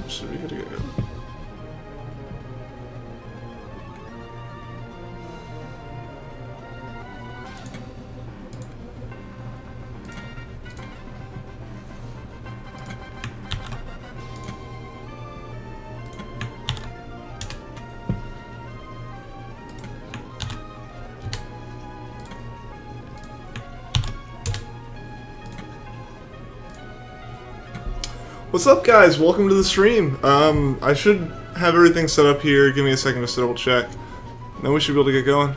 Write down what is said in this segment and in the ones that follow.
Should be good to go. What's up, guys? Welcome to the stream. I should have everything set up here. Give me a second just to double check. Then we should be able to get going.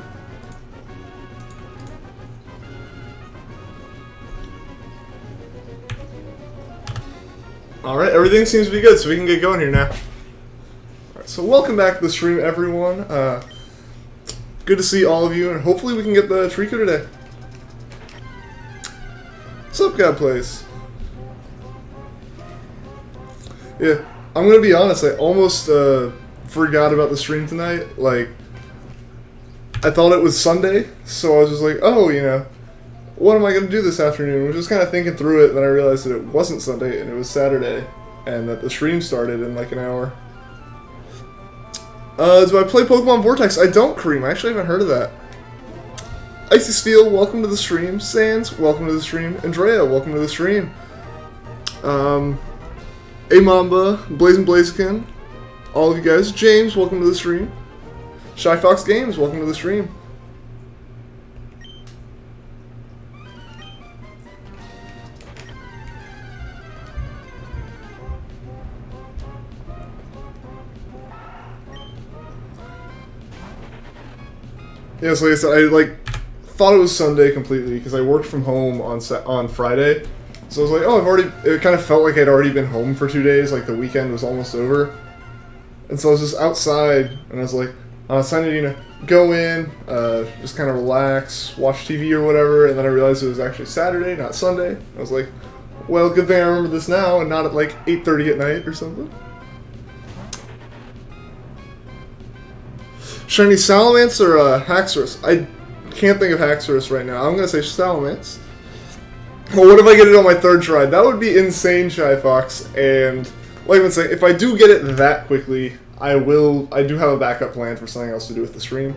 Alright, everything seems to be good, so we can get going here now. Alright, so welcome back to the stream, everyone. Good to see all of you, and hopefully we can get the Treecko today. What's up, God Plays? Yeah, I'm gonna be honest, I almost forgot about the stream tonight. Like, I thought it was Sunday, so I was just like, oh, you know, what am I gonna do this afternoon? I was just kind of thinking through it, and then I realized that it wasn't Sunday, and it was Saturday, and that the stream started in like an hour. Do I play Pokemon Vortex? I don't, Kareem. I actually haven't heard of that. Icy Steel, welcome to the stream. Sans, welcome to the stream. Andrea, welcome to the stream. Mamba, Blazing Blaziken, all of you guys. James, welcome to the stream. Shy Fox Games, welcome to the stream. Yeah, so like I said, I thought it was Sunday completely because I worked from home on Friday. So I was like, oh, it kind of felt like I'd already been home for 2 days, like the weekend was almost over. And so I was just outside, and I was like, it's time to, you know, go in, just kind of relax, watch TV or whatever, and then I realized it was actually Saturday, not Sunday. I was like, well, good thing I remember this now, and not at like 8:30 at night or something. Shiny Salamence or Haxorus? I can't think of Haxorus right now. I'm going to say Salamence. Well, what if I get it on my third try? That would be insane, Shy Fox. And like I've been saying, if I do get it that quickly, I do have a backup plan for something else to do with the stream.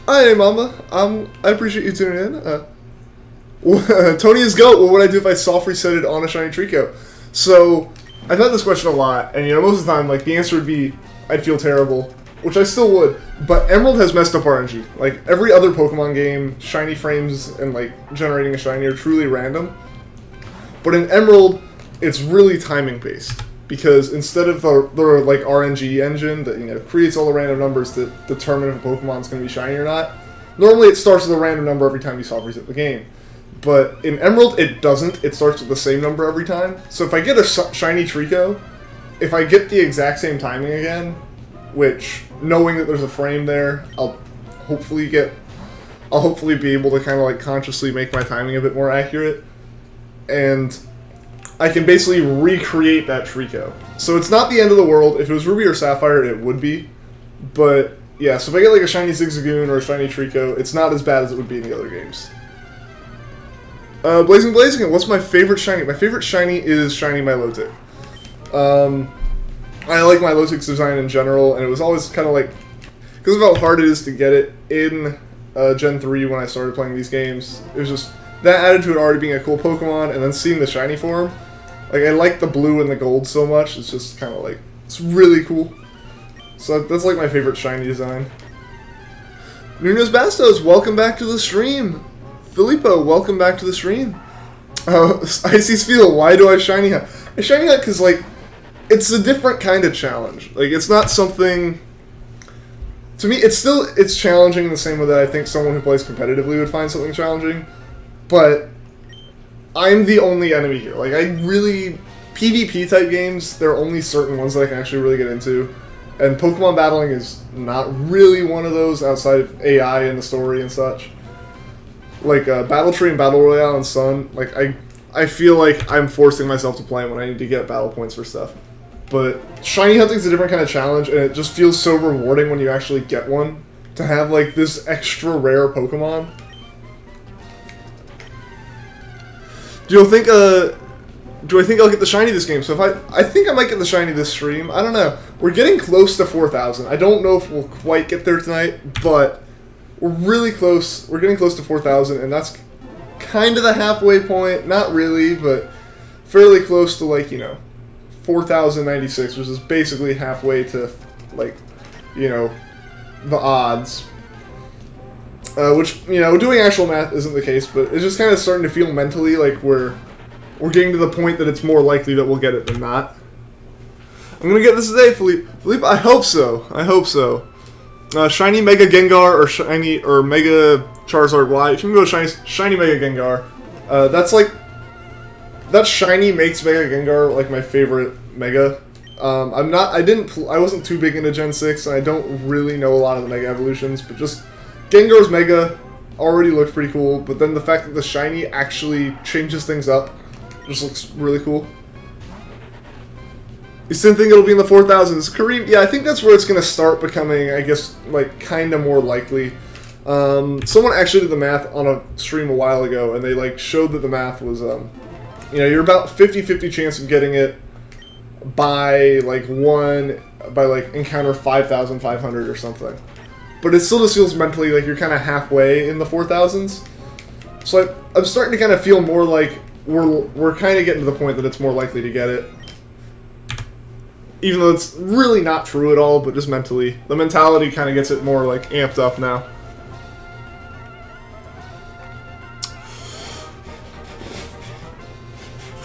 Hi, Mama. I appreciate you tuning in. Tony is GOAT. What would I do if I soft resetted on a shiny Treecko? So, I've had this question a lot, and you know, most of the time, like, the answer would be, I'd feel terrible. Which I still would, but Emerald has messed up RNG. Like, every other Pokemon game, shiny frames and, like, generating a shiny are truly random. But in Emerald, it's really timing-based. Because instead of the like, RNG engine that, you know, creates all the random numbers that determine if a Pokemon's going to be shiny or not, normally it starts with a random number every time you soft reset the game. But in Emerald, it doesn't. It starts with the same number every time. So if I get a shiny Treecko, if I get the exact same timing again, which, knowing that there's a frame there, I'll hopefully be able to kind of like consciously make my timing a bit more accurate, and I can basically recreate that Treecko. So it's not the end of the world. If it was Ruby or Sapphire, it would be, but yeah. So if I get like a shiny Zigzagoon or a shiny Treecko, it's not as bad as it would be in the other games. Blazing Blaziken, what's my favorite shiny? My favorite shiny is shiny Milotic. I like Milotic's design in general, and it was always kind of like, because of how hard it is to get it in Gen 3 when I started playing these games, it was just, that added to it already being a cool Pokemon, and then seeing the shiny form, like, I like the blue and the gold so much, it's just kind of like, it's really cool. So that's like my favorite shiny design. Nunes Bastos, welcome back to the stream. Filippo, welcome back to the stream. Icy Feel, why do I shiny hunt? I shiny hunt because, like, it's a different kind of challenge. Like, it's not something... To me, it's challenging in the same way that I think someone who plays competitively would find something challenging. But I'm the only enemy here. Like, I really... PvP type games, there are only certain ones that I can actually really get into. And Pokemon battling is not really one of those outside of AI and the story and such. Like, Battle Tree and Battle Royale and Sun, like, I feel like I'm forcing myself to play when I need to get battle points for stuff. But shiny hunting is a different kind of challenge, and it just feels so rewarding when you actually get one. To have, like, this extra rare Pokemon. Do you think do I think I'll get the shiny this game? So if I think I might get the shiny this stream. I don't know. We're getting close to 4,000. I don't know if we'll quite get there tonight, but we're really close. We're getting close to 4,000, and that's kind of the halfway point. Not really, but fairly close to, like, you know, 4,096, which is basically halfway to, like, you know, the odds. Which, you know, doing actual math isn't the case, but it's just kind of starting to feel mentally like we're getting to the point that it's more likely that we'll get it than not. I'm gonna get this today, Philippe. Philippe, I hope so. I hope so. Shiny Mega Gengar or Shiny or Mega Charizard Y. If you can go shiny Mega Gengar, that's like that shiny makes Mega Gengar like my favorite Mega. I wasn't too big into Gen 6, and I don't really know a lot of the Mega evolutions, but just Gengar's Mega already looked pretty cool. But then the fact that the shiny actually changes things up just looks really cool. You still think it'll be in the 4,000s? Kareem, yeah, I think that's where it's going to start becoming, I guess, like, kind of more likely. Someone actually did the math on a stream a while ago, and they, like, showed that the math was, you know, you're about 50-50 chance of getting it by, like, encounter 5,500 or something. But it still just feels mentally like you're kind of halfway in the 4,000s. So I'm starting to kind of feel more like we're kind of getting to the point that it's more likely to get it. Even though it's really not true at all, but just mentally. The mentality kind of gets it more, like, amped up now.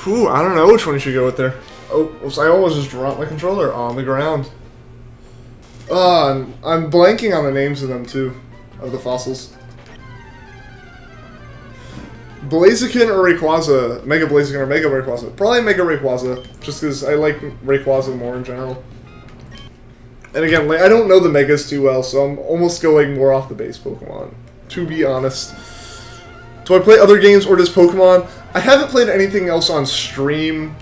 Ooh, I don't know which one you should go with there. Oh, I almost just dropped my controller on the ground. I'm blanking on the names of them, too. Of the fossils. Blaziken or Rayquaza? Mega Blaziken or Mega Rayquaza? Probably Mega Rayquaza, just because I like Rayquaza more in general. And again, like, I don't know the Megas too well, so I'm almost going more off the base Pokemon, to be honest. Do I play other games or just Pokemon? I haven't played anything else on stream.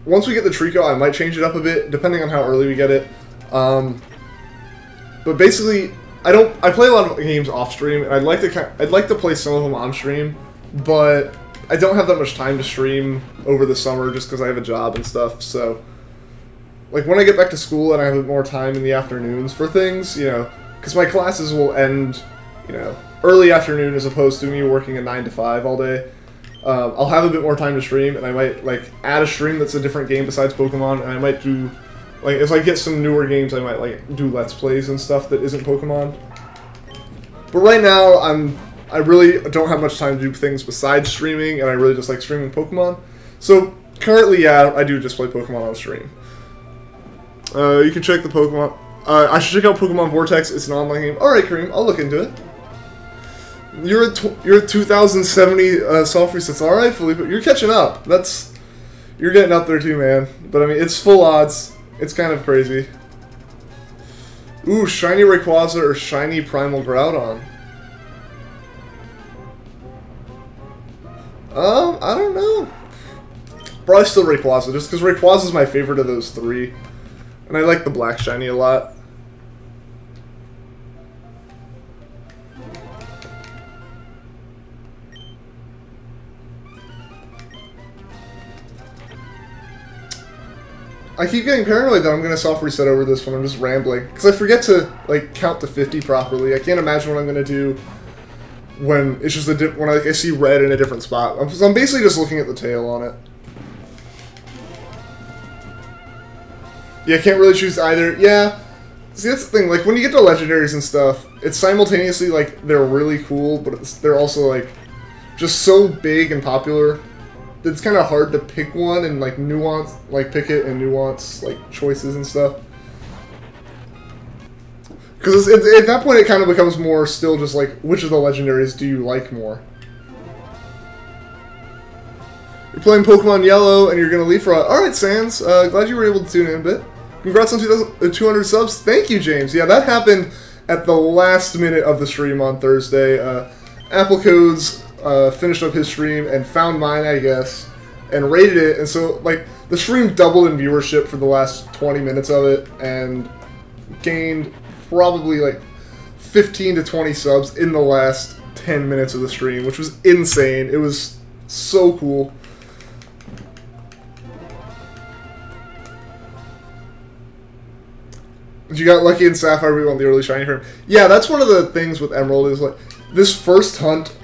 Once we get the Treecko, I might change it up a bit, depending on how early we get it. But basically, I play a lot of games off stream, and I'd like to play some of them on stream, but I don't have that much time to stream over the summer just because I have a job and stuff. So, like, when I get back to school and I have more time in the afternoons for things, you know, because my classes will end, you know, early afternoon as opposed to me working a 9 to 5 all day. I'll have a bit more time to stream, and I might, like, add a stream that's a different game besides Pokemon, and I might do, like, if I get some newer games, I might, like, do Let's Plays and stuff that isn't Pokemon. But right now, I really don't have much time to do things besides streaming, and I really just like streaming Pokemon. So, currently, yeah, I do just play Pokemon on stream. You can check the Pokemon. I should check out Pokemon Vortex. It's an online game. Alright, Kareem, I'll look into it. You're at 2,070 soft resets. Alright, Felipe, you're catching up. You're getting up there too, man. But I mean, it's full odds. It's kind of crazy. Ooh, shiny Rayquaza or shiny Primal Groudon. I don't know. Probably still Rayquaza, just because Rayquaza is my favorite of those three. And I like the black shiny a lot. I keep getting paranoid that I'm going to soft reset over this one. I'm just rambling. Because I forget to, like, count to 50 properly. I can't imagine what I'm going to do when it's just when I see red in a different spot. I'm basically just looking at the tail on it. Yeah, I can't really choose either. Yeah. See, that's the thing. Like, when you get to legendaries and stuff, it's simultaneously, like, they're really cool, but they're also, like, just so big and popular. It's kind of hard to pick one and, like, nuance, like, pick it and nuance, like, choices and stuff. Because at that point it kind of becomes more still just, like, which of the legendaries do you like more? You're playing Pokemon Yellow and you're going to leave for... Alright, Sans. Glad you were able to tune in a bit. Congrats on 200 subs. Thank you, James. Yeah, that happened at the last minute of the stream on Thursday. Apple Codes... finished up his stream and found mine, I guess, and rated it, and so, like, the stream doubled in viewership for the last 20 minutes of it, and gained probably, like, 15 to 20 subs in the last 10 minutes of the stream, which was insane. It was so cool. You got lucky in Sapphire, we want the early shiny frame. Yeah, that's one of the things with Emerald is like, this first hunt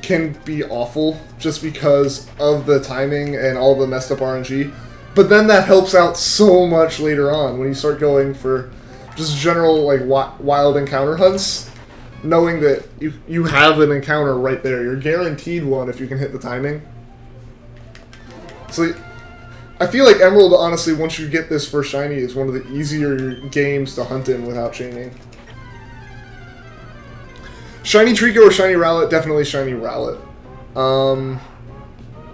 can be awful just because of the timing and all the messed up RNG. But then that helps out so much later on when you start going for just general like wild encounter hunts, knowing that you have an encounter right there. You're guaranteed one if you can hit the timing. So I feel like Emerald, honestly, once you get this first shiny, is one of the easier games to hunt in without chaining. Shiny Treecko or Shiny Rowlet? Definitely Shiny Rowlet.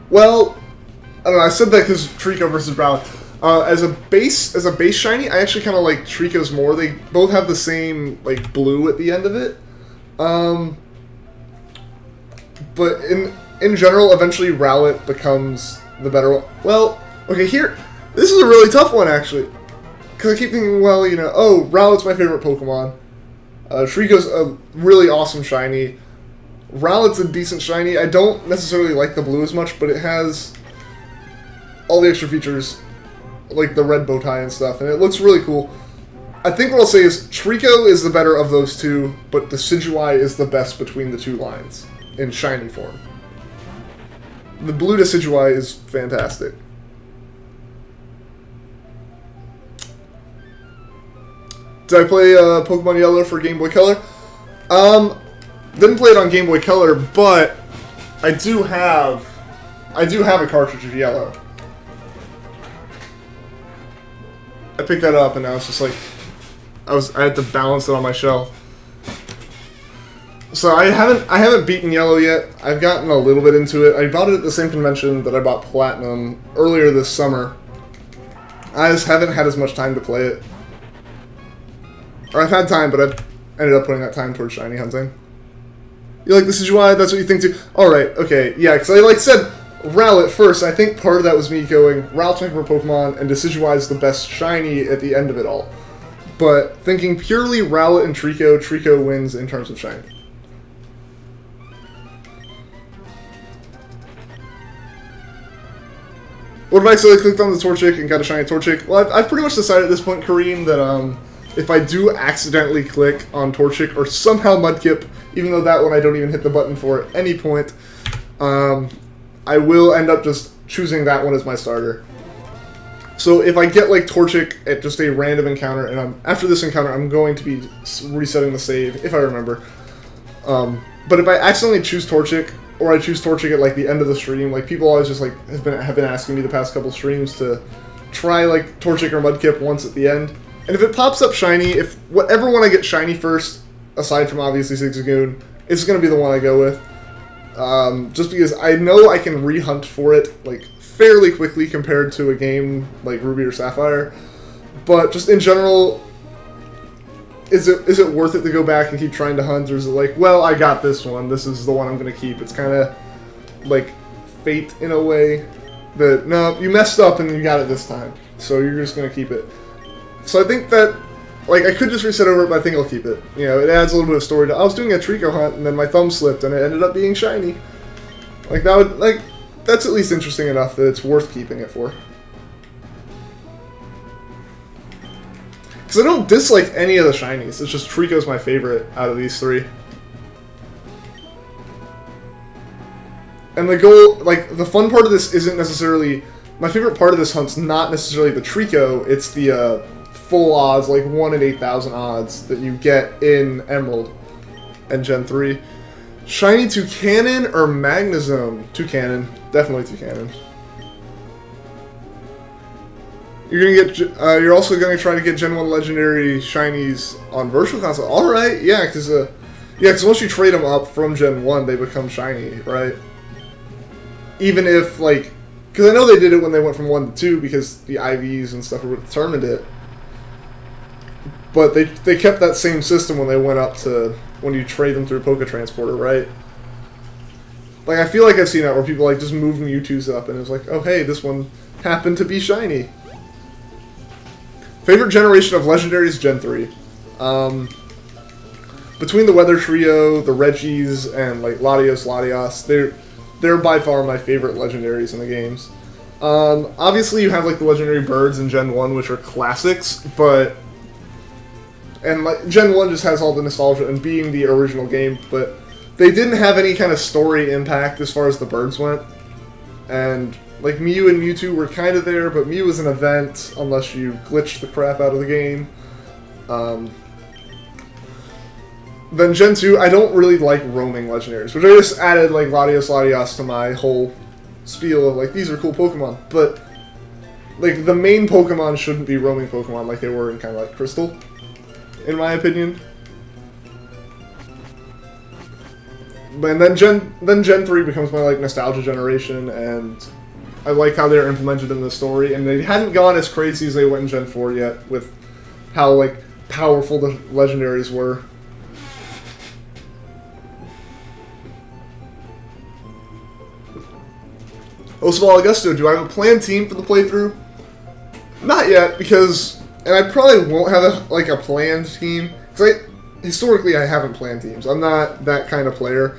Well, I don't know. I said that because Treecko versus Rowlet. As a base shiny, I actually kind of like Treecko's more. They both have the same like blue at the end of it. But in general, eventually Rowlet becomes the better one. Well, okay, here, this is a really tough one actually, because I keep thinking, well, you know, oh, Rowlet's my favorite Pokemon. Treecko's a really awesome shiny. Rowlet's a decent shiny. I don't necessarily like the blue as much, but it has all the extra features, like the red bow tie and stuff, and it looks really cool. I think what I'll say is Treecko is the better of those two, but Decidueye is the best between the two lines in shiny form. The blue Decidueye is fantastic. Did I play Pokemon Yellow for Game Boy Color? Didn't play it on Game Boy Color, but I do have a cartridge of Yellow. I picked that up and I was just like, I had to balance it on my shelf. So I haven't beaten Yellow yet. I've gotten a little bit into it. I bought it at the same convention that I bought Platinum earlier this summer. I just haven't had as much time to play it. Or I've had time, but I've ended up putting that time towards shiny hunting. You like the Decidueye? That's what you think too? Alright, okay, yeah, because I like said Rowlet first. I think part of that was me going, Rowlet's my favorite Pokemon, and Decidueye is the best shiny at the end of it all. But thinking purely Rowlet and Treecko, Treecko wins in terms of shiny. What if I accidentally clicked on the Torchic and got a shiny Torchic? Well, I've pretty much decided at this point, Kareem, that if I do accidentally click on Torchic or somehow Mudkip, even though that one I don't even hit the button for at any point, I will end up just choosing that one as my starter. So if I get like Torchic at just a random encounter, and after this encounter I'm going to be resetting the save, if I remember. But if I accidentally choose Torchic, or I choose Torchic at like the end of the stream, like people always just like have been asking me the past couple streams to try like Torchic or Mudkip once at the end. And if it pops up shiny, if whatever one I get shiny first, aside from obviously Zigzagoon, it's going to be the one I go with. Just because I know I can rehunt for it like fairly quickly compared to a game like Ruby or Sapphire. But just in general, is it worth it to go back and keep trying to hunt, or is it like, well, I got this one, this is the one I'm going to keep? It's kind of like fate in a way that, no, you messed up and you got it this time, so you're just going to keep it. So I think that, like, I could just reset over it, but I think I'll keep it. You know, it adds a little bit of story to, I was doing a Treecko hunt and then my thumb slipped and it ended up being shiny. Like, that would, like, that's at least interesting enough that it's worth keeping it for. Because I don't dislike any of the shinies, it's just Treecko's my favorite out of these three. And the goal, like, the fun part of this isn't necessarily, my favorite part of this hunt's not necessarily the Treecko, it's the full odds, like 1 in 8,000 odds that you get in Emerald and Gen 3. Shiny Toucanon or Magnezone? Toucanon. Definitely Toucanon. You're also gonna try to get Gen 1 Legendary Shinies on Virtual Console. Alright, yeah, because once you trade them up from Gen 1, they become shiny, right? Even if, like, because I know they did it when they went from 1 to 2 because the IVs and stuff determined it. But they kept that same system when they went up to, when you trade them through Poké Transporter, right? Like, I feel like I've seen that where people, like, just move Mewtwo's up and it's like, oh, hey, this one happened to be shiny. Favorite generation of Legendaries, Gen 3. But between the Weather Trio, the Reggies, and like Latios, they're by far my favorite legendaries in the games. Obviously, you have like the legendary birds in Gen 1, which are classics, but like Gen 1 just has all the nostalgia and being the original game, but they didn't have any kind of story impact as far as the birds went. And like Mew and Mewtwo were kind of there, but Mew was an event unless you glitched the crap out of the game. Then Gen 2, I don't really like roaming legendaries, which I just added like Latios to my whole spiel of like, these are cool Pokemon, but like the main Pokemon shouldn't be roaming Pokemon like they were in kind of like Crystal, in my opinion. But then Gen 3 becomes my like nostalgia generation, and I like how they're implemented in the story, and they hadn't gone as crazy as they went in Gen 4 yet with how like powerful the legendaries were. Oswald Augusto, do I have a planned team for the playthrough? Not yet, because, and I probably won't have a planned team, because historically I haven't planned teams. I'm not that kind of player.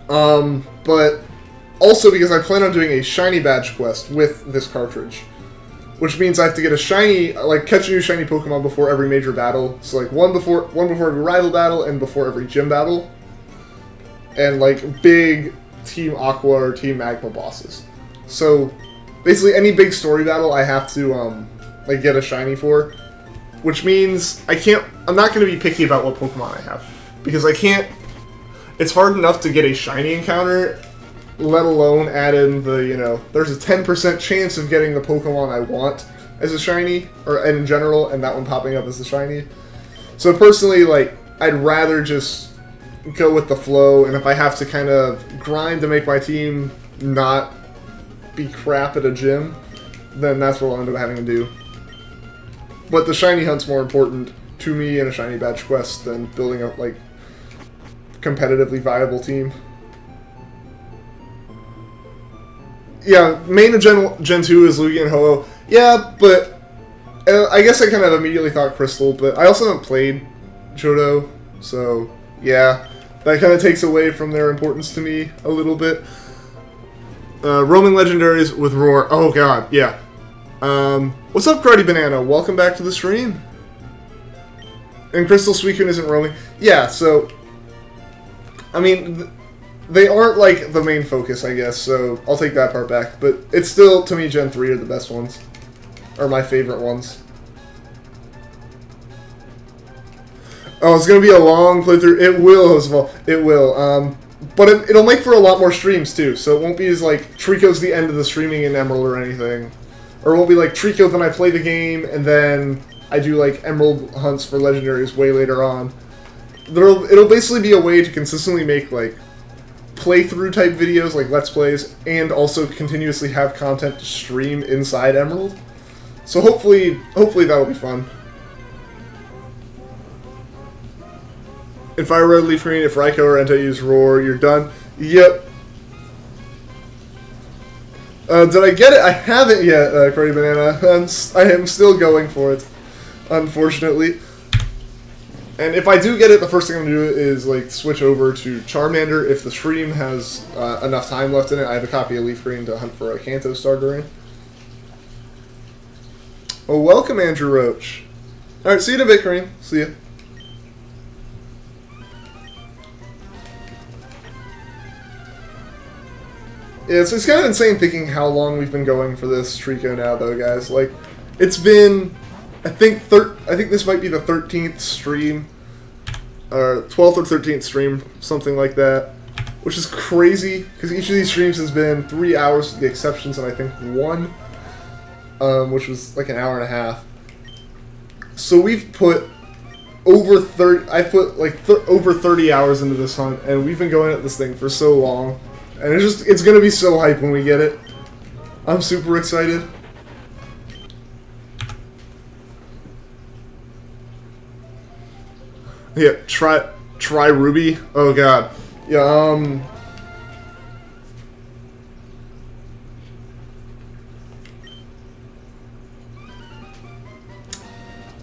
But also because I plan on doing a shiny badge quest with this cartridge, which means I have to get a shiny, like catch a new shiny Pokemon before every major battle. So like one before every rival battle and before every gym battle, and like big Team Aqua or Team Magma bosses. So basically any big story battle I have to like get a shiny for, which means I'm not going to be picky about what Pokemon I have, because I can't, it's hard enough to get a shiny encounter, let alone add in the, there's a 10% chance of getting the Pokemon I want as a shiny, or in general, and that one popping up as a shiny. So personally, like, I'd rather just go with the flow, and if I have to kind of grind to make my team not be crap at a gym, then that's what I'll end up having to do. But the shiny hunt's more important to me in a shiny badge quest than building a, like, competitively viable team. Yeah, main of Gen 2 is Lugia and Ho-Oh. Yeah, but I guess I kind of immediately thought Crystal, but I also haven't played Johto, so yeah, that kind of takes away from their importance to me a little bit. Roaming legendaries with Roar. Oh god, yeah. What's up, Cruddy Banana? Welcome back to the stream. And Crystal Suicune isn't roaming. Yeah, so I mean, they aren't like the main focus, I guess, so I'll take that part back. But it's still, to me, Gen 3 are the best ones. Or my favorite ones. Oh, it's going to be a long playthrough. It will as well. It will. But it'll make for a lot more streams, too. So it won't be as like, Treecko's the end of the streaming in Emerald or anything. Or it won't be like Treecko, then I play the game, and then I do like Emerald hunts for legendaries way later on. It'll basically be a way to consistently make like playthrough type videos, like Let's Plays, and also continuously have content to stream inside Emerald. So hopefully that'll be fun. If I Red Leaf Green, if Raikou or Entei use Roar, you're done. Yep. Did I get it? I haven't yet, Cruddy Banana. I am still going for it, unfortunately. And if I do get it, the first thing I'm going to do is like switch over to Charmander if the stream has enough time left in it. I have a copy of Leaf Green to hunt for a Kanto starter in. Oh, welcome, Andrew Roach. Alright, see you in a bit, Kareem. See ya. Yeah, it's kind of insane thinking how long we've been going for this Treecko now, though, guys. Like, it's been, I think this might be the 13th stream, or 12th or 13th stream, something like that, which is crazy, because each of these streams has been 3 hours with the exceptions of, I think, one, which was like an hour and a half. So we've put over 30, I put like over 30 hours into this hunt, and we've been going at this thing for so long. And it's gonna be so hype when we get it. I'm super excited. Yeah, try Ruby. Oh god. Yeah,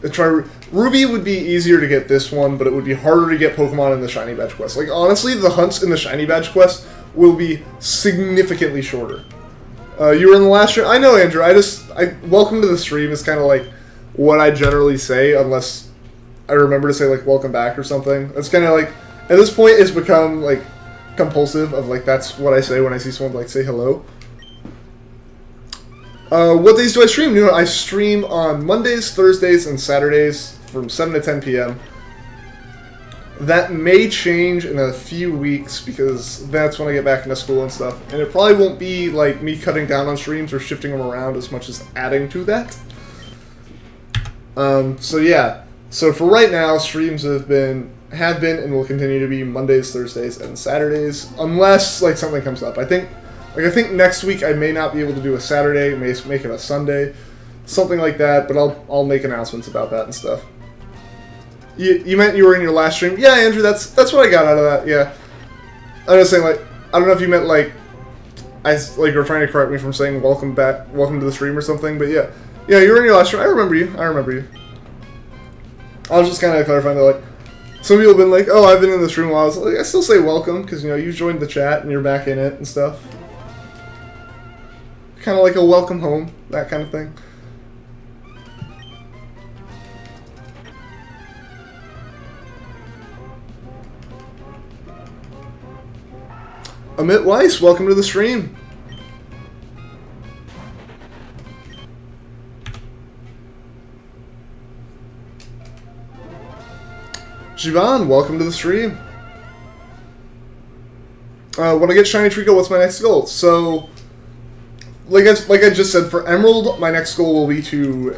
try Ruby would be easier to get this one, but it would be harder to get Pokemon in the Shiny Badge quest. Like honestly, the hunts in the Shiny Badge quest will be significantly shorter. You were in the last stream. I know, Andrew. Welcome to the stream is kind of like what I generally say, unless I remember to say like welcome back or something. It's kind of like at this point it's become like compulsive of like that's what I say when I see someone like say hello. What days do I stream? You know, I stream on Mondays, Thursdays, and Saturdays from 7 to 10 p.m. That may change in a few weeks because that's when I get back into school and stuff. And it probably won't be like me cutting down on streams or shifting them around as much as adding to that. So yeah. So for right now, streams have been and will continue to be Mondays, Thursdays, and Saturdays, unless like something comes up. I think next week I may not be able to do a Saturday, may make it a Sunday, something like that. But I'll make announcements about that and stuff. You meant you were in your last stream? Yeah, Andrew, that's what I got out of that. Yeah, I was saying like I don't know if you meant like you were trying to correct me from saying welcome back, welcome to the stream or something. But yeah, you were in your last stream. I remember you. I was just kind of clarifying that like some people have been like, oh, I've been in this room a while. I was like, I still say welcome because you know you joined the chat and you're back in it and stuff. Kind of like a welcome home, that kind of thing. Amit Weiss, welcome to the stream. Jivan, welcome to the stream. When I get Shiny Treecko, what's my next goal? So, like I just said, for Emerald, my next goal will be to,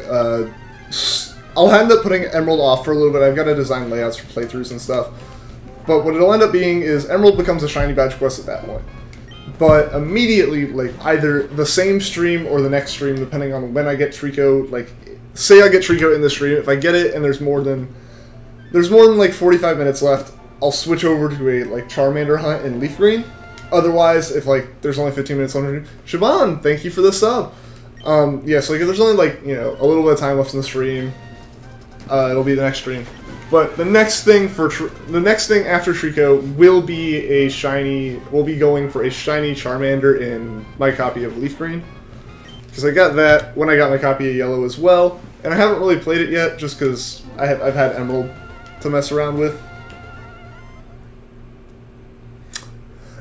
I'll end up putting Emerald off for a little bit. I've got to design layouts for playthroughs and stuff. But what it'll end up being is Emerald becomes a Shiny Badge quest at that point. But immediately, like, either the same stream or the next stream, depending on when I get Treecko, like, say I get Treecko in the stream, if I get it and there's more than like 45 minutes left, I'll switch over to a, like, Charmander hunt in Leaf Green. Otherwise, if, like, there's only 15 minutes left, Shaban, thank you for the sub. Yeah, so like, if there's only, like, you know, a little bit of time left in the stream, it'll be the next stream. But the next thing after Treecko will be going for a shiny Charmander in my copy of Leaf Green. Because I got that when I got my copy of Yellow as well. And I haven't really played it yet, just because I've had Emerald to mess around with.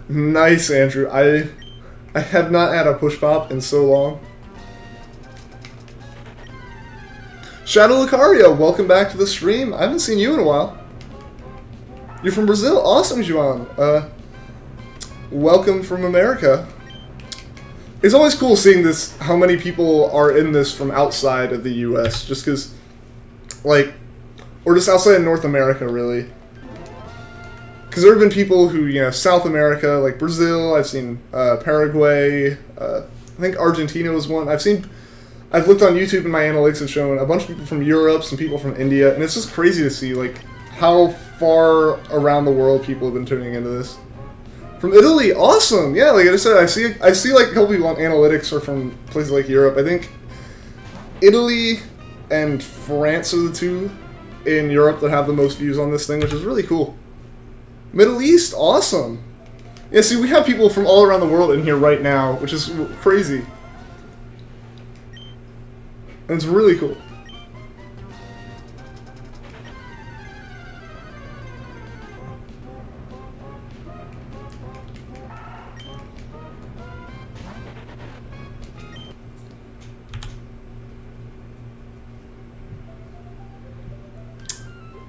Nice, Andrew. I have not had a push pop in so long. Shadow Lucario, welcome back to the stream. I haven't seen you in a while. You're from Brazil? Awesome, Juan. Welcome from America. It's always cool seeing this, how many people are in this from outside of the US, just because, like, or just outside of North America, really. Because there have been people who, you know, South America, like Brazil, I've seen Paraguay, I think Argentina was one. I've looked on YouTube and my analytics have shown a bunch of people from Europe, some people from India, and it's just crazy to see, like, how far around the world people have been tuning into this. From Italy, awesome! Yeah, like I said, I see like a couple people on analytics are from places like Europe. I think Italy and France are the two in Europe that have the most views on this thing, which is really cool. Middle East, awesome! Yeah, see, we have people from all around the world in here right now, which is crazy. And it's really cool.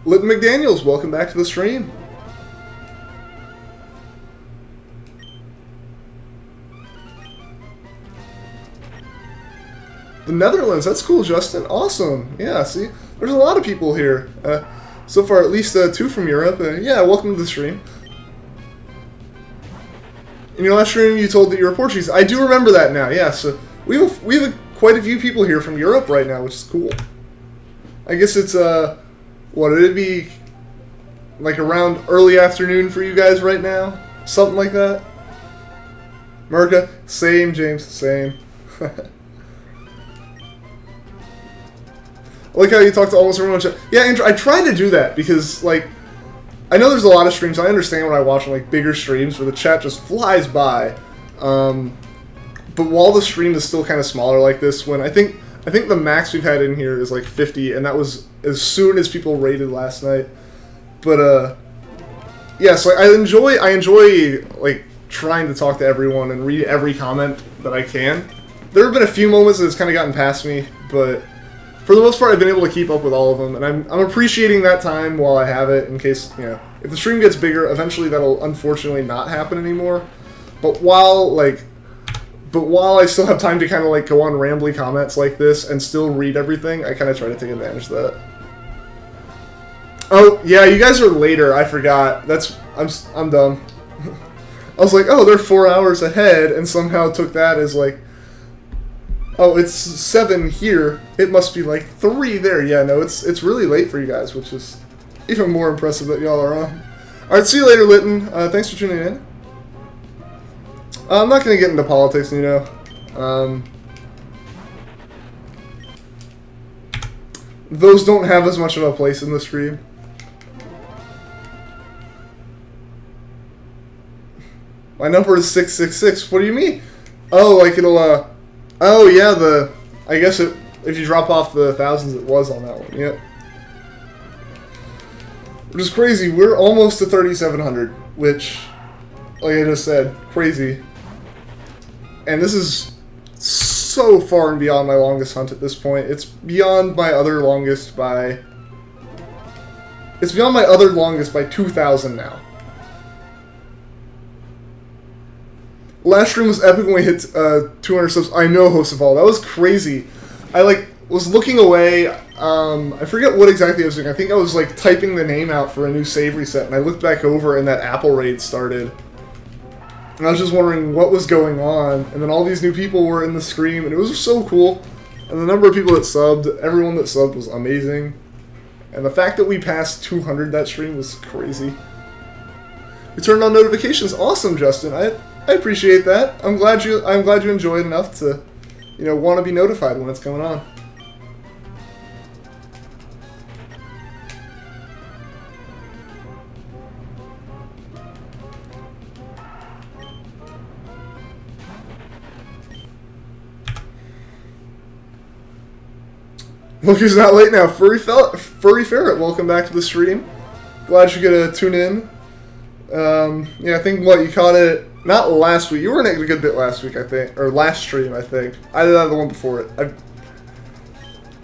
Litton McDaniels, welcome back to the stream. The Netherlands, that's cool, Justin. Awesome. Yeah, see, there's a lot of people here. So far, at least 2 from Europe. Yeah, welcome to the stream. In your last stream, you told that you were Portuguese. I do remember that now, yeah. So we have quite a few people here from Europe right now, which is cool. I guess it's, what, it'd be like around early afternoon for you guys right now? Something like that? Merca? Same, James, same. like how you talk to almost everyone. Yeah, Andrew, I try to do that because, like, I know there's a lot of streams. I understand when I watch like bigger streams where the chat just flies by. But while the stream is still kind of smaller like this, when I think the max we've had in here is like 50, and that was as soon as people raided last night. But yeah, so I enjoy like trying to talk to everyone and read every comment that I can. There have been a few moments that it's kind of gotten past me, but for the most part, I've been able to keep up with all of them, and I'm appreciating that time while I have it. In case, you know, if the stream gets bigger, eventually that'll unfortunately not happen anymore. But while I still have time to kind of like go on rambly comments like this and still read everything, I kind of try to take advantage of that. Oh yeah, you guys are later. I forgot. I'm dumb. I was like, oh, they're 4 hours ahead, and somehow took that as like, oh, it's 7 here. It must be like 3 there. Yeah, no, it's really late for you guys, which is even more impressive that y'all are on. All right, see you later, Litton. Thanks for tuning in. I'm not gonna get into politics, you know. Those don't have as much of a place in the stream. My number is 666. What do you mean? Oh, like it'll, oh yeah, I guess if you drop off the thousands, it was on that one, yep. Which is crazy, we're almost to 3,700, which, like I just said, crazy. And this is so far and beyond my longest hunt at this point. It's beyond my other longest by... It's beyond my other longest by 2,000 now. Last stream was epic when we hit 200 subs. I know, host of all. That was crazy. I was looking away. I forget what exactly I was doing. I think I was like typing the name out for a new save reset, and I looked back over and that Apple raid started. And I was just wondering what was going on, and then all these new people were in the stream, and it was so cool. And the number of people that subbed, everyone that subbed was amazing. And the fact that we passed 200 that stream was crazy. We turned on notifications. Awesome, Justin. I appreciate that. I'm glad you enjoyed enough to, you know, want to be notified when it's going on. Look who's not late now. Furry Ferret, welcome back to the stream. Glad you get to tune in. Yeah, I think you caught it, not last week. You were in it a good bit last week, I think. Or last stream, I think. I did the one before it.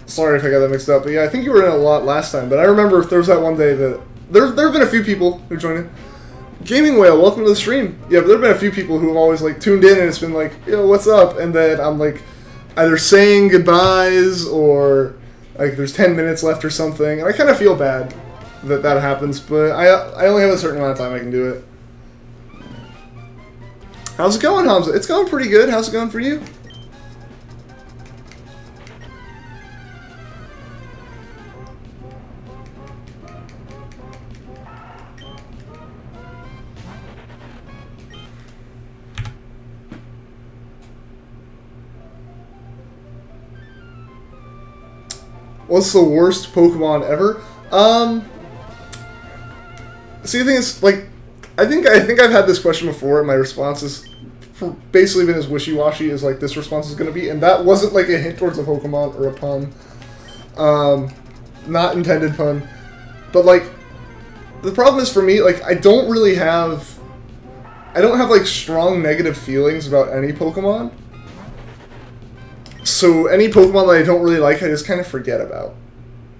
Sorry if I got that mixed up. But yeah, I think you were in it a lot last time. But I remember there was that one day that... There have been a few people who joined in. Gaming Whale, welcome to the stream. Yeah, but there have been a few people who have always like tuned in and it's been like, yo, what's up? And then I'm like either saying goodbyes or... like there's 10 minutes left or something, and I kind of feel bad that happens, but I only have a certain amount of time I can do it. How's it going, Hamza? It's going pretty good. How's it going for you? What's the worst Pokemon ever? See, the thing is, like, I think I've had this question before, and my response has basically been as wishy-washy as, like, this response is going to be, and that wasn't, like, a hint towards a Pokemon or a pun. Not intended pun. But, like, the problem is for me, like, I don't have, like, strong negative feelings about any Pokemon. So any Pokemon that I don't really like, I just kind of forget about.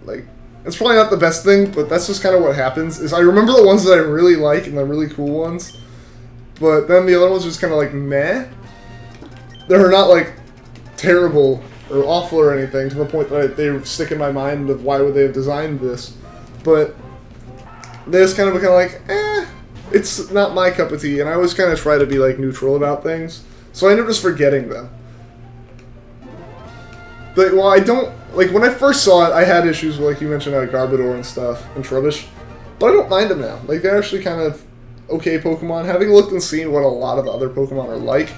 Like, it's probably not the best thing, but that's just kind of what happens, is I remember the ones that I really like and the really cool ones, but then the other ones are just kind of like, meh. They're not, like, terrible or awful or anything, to the point that they stick in my mind of why would they have designed this. But they just kind of become like, eh, it's not my cup of tea, and I always kind of try to be, like, neutral about things, so I end up just forgetting them. But, well, I don't... Like, when I first saw it, I had issues with, like you mentioned, Garbodor and stuff, and Trubbish. But I don't mind them now. Like, they're actually kind of okay Pokemon. Having looked and seen what a lot of other Pokemon are like.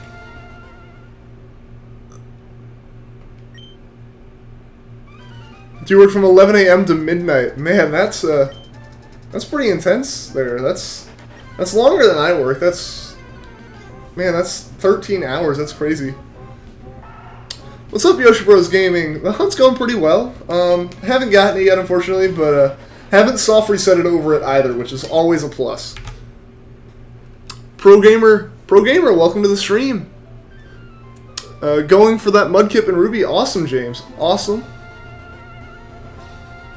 Do you work from 11 a.m. to midnight? Man, that's pretty intense there. That's longer than I work. Man, that's 13 hours. That's crazy. What's up, Yoshi Bros Gaming? The hunt's going pretty well. Haven't gotten it yet, unfortunately, but haven't soft reset it over it either, which is always a plus. Pro Gamer, welcome to the stream. Going for that Mudkip and Ruby. Awesome, James. Awesome.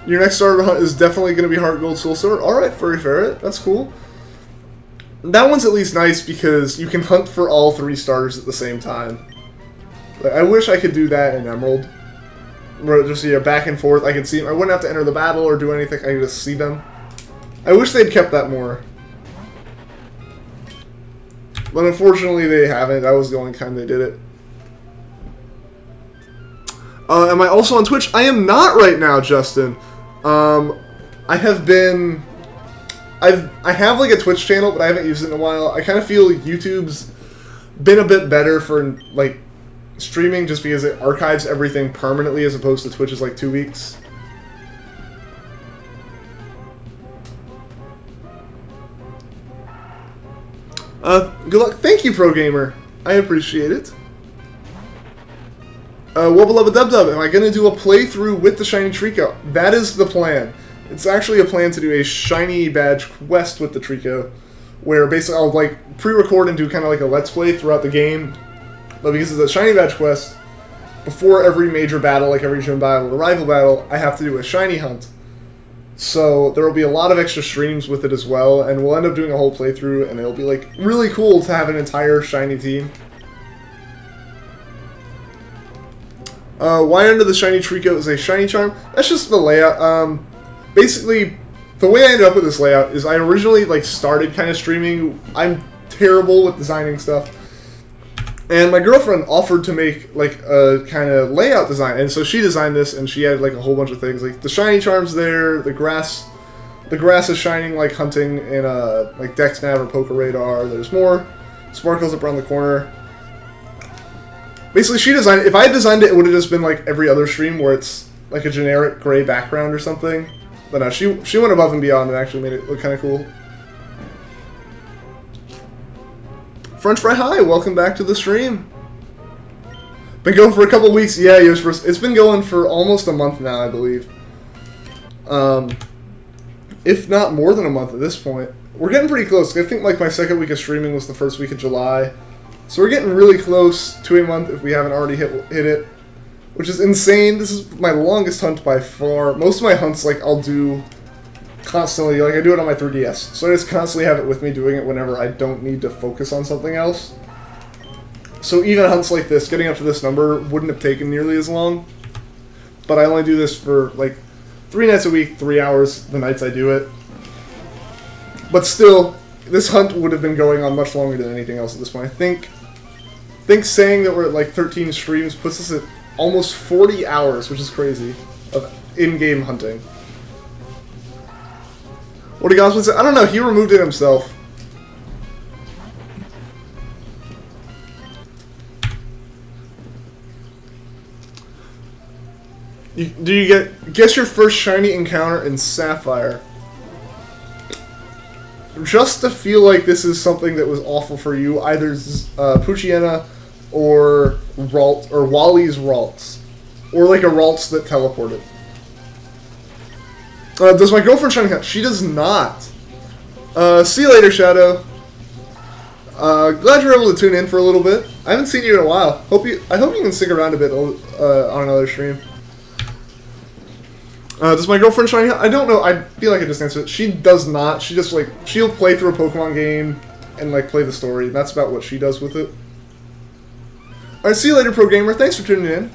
Your next starter hunt is definitely going to be Heart Gold Soul Silver. Alright, Furry Ferret. That's cool. That one's at least nice because you can hunt for all 3 starters at the same time. I wish I could do that in Emerald. Where just, back and forth, I could see them. I wouldn't have to enter the battle or do anything, I could just see them. I wish they'd kept that more. But unfortunately they haven't. That was the only time they did it. Am I also on Twitch? I am not right now, Justin. I have been... I have like a Twitch channel, but I haven't used it in a while. I kind of feel YouTube's been a bit better for like streaming just because it archives everything permanently as opposed to Twitch's like 2 weeks. Good luck. Thank you, Pro Gamer. I appreciate it. Wubba Lubba Dub Dub, am I going to do a playthrough with the Shiny Treecko? That is the plan. It's actually a plan to do a Shiny Badge quest with the Treecko, where basically I'll like pre-record and do kind of like a Let's Play throughout the game. But because it's a Shiny Badge quest, before every major battle, like every gym battle or rival battle, I have to do a Shiny hunt. So there will be a lot of extra streams with it as well, and we'll end up doing a whole playthrough, and it'll be like really cool to have an entire Shiny team. Why under the Shiny Treecko is a Shiny Charm? That's just the layout. Basically, the way I ended up with this layout is I originally like started kind of streaming. I'm terrible with designing stuff. And my girlfriend offered to make like a kind of layout design, and so she designed this, and she added like a whole bunch of things, like the shiny charms there, the grass is shining like hunting in like Dex Nav or Poker Radar. There's more sparkles up around the corner. Basically, she designed it. If I had designed it, it would have just been like every other stream where it's like a generic gray background or something. But no, she went above and beyond and actually made it look kind of cool. French Fry, hi, welcome back to the stream. Been going for a couple weeks. Yeah, it's been going for almost a month now, I believe. If not more than a month at this point. We're getting pretty close. I think like my second week of streaming was the first week of July. So we're getting really close to a month if we haven't already hit it. Which is insane. This is my longest hunt by far. Most of my hunts, like, I'll do constantly. Like, I do it on my 3DS. So I just constantly have it with me doing it whenever I don't need to focus on something else. So even hunts like this, getting up to this number wouldn't have taken nearly as long. But I only do this for, like, 3 nights a week, 3 hours the nights I do it. But still, this hunt would have been going on much longer than anything else at this point. I think saying that we're at, like, 13 streams puts us at almost 40 hours, which is crazy, of in-game hunting. What did Gosman say? I don't know, he removed it himself. Do you guess your first shiny encounter in Sapphire? Just to feel like this is something that was awful for you, either Poochyena or Ralt, or Wally's Ralts. Or like a Ralts that teleported. Does my girlfriend shiny hunt? She does not. See you later, Shadow. Glad you're able to tune in for a little bit. I haven't seen you in a while. I hope you can stick around a bit on another stream. Does my girlfriend shiny hunt? I don't know. I feel like I just answered it. She does not. She just like, she'll play through a Pokemon game and like play the story. That's about what she does with it. Alright, see you later, Pro Gamer. Thanks for tuning in.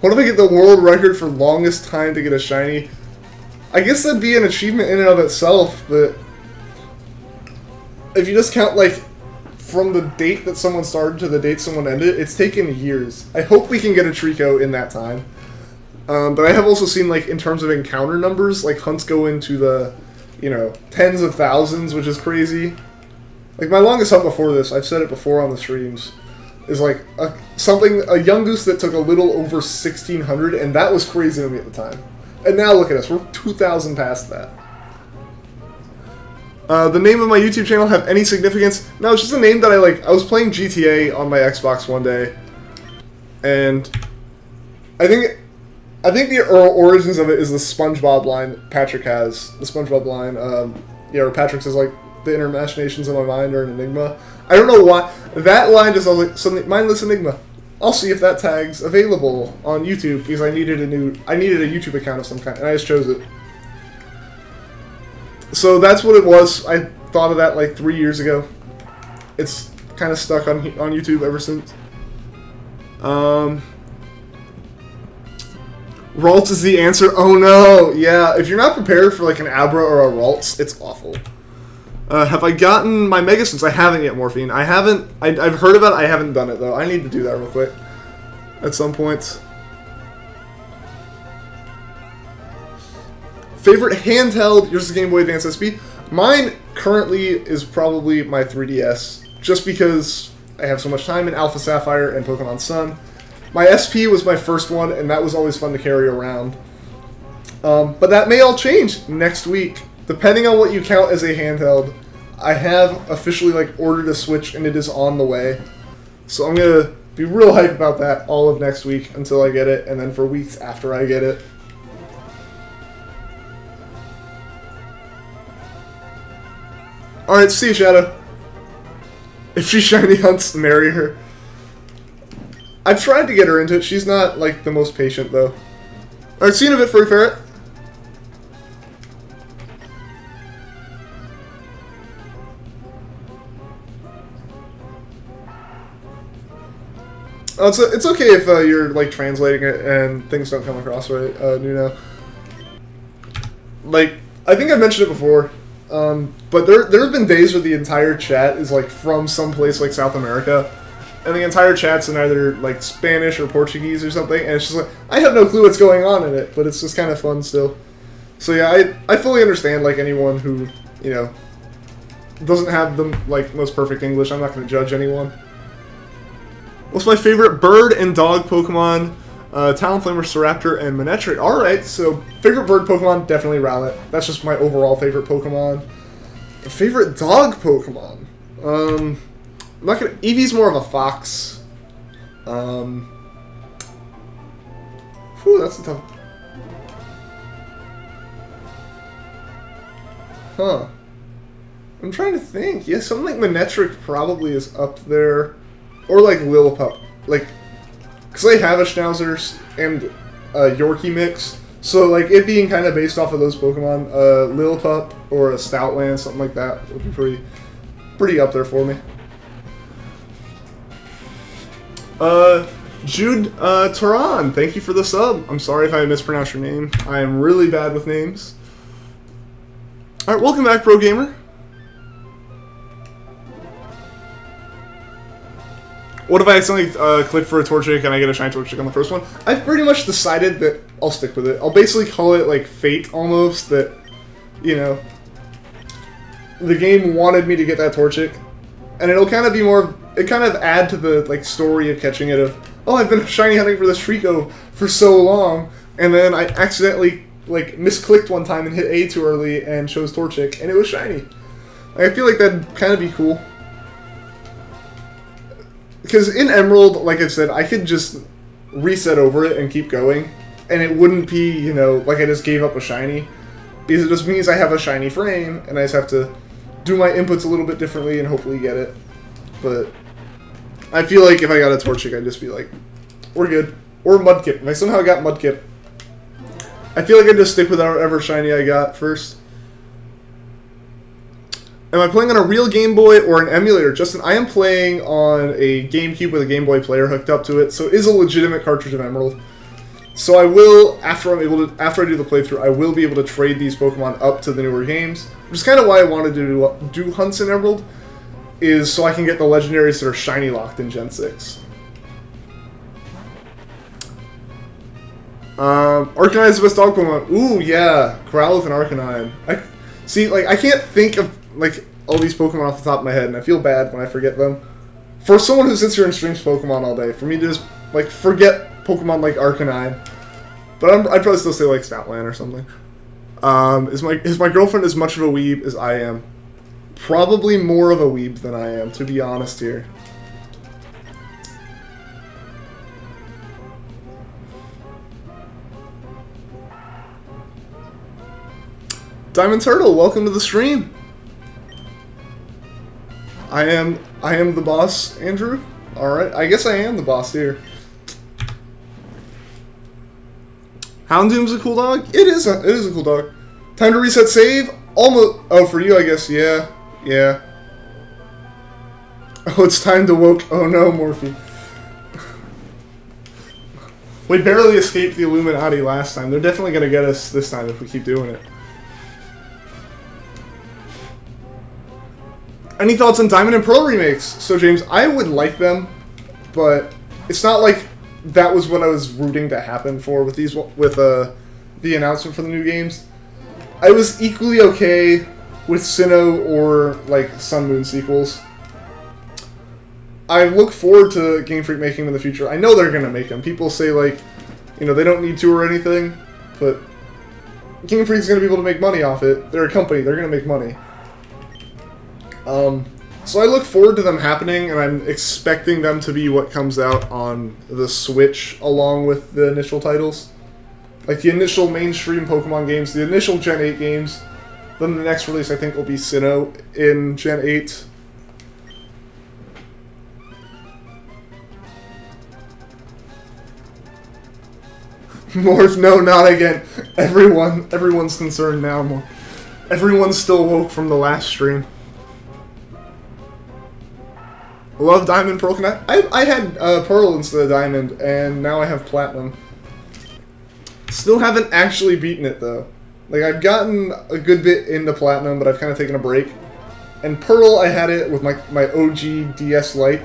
What if I get the world record for longest time to get a shiny? I guess that'd be an achievement in and of itself, but if you just count, like, from the date that someone started to the date someone ended, it's taken years. I hope we can get a Treecko in that time. But I have also seen, like, in terms of encounter numbers, like, hunts go into the, you know, tens of thousands, which is crazy. Like, my longest hunt before this, I've said it before on the streams, is like a young goose that took a little over 1,600, and that was crazy to me at the time. And now look at us, we're 2,000 past that. The name of my YouTube channel have any significance? No, it's just a name that I like. I was playing GTA on my Xbox one day, and I think the origins of it is the SpongeBob line Patrick has. The SpongeBob line, yeah, where Patrick says, like, the inner machinations of my mind are an enigma. I don't know why. That line just, I was like, something, mindless enigma. I'll see if that tag's available on YouTube, because I needed a YouTube account of some kind, and I just chose it. So that's what it was. I thought of that like 3 years ago. It's kind of stuck on YouTube ever since. Ralts is the answer. Oh no, yeah. If you're not prepared for like an Abra or a Ralts, it's awful. Have I gotten my Megastones? I haven't yet, Morphine. I haven't. I've heard about it. I haven't done it though. I need to do that real quick at some point. Favorite handheld? Yours is Game Boy Advance SP. Mine currently is probably my 3DS, just because I have so much time in Alpha Sapphire and Pokemon Sun. My SP was my first one, and that was always fun to carry around. But that may all change next week, depending on what you count as a handheld. I have officially like ordered a Switch, and it is on the way. So I'm gonna be real hyped about that all of next week until I get it, and then for weeks after I get it. Alright, see you, Shadow. If she shiny hunts, marry her. I've tried to get her into it. She's not, like, the most patient, though. Alright, see you in a bit, Furry Ferret. It's okay if you're, like, translating it and things don't come across right, Nuno. Like, I think I've mentioned it before. But there have been days where the entire chat is like from some place like South America, and the entire chat's in either like Spanish or Portuguese or something, and it's just like, I have no clue what's going on in it, but it's just kind of fun still. So yeah, I fully understand like anyone who, you know, doesn't have the like most perfect English. I'm not going to judge anyone. What's my favorite bird and dog Pokemon? Talonflamer, Staraptor, and Manectric. Alright, so favorite bird Pokemon, definitely Rowlet. That's just my overall favorite Pokemon. Favorite dog Pokemon? I'm not gonna... Eevee's more of a fox. Whew, that's a tough... Huh. I'm trying to think. Yeah, something like Manectric probably is up there. Or like Lillipup. Like... Because I have a Schnauzer and a Yorkie mix, so like it being kind of based off of those Pokemon, Lillipup or a Stoutland, something like that would be pretty up there for me. Jude Turan, thank you for the sub. I'm sorry if I mispronounced your name. I am really bad with names. All right, welcome back, Pro Gamer. What if I accidentally click for a Torchic and I get a shiny Torchic on the first one? I've pretty much decided that I'll stick with it. I'll basically call it like fate almost, that, you know, the game wanted me to get that Torchic, and it'll kind of be more, it kind of add to the like story of catching it of, oh, I've been shiny hunting for this Treecko for so long, and then I accidentally like misclicked one time and hit A too early and chose Torchic, and it was shiny. I feel like that'd kind of be cool. Because in Emerald, like I said, I could just reset over it and keep going, and it wouldn't be, you know, like I just gave up a shiny. Because it just means I have a shiny frame, and I just have to do my inputs a little bit differently and hopefully get it. But I feel like if I got a Torchic, I'd just be like, we're good. Or Mudkip. If I somehow got Mudkip, I feel like I'd just stick with whatever shiny I got first. Am I playing on a real Game Boy or an emulator? Justin, I am playing on a GameCube with a Game Boy player hooked up to it, so it is a legitimate cartridge of Emerald. So I will, after I do the playthrough, I will be able to trade these Pokemon up to the newer games, which is kind of why I wanted to do hunts in Emerald, is so I can get the legendaries that are shiny locked in Gen 6. Arcanine is the best dog Pokemon. Ooh, yeah, Growlithe and Arcanine. I can't think of like all these Pokemon off the top of my head, and I feel bad when I forget them. For someone who sits here and streams Pokemon all day, for me to just, like, forget Pokemon like Arcanine. But I'd probably still say, like, Stoutland or something. Is my girlfriend as much of a weeb as I am? Probably more of a weeb than I am, to be honest here. Diamond Turtle, welcome to the stream. I am the boss, Andrew. All right, I guess I am the boss here. Houndoom's a cool dog. It is a cool dog. Time to reset save. Almost. Oh, for you, I guess. Yeah. Oh, it's time to woke. Oh no, Morphe. We barely escaped the Illuminati last time. They're definitely gonna get us this time if we keep doing it. Any thoughts on Diamond and Pearl remakes? So, James, I would like them, but it's not like that was what I was rooting to happen for with these the announcement for the new games. I was equally okay with Sinnoh or like Sun Moon sequels. I look forward to Game Freak making them in the future. I know they're gonna make them. People say like, you know, they don't need to or anything, but Game Freak's gonna be able to make money off it. They're a company. They're gonna make money. So I look forward to them happening, and I'm expecting them to be what comes out on the Switch along with the initial titles. Like the initial mainstream Pokemon games, the initial Gen 8 games. Then the next release I think will be Sinnoh in Gen 8. Morph, no, not again. Everyone's concerned now, Morph. Everyone's still woke from the last stream. Love Diamond, Pearl. I had Pearl instead of Diamond, and now I have Platinum. Still haven't actually beaten it, though. Like, I've gotten a good bit into Platinum, but I've kind of taken a break. And Pearl, I had it with my OG DS Lite,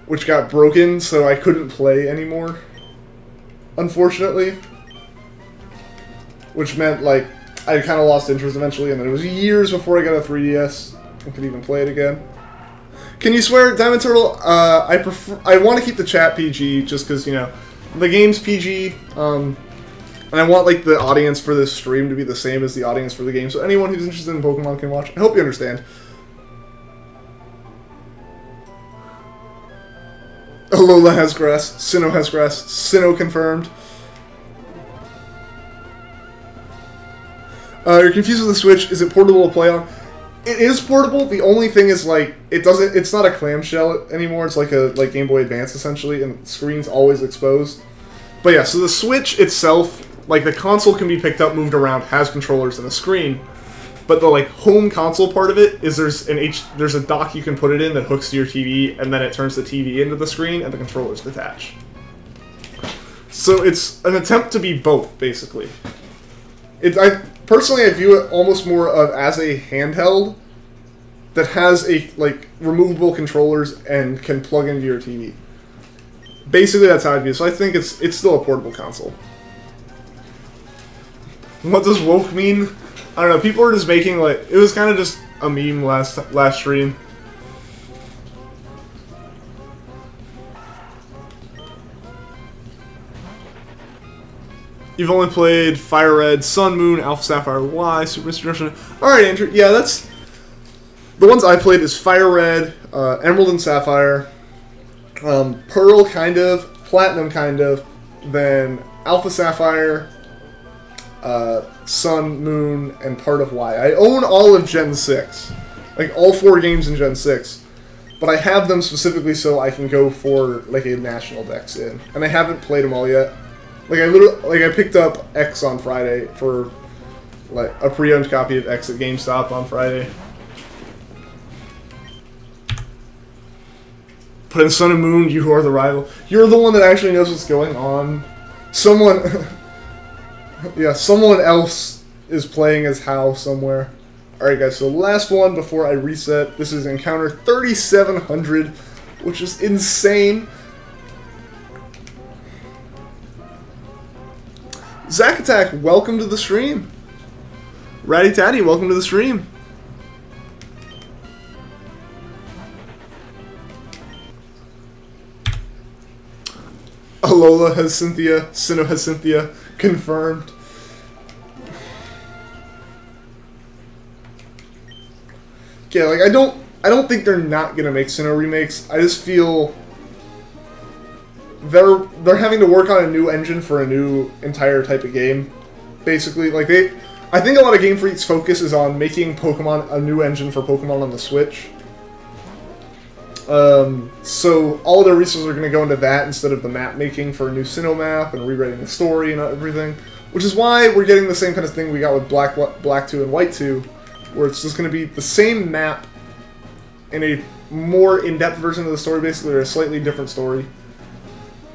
which got broken, so I couldn't play anymore. Unfortunately. Which meant, like, I kind of lost interest eventually, and then it was years before I got a 3DS and could even play it again. Can you swear, Diamond Turtle? I want to keep the chat PG just because, you know, the game's PG, and I want, like, the audience for this stream to be the same as the audience for the game, so anyone who's interested in Pokemon can watch. I hope you understand. Alola has grass. Sinnoh has grass. Sinnoh confirmed. You're confused with the Switch. Is it portable to play on? It is portable. The only thing is, like, it's not a clamshell anymore. It's like a Game Boy Advance essentially, and the screen's always exposed. But yeah, so the Switch itself, like, the console can be picked up, moved around, has controllers and a screen. But the, like, home console part of it is there's a dock you can put it in that hooks to your TV, and then it turns the TV into the screen, and the controllers detach. So it's an attempt to be both, basically. Personally, I view it almost more of as a handheld that has a, like, removable controllers and can plug into your TV. Basically, that's how I view it. So I think it's still a portable console. What does woke mean? I don't know. People were just making, like, it was kind of just a meme last stream. You've only played Fire Red, Sun, Moon, Alpha Sapphire Y, Super Mystery Ocean. Alright, Andrew. Yeah, that's... The ones I played is Fire Red, Emerald and Sapphire, Pearl, kind of, Platinum, kind of, then Alpha Sapphire, Sun, Moon, and part of Y. I own all of Gen 6. Like, all 4 games in Gen 6. But I have them specifically so I can go for, like, a national dex in. And I haven't played them all yet. Like, I picked up X on Friday for, like, a pre-owned copy of X at GameStop on Friday. But in Sun and Moon, you are the rival. You're the one that actually knows what's going on. Someone... yeah, someone else is playing as Hao somewhere. Alright guys, so last one before I reset. This is Encounter 3700, which is insane. Zack Attack, welcome to the stream. Ratty Tatty, welcome to the stream. Alola has Cynthia. Sinnoh has Cynthia. Confirmed. Yeah, like I don't think they're not gonna make Sinnoh remakes. I just feel they're having to work on a new engine for a new entire type of game. Basically, like I think a lot of Game Freak's focus is on making Pokemon a new engine for Pokemon on the Switch. So all of their resources are going to go into that instead of the map making for a new Sinnoh map and rewriting the story and everything. Which is why we're getting the same kind of thing we got with Black 2 and White 2, where it's just going to be the same map in a more in-depth version of the story, basically, or a slightly different story.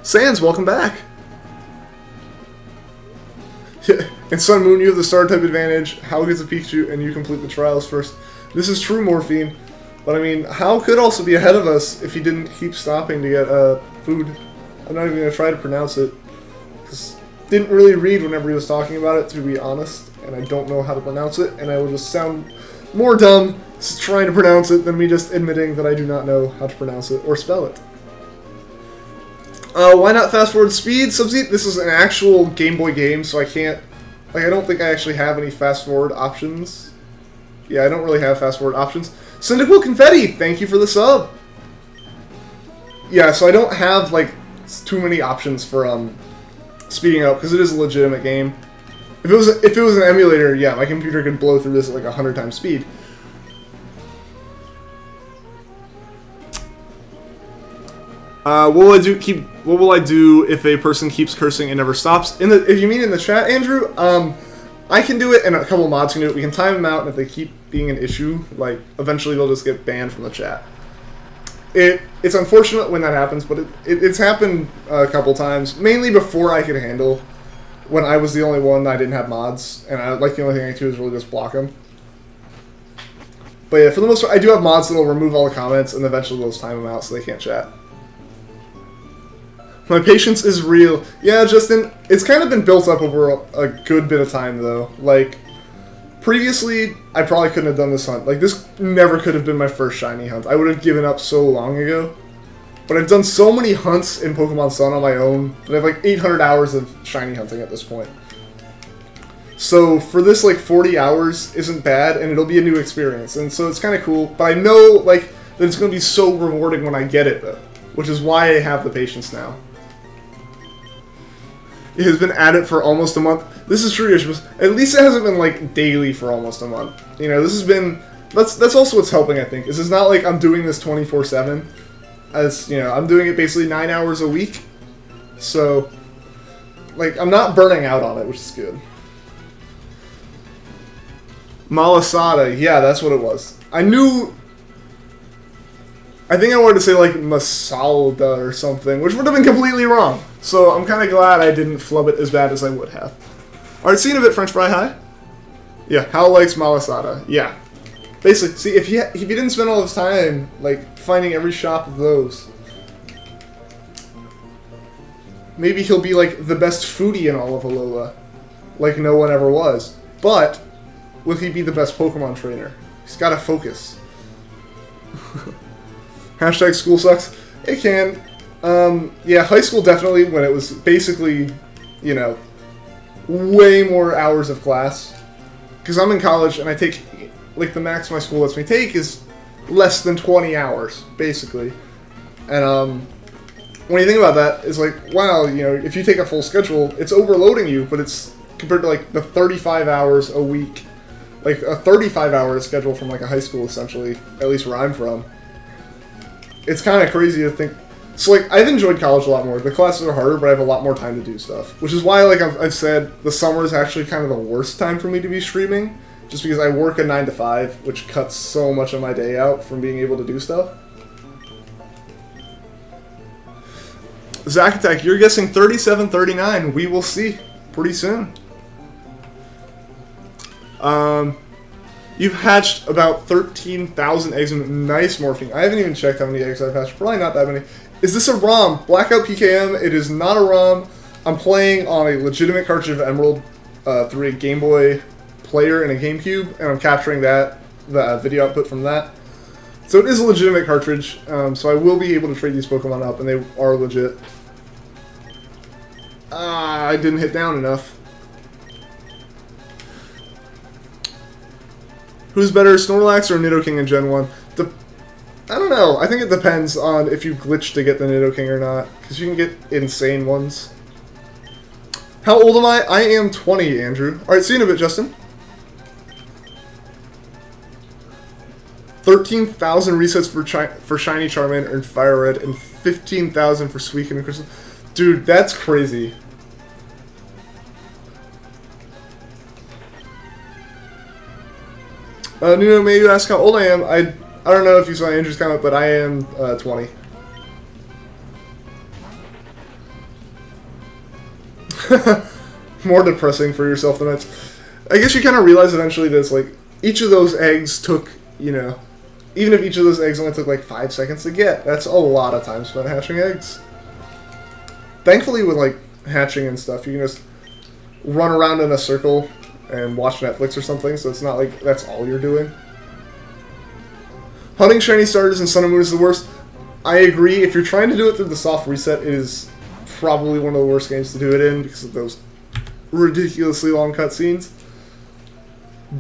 Sans, welcome back! In Sun Moon, you have the Star type advantage, Hal gets a Pikachu, and you complete the trials first. This is true, Morphine. But I mean, Hal could also be ahead of us if he didn't keep stopping to get food. I'm not even going to try to pronounce it, because didn't really read whenever he was talking about it, to be honest, and I don't know how to pronounce it, and I will just sound more dumb trying to pronounce it than me just admitting that I do not know how to pronounce it or spell it. Why not fast forward speed? Subseat, this is an actual Game Boy game, so I can't, like, I don't think I actually have any fast forward options. Yeah, I don't really have fast forward options. Cyndaquil Confetti, thank you for the sub. Yeah, so I don't have, like, too many options for, speeding up, because it is a legitimate game. If it was an emulator, yeah, my computer could blow through this at, like, 100 times speed. What will I do if a person keeps cursing and never stops? If you mean in the chat, Andrew, I can do it, and a couple mods can do it. We can time them out, and if they keep being an issue, like, eventually they'll just get banned from the chat. It's unfortunate when that happens, but it's happened a couple times, mainly before I could handle, when I was the only one that I didn't have mods, and the only thing I could do is really just block them. But yeah, for the most part, I do have mods that'll remove all the comments, and eventually they'll just time them out so they can't chat. My patience is real. Yeah, Justin, it's kind of been built up over a good bit of time, though. Like, previously, I probably couldn't have done this hunt. Like, this never could have been my first shiny hunt. I would have given up so long ago. But I've done so many hunts in Pokemon Sun on my own that I have, like, 800 hours of shiny hunting at this point. So, for this, like, 40 hours isn't bad, and it'll be a new experience. And so it's kind of cool. But I know, like, that it's going to be so rewarding when I get it, though. Which is why I have the patience now. It has been at it for almost a month. This is true, Ishmael. At least it hasn't been, like, daily for almost a month. You know, this has been... That's also what's helping, I think. It's not like I'm doing this 24/7. As, you know, I'm doing it basically 9 hours a week. So, like, I'm not burning out on it, which is good. Malasada. Yeah, that's what it was. I knew... I think I wanted to say, like, Masalda or something, which would have been completely wrong. So I'm kind of glad I didn't flub it as bad as I would have. Alright, seen a bit French fry high? Yeah, Hal likes Malasada. Yeah. Basically, see, if he didn't spend all his time, like, finding every shop of those, maybe he'll be, like, the best foodie in all of Alola. Like no one ever was. But, will he be the best Pokemon trainer? He's gotta focus. Hashtag school sucks. It can. Yeah, high school definitely, when it was basically, you know, way more hours of class. Because I'm in college, and I take, like, the max my school lets me take is less than 20 hours, basically. And, when you think about that, it's like, wow, you know, if you take a full schedule, it's overloading you, but it's, compared to, like, the 35 hours a week, like, a 35-hour schedule from, like, a high school, essentially, at least where I'm from. It's kind of crazy to think. So, like, I've enjoyed college a lot more. The classes are harder, but I have a lot more time to do stuff. Which is why, like I've said, the summer is actually kind of the worst time for me to be streaming. Just because I work a 9 to 5, which cuts so much of my day out from being able to do stuff. Zack Attack, you're guessing 37-39. We will see pretty soon. You've hatched about 13,000 eggs. Nice, Morphine. I haven't even checked how many eggs I've hatched. Probably not that many. Is this a ROM? Blackout PKM. It is not a ROM. I'm playing on a legitimate cartridge of Emerald through a Game Boy player and a GameCube, and I'm capturing the video output from that. So it is a legitimate cartridge, so I will be able to trade these Pokemon up, and they are legit. I didn't hit down enough. Who's better, Snorlax or Nidoking in Gen 1? I don't know. I think it depends on if you glitch to get the Nidoking or not. Because you can get insane ones. How old am I? I am 20, Andrew. Alright, see you in a bit, Justin. 13,000 resets for Shiny Charmander and Fire Red, and 15,000 for Suicune and Crystal. Dude, that's crazy. Nuno, may you ask how old I am? I don't know if you saw Andrew's comment, but I am 20. More depressing for yourself than it's. I guess you kind of realize eventually that it's like each of those eggs took, you know, even if each of those eggs only took like 5 seconds to get, that's a lot of time spent hatching eggs. Thankfully, with like hatching and stuff, you can just run around in a circle and watch Netflix or something, so it's not like that's all you're doing. Hunting shiny starters in Sun and Moon is the worst. I agree. If you're trying to do it through the soft reset, it is probably one of the worst games to do it in because of those ridiculously long cutscenes.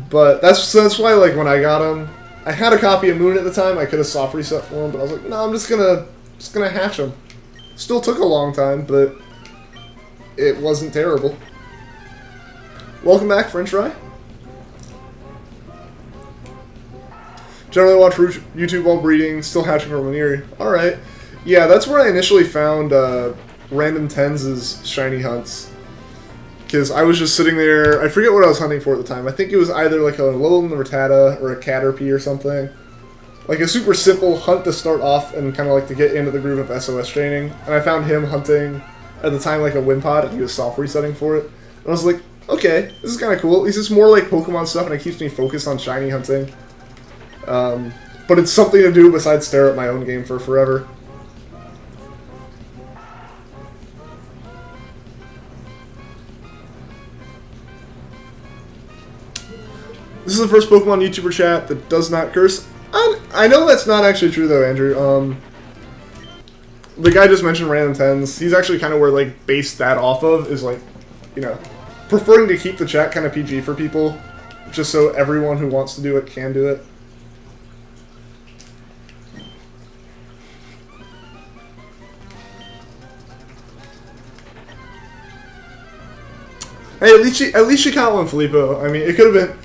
But that's why, like, when I got him, I had a copy of Moon at the time. I could have soft reset for him, but I was like, no, I'm just gonna hatch him. Still took a long time, but it wasn't terrible. Welcome back, French Fry. Generally watch YouTube while breeding, still hatching from an eerie. Alright. Yeah, that's where I initially found Random Tens' shiny hunts. Because I was just sitting there, I forget what I was hunting for at the time. I think it was either like a Alolan Rattata or a Caterpie or something. Like a super simple hunt to start off and kind of like to get into the groove of SOS training. And I found him hunting at the time like a Wimpod, and he was soft resetting for it. And I was like, okay, this is kind of cool. At least it's more like Pokemon stuff and it keeps me focused on shiny hunting. But it's something to do besides stare at my own game for forever. This is the first Pokemon YouTuber chat that does not curse. I know that's not actually true though, Andrew. The guy just mentioned Random Tens. He's actually kind of where like based that off of is like, you know, preferring to keep the chat kind of PG for people, just so everyone who wants to do it can do it. Hey, at least you caught one, Filippo. I mean, it could have been.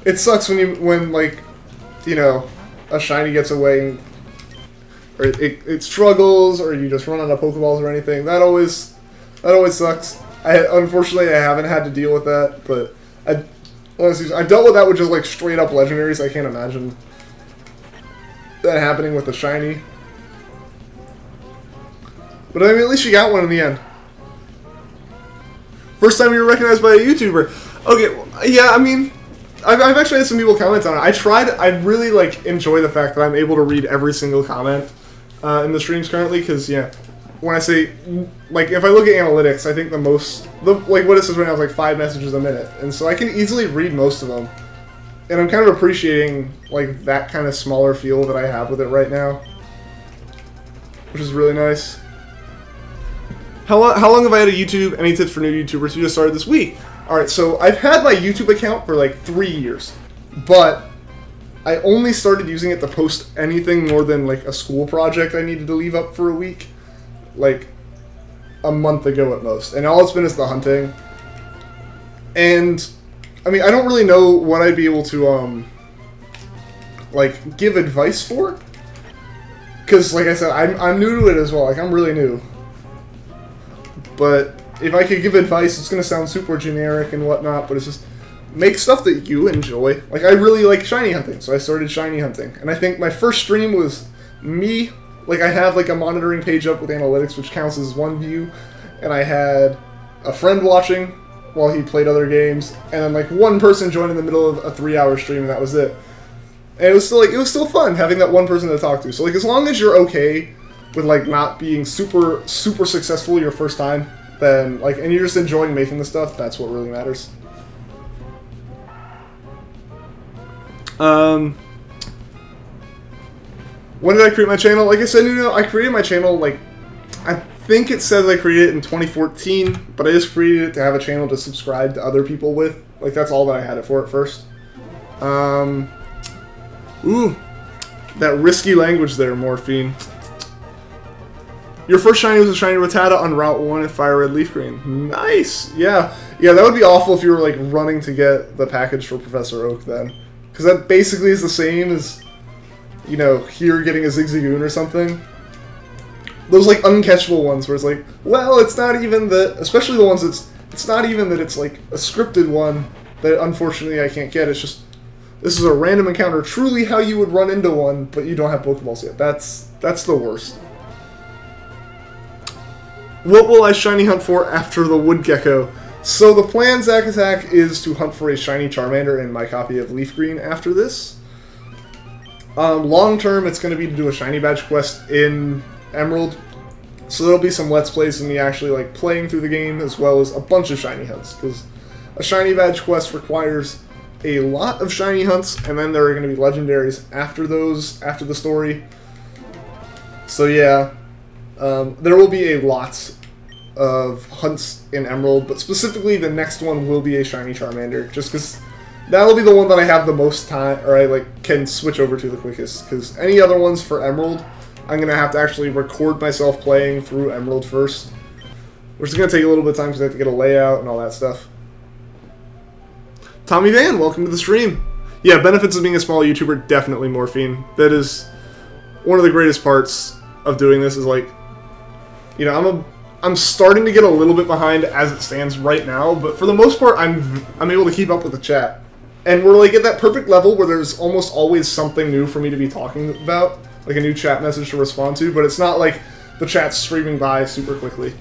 It sucks when like, you know, a shiny gets away, or it struggles, or you just run out of Pokeballs or anything. That always sucks. Unfortunately, I haven't had to deal with that, but honestly, I've dealt with that with just like straight up legendaries. I can't imagine that happening with a shiny. But I mean, at least you got one in the end. First time you were recognized by a YouTuber. Okay, well, yeah, I mean, I've actually had some people comment on it. I really like enjoy the fact that I'm able to read every single comment in the streams currently, because yeah, when I say, like, if I look at analytics, I think like what it says right now is like 5 messages a minute, and so I can easily read most of them, and I'm kind of appreciating like that kind of smaller feel that I have with it right now, which is really nice. How long have I had a YouTube? Any tips for new YouTubers who just started this week? Alright, so I've had my YouTube account for like 3 years, but I only started using it to post anything more than like a school project I needed to leave up for a week, like a month ago at most, and all it's been is the hunting. And I mean, I don't really know what I'd be able to like give advice for, because like I said, I'm new to it as well. Like, I'm really new. But if I could give advice, it's going to sound super generic and whatnot, but it's just make stuff that you enjoy. Like, I really like shiny hunting, so I started shiny hunting. And I think my first stream was me. Like, I have like a monitoring page up with analytics, which counts as one view. And I had a friend watching while he played other games. And then like one person joined in the middle of a 3-hour stream, and that was it. And it was still fun having that one person to talk to. So like, as long as you're okay with like not being super successful your first time, then like, and you're just enjoying making the stuff, that's what really matters. When did I create my channel? Like I said, I created my channel like, I think it says I created it in 2014, but I just created it to have a channel to subscribe to other people with. Like, that's all that I had it for at first. Ooh, that risky language there, Morphine. Your first shiny was a shiny Rattata on Route 1 at Fire Red Leaf Green. Nice! Yeah, that would be awful if you were, like, running to get the package for Professor Oak then. Because that basically is the same as, you know, here getting a Zigzagoon or something. Those, like, uncatchable ones where it's like, well, it's not even that, especially the ones it's not even that it's, like, a scripted one that, unfortunately, I can't get. It's just, this is a random encounter, truly how you would run into one, but you don't have Pokeballs yet. That's the worst. What will I shiny hunt for after the Wood Gecko? So the plan, Zack Attack, is to hunt for a shiny Charmander in my copy of Leaf Green after this. Long term, it's going to be to do a shiny badge quest in Emerald. So there'll be some Let's Plays of me actually like playing through the game, as well as a bunch of shiny hunts, because a shiny badge quest requires a lot of shiny hunts, and then there are going to be legendaries after those, after the story. So yeah. There will be a lot of hunts in Emerald, but specifically the next one will be a shiny Charmander, just because that'll be the one that I have the most time, or I like can switch over to the quickest, because any other ones for Emerald, I'm going to have to actually record myself playing through Emerald first, which is going to take a little bit of time because I have to get a layout and all that stuff. Tommy Van, welcome to the stream. Yeah, benefits of being a small YouTuber, definitely Morphine. That is one of the greatest parts of doing this, is like, you know, I'm starting to get a little bit behind as it stands right now, but for the most part, I'm able to keep up with the chat, and we're like at that perfect level where there's almost always something new for me to be talking about, like a new chat message to respond to. But it's not like the chat's streaming by super quickly.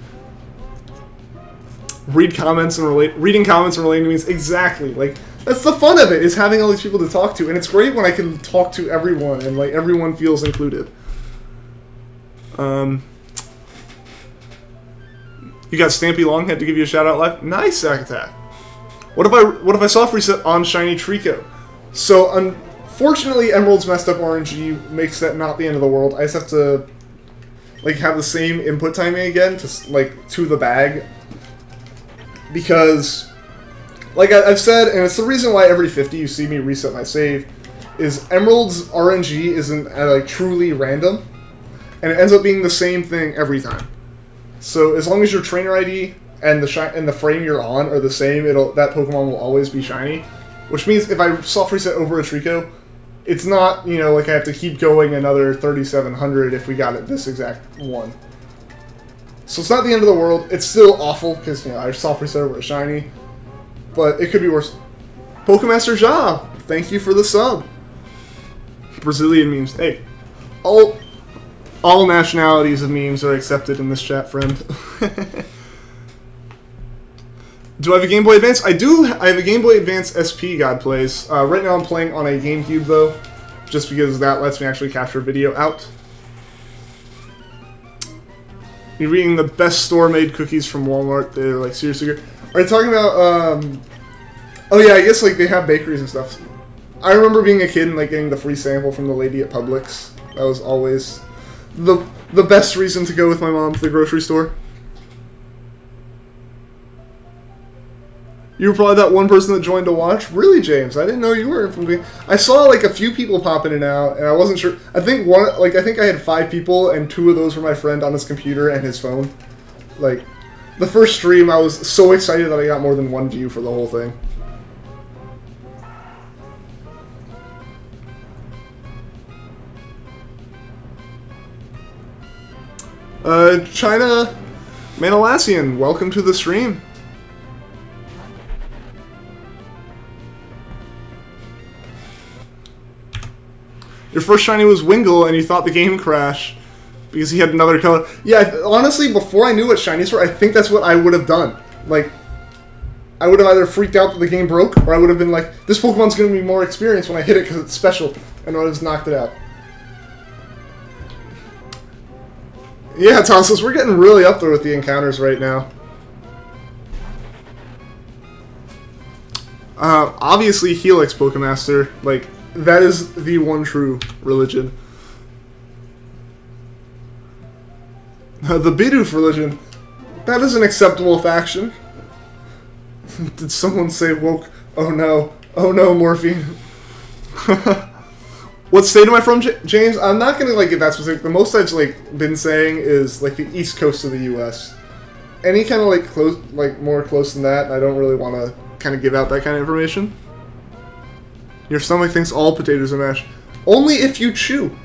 Reading comments and relating to means exactly like that's the fun of it, is having all these people to talk to, and it's great when I can talk to everyone and like everyone feels included. You got Stampy Longhead to give you a shout out live. Nice, Zack Attack. What if I soft reset on shiny Treecko? So unfortunately, Emerald's messed up RNG makes that not the end of the world. I just have to like have the same input timing again to like to the bag, because like I've said, and it's the reason why every 50 you see me reset my save, is Emerald's RNG isn't like truly random, and it ends up being the same thing every time. So as long as your trainer ID and the frame you're on are the same, that Pokemon will always be shiny. Which means if I soft reset over a Treecko, it's not, you know, like I have to keep going another 3,700 if we got it this exact one. So it's not the end of the world. It's still awful because, you know, I soft reset over a shiny, but it could be worse. Pokemaster Ja, thank you for the sub. Brazilian memes. Hey, all nationalities of memes are accepted in this chat, friend. Do I have a Game Boy Advance? I do. I have a Game Boy Advance SP God Plays. Right now I'm playing on a GameCube, though, just because that lets me actually capture video out. You're reading the best store-made cookies from Walmart. They're, like, seriously good. Are you talking about, oh, yeah, I guess, like, they have bakeries and stuff. I remember being a kid and, like, getting the free sample from the lady at Publix. That was always the best reason to go with my mom to the grocery store. You were probably that one person that joined to watch? Really, James? I didn't know you were from me. I saw like a few people pop in and out, and I wasn't sure. I think I had 5 people, and 2 of those were my friend on his computer and his phone. Like, the first stream, I was so excited that I got more than 1 view for the whole thing. China Manalassian, welcome to the stream. Your first shiny was Wingull, and you thought the game crashed because he had another color. Yeah, honestly, before I knew what shinies were, I think that's what I would have done. Like, I would have either freaked out that the game broke, or I would have been like, this Pokemon's going to be more experienced when I hit it because it's special, and I would have just knocked it out. Yeah, Tonsus, we're getting really up there with the encounters right now. Obviously, Helix Pokemaster, like, that is the one true religion. The Bidoof religion. That is an acceptable faction. Did someone say woke? Oh no. Oh no, morphine. What state am I from, James? I'm not gonna like get that specific. The most I've like been saying is like the east coast of the U.S. Any kind of like close, like more close than that, I don't really want to kind of give out that kind of information. Your stomach thinks all potatoes are mashed. Only if you chew.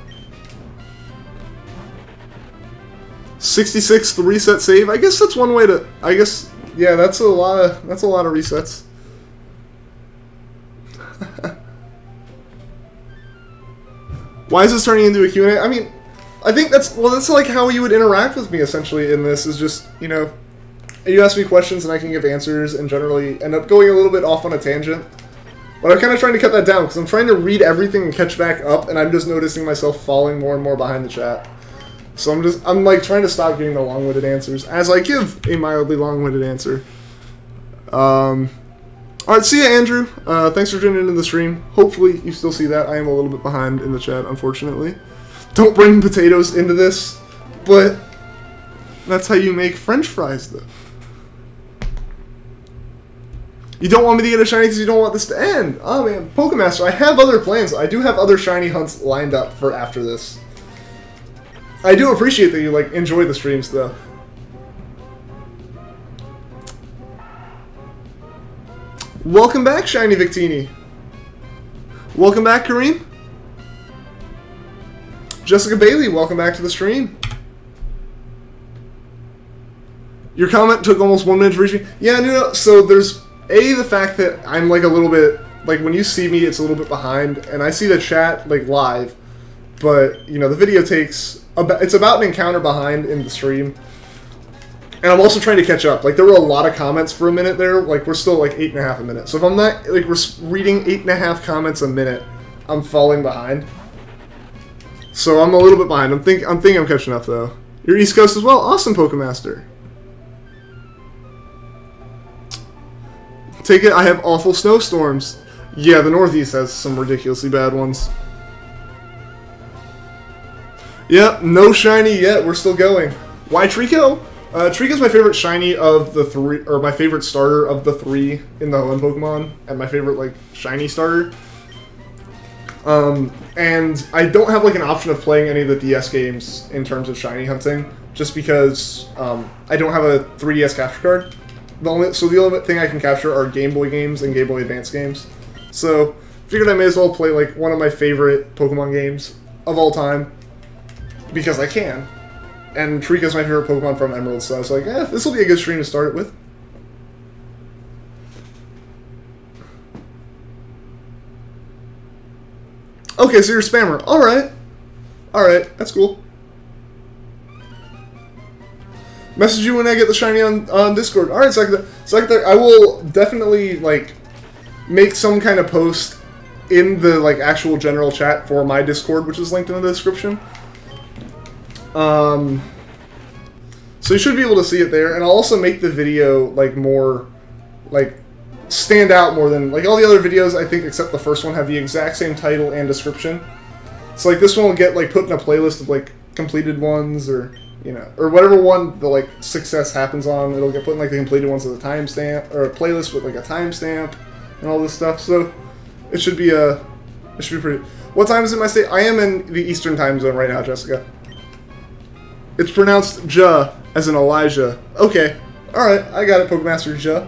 66 the reset save. I guess that's one way to. I guess yeah, that's a lot of resets. Why is this turning into a Q&A? I mean, I think that's like how you would interact with me essentially in this. Is just, you know, you ask me questions and I can give answers and generally end up going a little bit off on a tangent. But I'm kind of trying to cut that down because I'm trying to read everything and catch back up, and I'm just noticing myself falling more and more behind the chat. So I'm like trying to stop giving the long-winded answers as I give a mildly long-winded answer. Alright, see ya, Andrew. Thanks for tuning into the stream. Hopefully you still see that. I am a little bit behind in the chat, unfortunately. Don't bring potatoes into this, but that's how you make French fries, though. You don't want me to get a shiny because you don't want this to end. Oh, man. Pokemaster, I have other plans. I do have other shiny hunts lined up for after this. I do appreciate that you, like, enjoy the streams, though. Welcome back, Shiny Victini. Welcome back, Kareem. Jessica Bailey, welcome back to the stream. Your comment took almost 1 minute to reach me. Yeah, no, so there's, the fact that I'm, like, a little bit, like, when you see me, it's a little bit behind, and I see the chat, like, live, but, you know, the video takes, it's about an encounter behind in the stream. And I'm also trying to catch up. Like, there were a lot of comments for a minute there. Like, we're still, like, 8.5 a minute. So if I'm not, like, reading 8.5 comments a minute, I'm falling behind. So I'm a little bit behind. I'm thinking I'm catching up, though. You're East Coast as well? Awesome, Pokemaster. Take it, I have awful snowstorms. Yeah, the Northeast has some ridiculously bad ones. Yep, no shiny yet. We're still going. Why Treecko? Treecko's my favorite shiny of the three, or my favorite starter of the three in the Hoenn Pokemon, and my favorite, like, shiny starter. And I don't have, like, an option of playing any of the DS games in terms of shiny hunting, just because, I don't have a 3DS capture card. The only thing I can capture are Game Boy games and Game Boy Advance games. So, figured I may as well play, like, one of my favorite Pokemon games of all time, because I can. And Treecko's my favorite Pokemon from Emerald, so I was like, this will be a good stream to start it with. Okay, so you're a spammer. Alright. Alright, that's cool. Message you when I get the shiny on Discord. Alright, so I will definitely, like, make some kind of post in the, like, actual general chat for my Discord, which is linked in the description. So you should be able to see it there, and I'll also make the video, like, more, like, stand out more than, like, all the other videos, I think, except the first one, have the exact same title and description. So, like, this one will get, like, put in a playlist of, like, completed ones, or, you know, or whatever one the, like, success happens on, it'll get put in, like, the completed ones with a timestamp, or a playlist with, like, a timestamp, and all this stuff, so it should be pretty... What time is it in my state? I am in the Eastern time zone right now, Jessica. It's pronounced Ja, as in Elijah. Okay. Alright, I got it, Pokemaster Ja.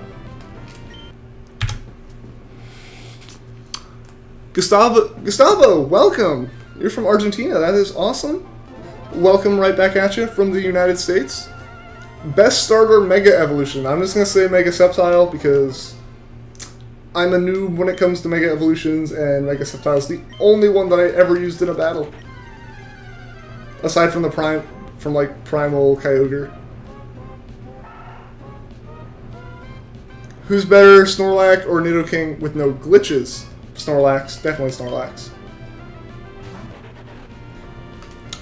Gustavo, welcome! You're from Argentina, that is awesome. Welcome right back at you from the United States. Best starter Mega Evolution. I'm just going to say Mega Sceptile because I'm a noob when it comes to Mega Evolutions, and Mega Sceptile is the only one that I ever used in a battle. Aside from the Primal Kyogre. Who's better, Snorlax or Nidoking with no glitches? Snorlax, definitely Snorlax.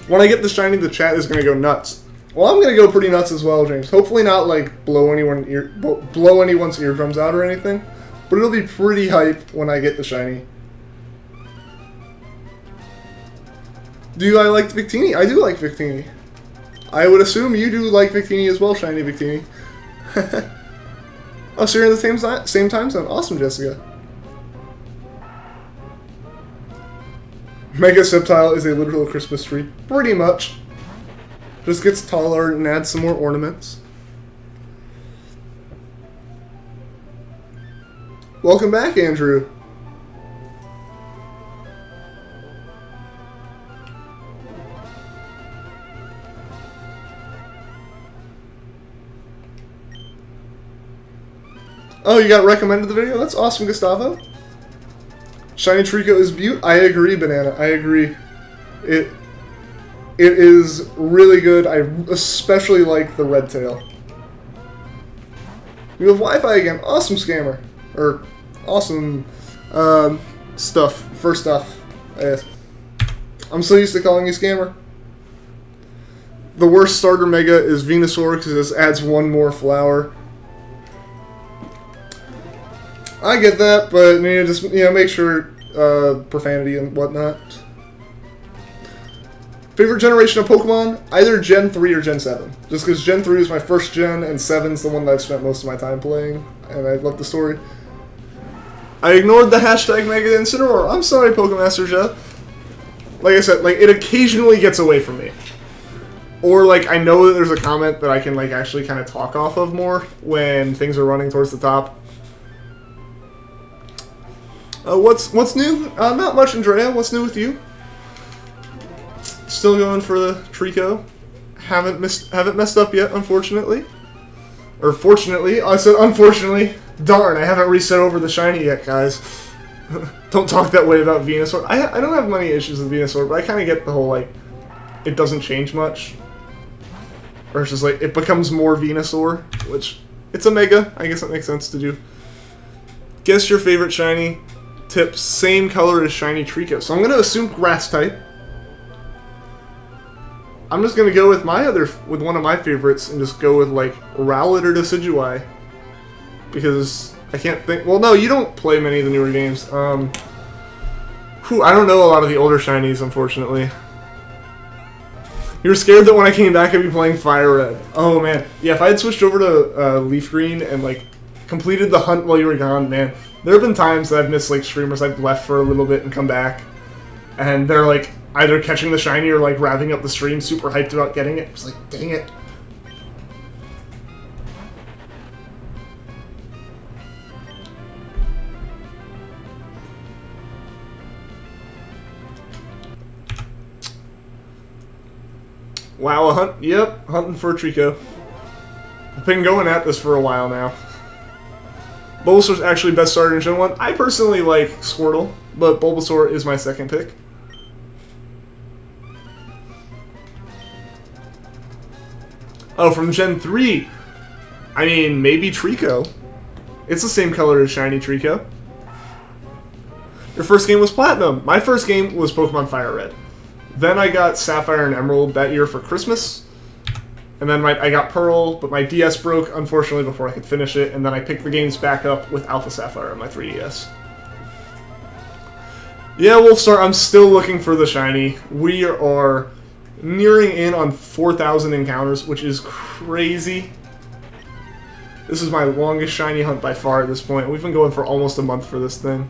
When I get the shiny, the chat is going to go nuts. Well, I'm going to go pretty nuts as well, James. Hopefully not, like, blow anyone's eardrums out or anything. But it'll be pretty hype when I get the shiny. Do I like Victini? I do like Victini. I would assume you do like Victini as well, Shiny Victini. Oh, so you're in the same time zone. Awesome, Jessica. Mega Sceptile is a literal Christmas tree. Pretty much. Just gets taller and adds some more ornaments. Welcome back, Andrew. Oh, you got recommended the video? That's awesome, Gustavo. Shiny Treecko is beaut. I agree, Banana. I agree. It is really good. I especially like the red tail. You have Wi-Fi again. Awesome, Scammer. Or awesome stuff. For stuff. Yes. I'm so used to calling you Scammer. The worst starter mega is Venusaur because this adds one more flower. I get that, but just make sure profanity and whatnot. Favorite generation of Pokemon? Either Gen 3 or Gen 7. Just because Gen 3 is my first gen and 7's the one that I've spent most of my time playing, and I love the story. I ignored the hashtag Mega Incineroar. I'm sorry, Pokemaster Jeff. Like I said, it occasionally gets away from me. Or, I know that there's a comment that I can, actually kind of talk off of more when things are running towards the top. What's new? Not much, Andrea. What's new with you? Still going for the Treecko. Haven't messed up yet, unfortunately. Or fortunately. I said unfortunately. Darn, I haven't reset over the shiny yet, guys. Don't talk that way about Venusaur. I don't have many issues with Venusaur, but I kind of get the whole, it doesn't change much. Versus, it becomes more Venusaur, which, it's a Mega. I guess that makes sense to do. Guess your favorite shiny. Tips, same color as Shiny Treecko. So I'm going to assume Grass type. I'm just going to go with one of my favorites and just go with Rowlet or Decidueye. Because I can't think. Well, no, you don't play many of the newer games. I don't know a lot of the older shinies, unfortunately. You were scared that when I came back I'd be playing Fire Red. Oh man, yeah. If I had switched over to Leaf Green and completed the hunt while you were gone, man. There have been times that I've missed streamers I've left for a little bit and come back, and they're either catching the shiny or wrapping up the stream, super hyped about getting it. It's dang it. Wow, a hunt. Yep, hunting for a Treecko. I've been going at this for a while now. Bulbasaur's actually best starter in Gen 1. I personally like Squirtle, but Bulbasaur is my second pick. Oh, from Gen 3. I mean, maybe Treecko. It's the same color as Shiny Treecko. Your first game was Platinum. My first game was Pokemon Fire Red. Then I got Sapphire and Emerald that year for Christmas. And then I got Pearl, but my DS broke, unfortunately, before I could finish it. And then I picked the games back up with Alpha Sapphire on my 3DS. Yeah, we'll start. I'm still looking for the shiny. We are nearing in on 4,000 encounters, which is crazy. This is my longest shiny hunt by far at this point. We've been going for almost a month for this thing.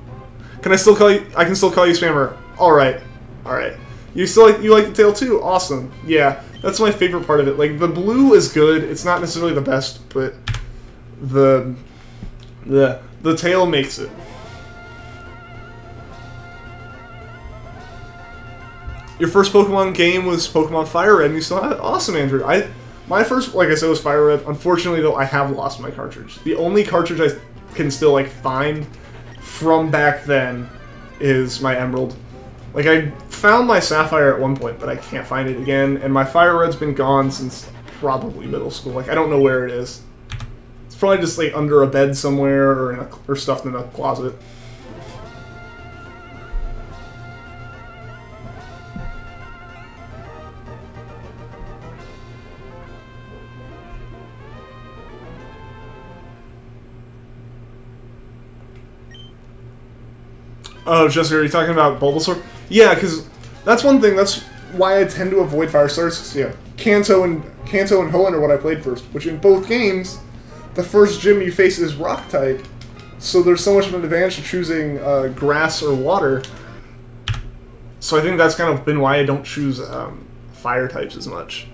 Can I still call you? I can still call you Spammer. All right, all right. You like the tail too? Awesome. Yeah, that's my favorite part of it. The blue is good. It's not necessarily the best, but the tail makes it. Your first Pokemon game was Pokemon Fire Red, and you still have it? Awesome, Andrew. My first, like I said, was Fire Red. Unfortunately, though, I have lost my cartridge. The only cartridge I can still find from back then is my Emerald. I found my Sapphire at one point, but I can't find it again, and my Fire Red's been gone since probably middle school. I don't know where it is. It's probably just under a bed somewhere or stuffed in a closet. Oh, Jessica, are you talking about Bulbasaur? Yeah, because that's one thing, that's why I tend to avoid fire starters. Yeah, Kanto and Hoenn are what I played first, which in both games, the first gym you face is rock type, so there's so much of an advantage to choosing grass or water. So I think that's kind of been why I don't choose fire types as much.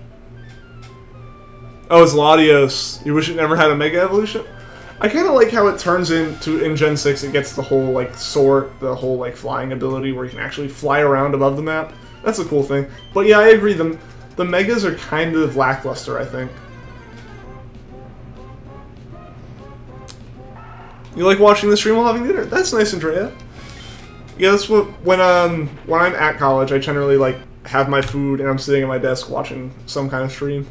Oh, it's Latios. You wish it never had a Mega Evolution? I kind of like how it turns into, in Gen 6, it gets the whole, like, soar, the whole, like, flying ability where you can actually fly around above the map. That's a cool thing. But yeah, I agree, the Megas are kind of lackluster, I think. You like watching the stream while having dinner? That's nice, Andrea. Yeah, that's what, when I'm at college, I generally, like, have my food and I'm sitting at my desk watching some kind of stream.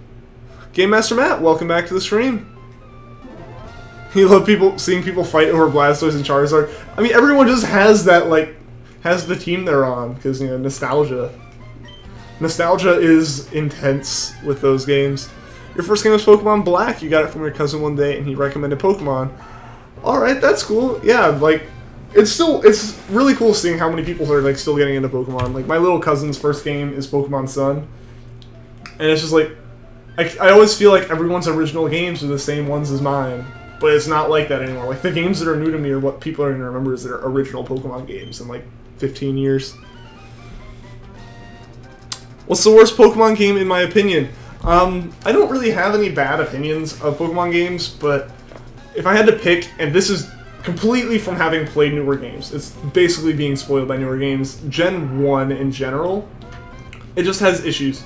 Game Master Matt, welcome back to the stream. You love seeing people fight over Blastoise and Charizard. I mean, everyone just has that, like, has the team they're on, because, you know, nostalgia. Nostalgia is intense with those games. Your first game was Pokemon Black. You got it from your cousin one day, and he recommended Pokemon. Alright, that's cool. Yeah, like, it's really cool seeing how many people are, like, still getting into Pokemon. Like, my little cousin's first game is Pokemon Sun. And it's just, like, I always feel like everyone's original games are the same ones as mine. But it's not like that anymore. Like, the games that are new to me are what people are going to remember as their original Pokemon games in, like, 15 years. What's the worst Pokemon game, in my opinion? I don't really have any bad opinions of Pokemon games, but if I had to pick, and this is completely from having played newer games, it's basically being spoiled by newer games, Gen 1 in general, it just has issues.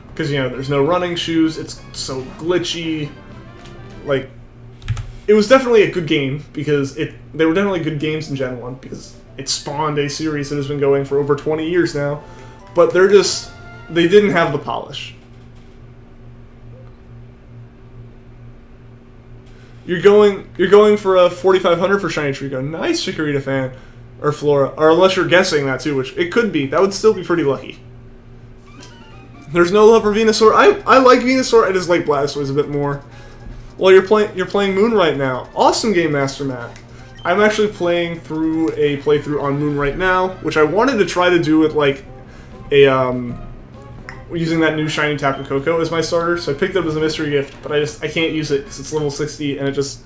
Because, you know, there's no running shoes, it's so glitchy, like, it was definitely a good game, because they were definitely good games in Gen 1, because it spawned a series that has been going for over 20 years now, but they didn't have the polish. You're going for a 4,500 for Shiny Treecko. Nice, Chikorita fan. Or Flora. Or unless you're guessing that too, which it could be. That would still be pretty lucky. There's no love for Venusaur. I like Venusaur, I just like Blastoise a bit more. Well, you're playing Moon right now. Awesome Game Master Mac. I'm actually playing through a playthrough on Moon right now, which I wanted to try to do with like a using that new shiny Tapu Koko as my starter, so I picked it up as a mystery gift, but I can't use it because it's level 60 and it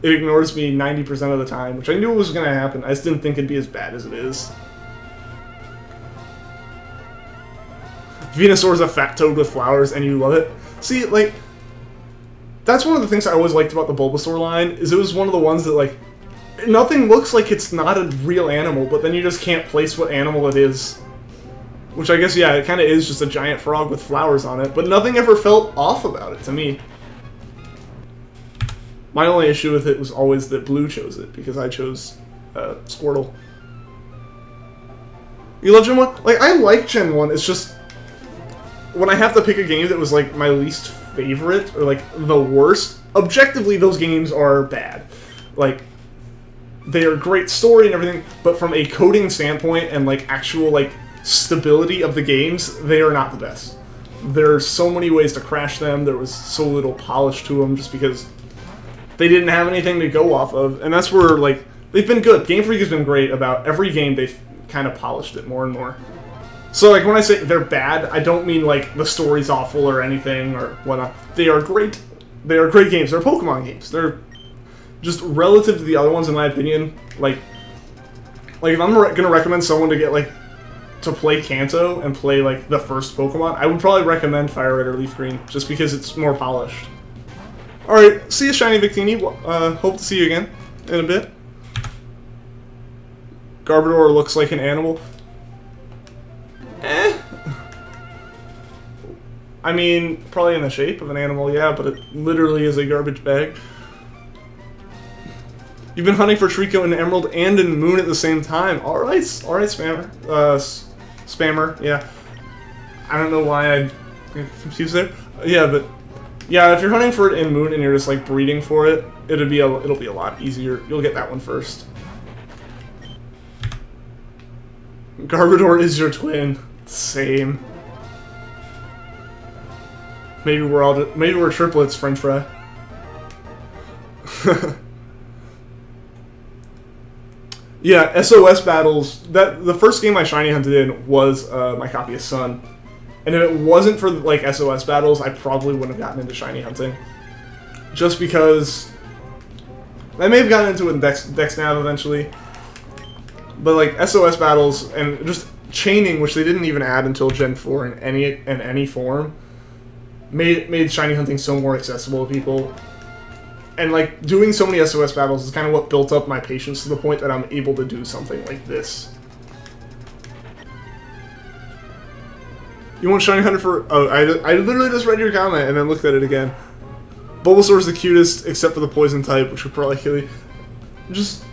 ignores me 90% of the time, which I knew was going to happen. I just didn't think it'd be as bad as it is. Venusaur's a fat toad with flowers and you love it. See, like, that's one of the things I always liked about the Bulbasaur line, is it was one of the ones that, like, nothing looks like it's not a real animal, but then you just can't place what animal it is. Which I guess, yeah, it kind of is just a giant frog with flowers on it, but nothing ever felt off about it to me. My only issue with it was always that Blue chose it, because I chose Squirtle. You love Gen 1? Like, I like Gen 1, it's just, when I have to pick a game that was, like, my least favorite, or, like, the worst, objectively, those games are bad. Like, they are great story and everything, but from a coding standpoint and, like, actual, like, stability of the games, they are not the best. There are so many ways to crash them, there was so little polish to them, just because they didn't have anything to go off of, and that's where, like, they've been good. Game Freak has been great about every game they've kind of polished it more and more. So, like, when I say they're bad, I don't mean, like, the story's awful or anything or whatnot. They are great. They are great games. They're Pokemon games. They're just relative to the other ones, in my opinion. Like if I'm gonna recommend someone to get, like, to play Kanto and play, like, the first Pokemon, I would probably recommend Fire Red or Leaf Green, just because it's more polished. Alright, see you, Shiny Victini. Hope to see you again in a bit. Garbodor looks like an animal. I mean, probably in the shape of an animal, yeah, but it literally is a garbage bag. You've been hunting for Treecko in Emerald and in Moon at the same time. Alright, Spammer. Spammer, yeah. I don't know why I confused there. Yeah, but yeah, if you're hunting for it in Moon and you're just like breeding for it, it'll be a lot easier. You'll get that one first. Garbodor is your twin. Same. Maybe we're triplets, French fry. Yeah, SOS battles. The first game I shiny hunted in was my copy of Sun, And if it wasn't for, like, SOS battles, I probably wouldn't have gotten into shiny hunting. Just because... I may have gotten into it in Dex Nav eventually. But, like, SOS battles and just chaining, which they didn't even add until Gen 4 in any form, made shiny hunting so more accessible to people. And, like, doing so many SOS battles is kind of what built up my patience to the point that I'm able to do something like this. You want shiny hunter for... Oh, I literally just read your comment and then looked at it again. Bulbasaur's the cutest, except for the poison type, which would probably kill you. Just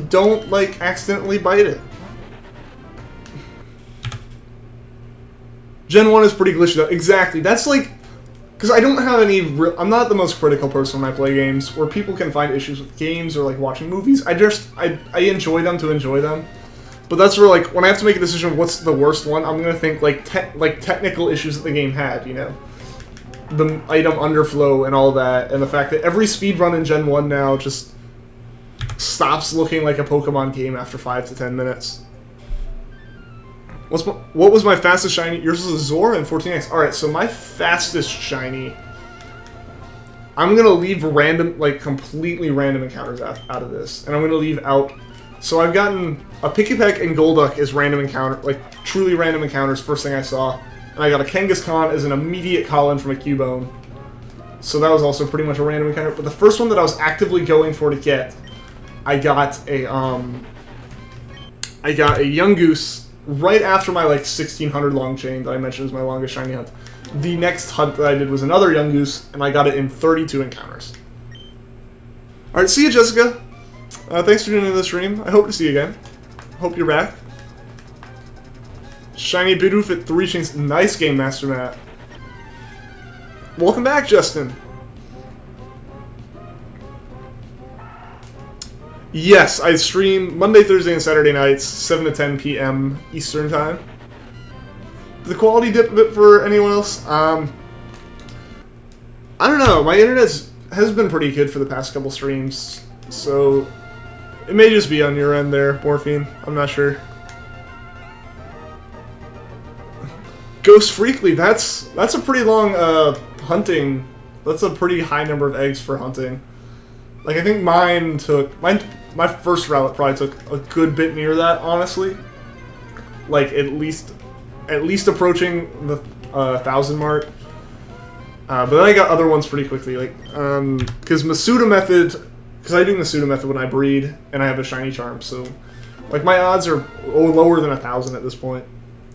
don't, like, accidentally bite it. Gen 1 is pretty glitchy though. Exactly. That's like... Because I don't have any... I'm not the most critical person when I play games, where people can find issues with games or, like, watching movies. I enjoy them to enjoy them. But that's where, like, when I have to make a decision what's the worst one, I'm going to think, like, technical issues that the game had, you know? The item underflow and all that, and the fact that every speedrun in Gen 1 now just stops looking like a Pokemon game after 5 to 10 minutes. What was my fastest shiny? Yours was a Zora and 14X. Alright, so my fastest shiny... I'm going to leave random, like, completely random encounters out of this. And I'm going to leave out... So I've gotten... A Pikipek and Golduck is random encounter, like, truly random encounters, first thing I saw. And I got a Kangaskhan as an immediate call-in from a Cubone. So that was also pretty much a random encounter. But the first one that I was actively going for to get, I got a Yungoos right after my, like, 1600 long chain that I mentioned as my longest shiny hunt. The next hunt that I did was another Yungoos, and I got it in 32 encounters. Alright, see you, Jessica. Thanks for tuning in the stream. I hope to see you again. Hope you're back. Shiny Bidoof at 3 chains. Nice game, Master Matt. Welcome back, Justin. Yes, I stream Monday, Thursday, and Saturday nights, 7 to 10 p.m. Eastern Time. Did the quality dip a bit for anyone else? I don't know. My internet has been pretty good for the past couple streams, so it may just be on your end there, Morphine. I'm not sure. Ghost Freakly, that's a pretty long hunting. That's a pretty high number of eggs for hunting. Like, I think mine took... My first rally probably took a good bit near that, honestly. Like, at least approaching the 1,000 mark. But then I got other ones pretty quickly, like, because Masuda method... Because I do Masuda method when I breed, and I have a shiny charm, so... Like, my odds are lower than 1,000 at this point.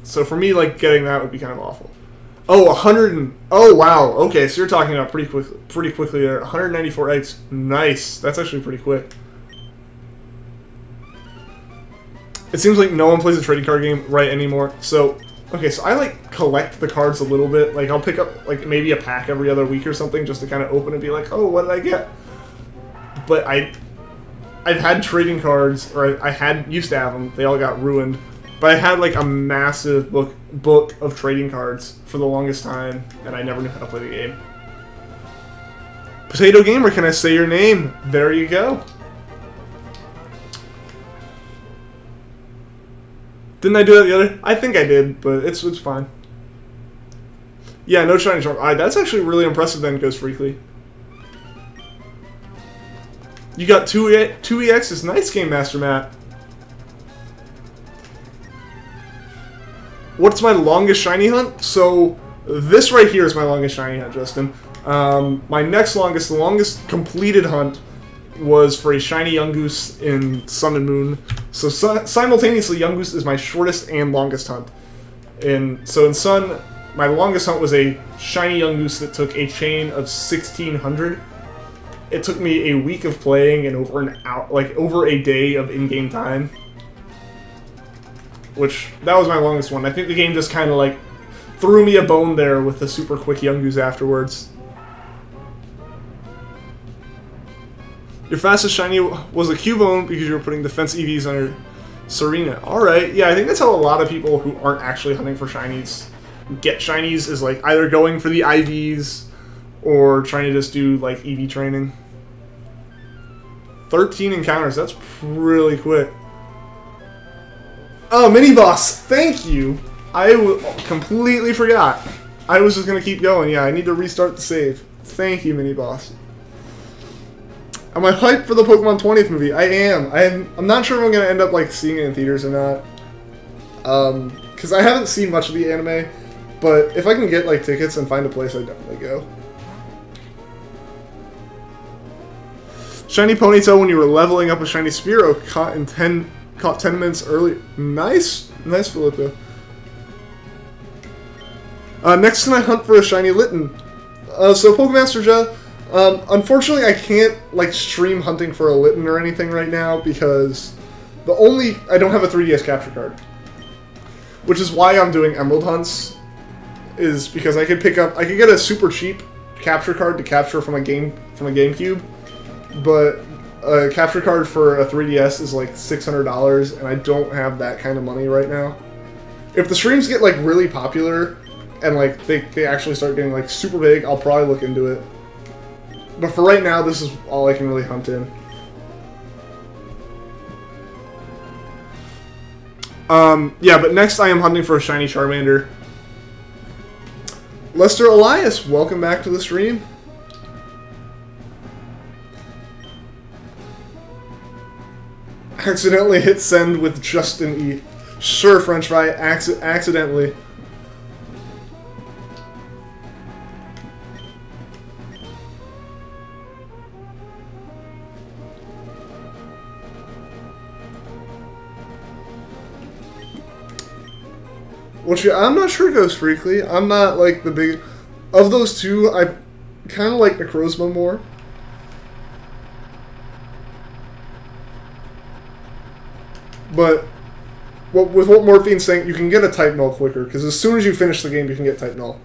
So for me, like, getting that would be kind of awful. Oh, 100 and... Oh, wow. Okay, so you're talking about pretty quickly there. 194 eggs. Nice. That's actually pretty quick. It seems like no one plays a trading card game right anymore. So, okay, so I, like, collect the cards a little bit. Like, I'll pick up, like, maybe a pack every other week or something just to kind of open and be like, oh, what did I get? But I've had trading cards, or I used to have them. They all got ruined. But I had, like, a massive book of trading cards for the longest time, and I never knew how to play the game. Potato Gamer, can I say your name? There you go. Didn't I do that the other? I think I did, but it's fine. Yeah, no shiny charm. That's actually really impressive then, Ghost Freakly. You got two EXs. Nice game, Master Matt. What's my longest shiny hunt? So, this right here is my longest shiny hunt, Justin. My next longest, the longest completed hunt was for a shiny Yungoos in Sun and Moon. So, simultaneously, Yungoos is my shortest and longest hunt. So in Sun, my longest hunt was a shiny Yungoos that took a chain of 1,600. It took me a week of playing and over a day of in-game time. Which, that was my longest one. I think the game just kind of, like, threw me a bone there with the super quick Yungoos afterwards. Your fastest shiny was a Cubone because you were putting defense EVs on your Serena. Alright, yeah, I think that's how a lot of people who aren't actually hunting for shinies get shinies, is, like, either going for the IVs or trying to just do, like, EV training. 13 encounters, that's really quick. Oh, Mini Boss, thank you. completely forgot. I was just gonna keep going. Yeah, I need to restart the save. Thank you, mini boss. Am I hyped for the Pokemon 20th movie? I am. I'm not sure if I'm gonna end up like seeing it in theaters or not. Because I haven't seen much of the anime, but if I can get like tickets and find a place, I'd definitely go. Shiny Ponytail when you were leveling up a shiny Spearow caught 10 minutes early. Nice, nice, Filippo. Next, can I hunt for a shiny Litten? So Pokemaster Ja, unfortunately, I can't like stream hunting for a Litten or anything right now because I don't have a 3DS capture card, which is why I'm doing Emerald hunts. Is because I could get a super cheap capture card to capture from a GameCube, but a capture card for a 3DS is like $600, and I don't have that kind of money right now. If the streams get like really popular and like they actually start getting like super big, I'll probably look into it. But for right now, this is all I can really hunt in. Yeah, but next I am hunting for a shiny Charmander. Lester Elias, welcome back to the stream. Accidentally hit send with Justin E. Sure, French fry, accidentally. Which, I'm not sure Ghost Freakly. I'm not like the big... Of those two, I kind of like Necrozma more. But with what Morphine's saying, you can get a Type Null quicker, because as soon as you finish the game, you can get Type Null.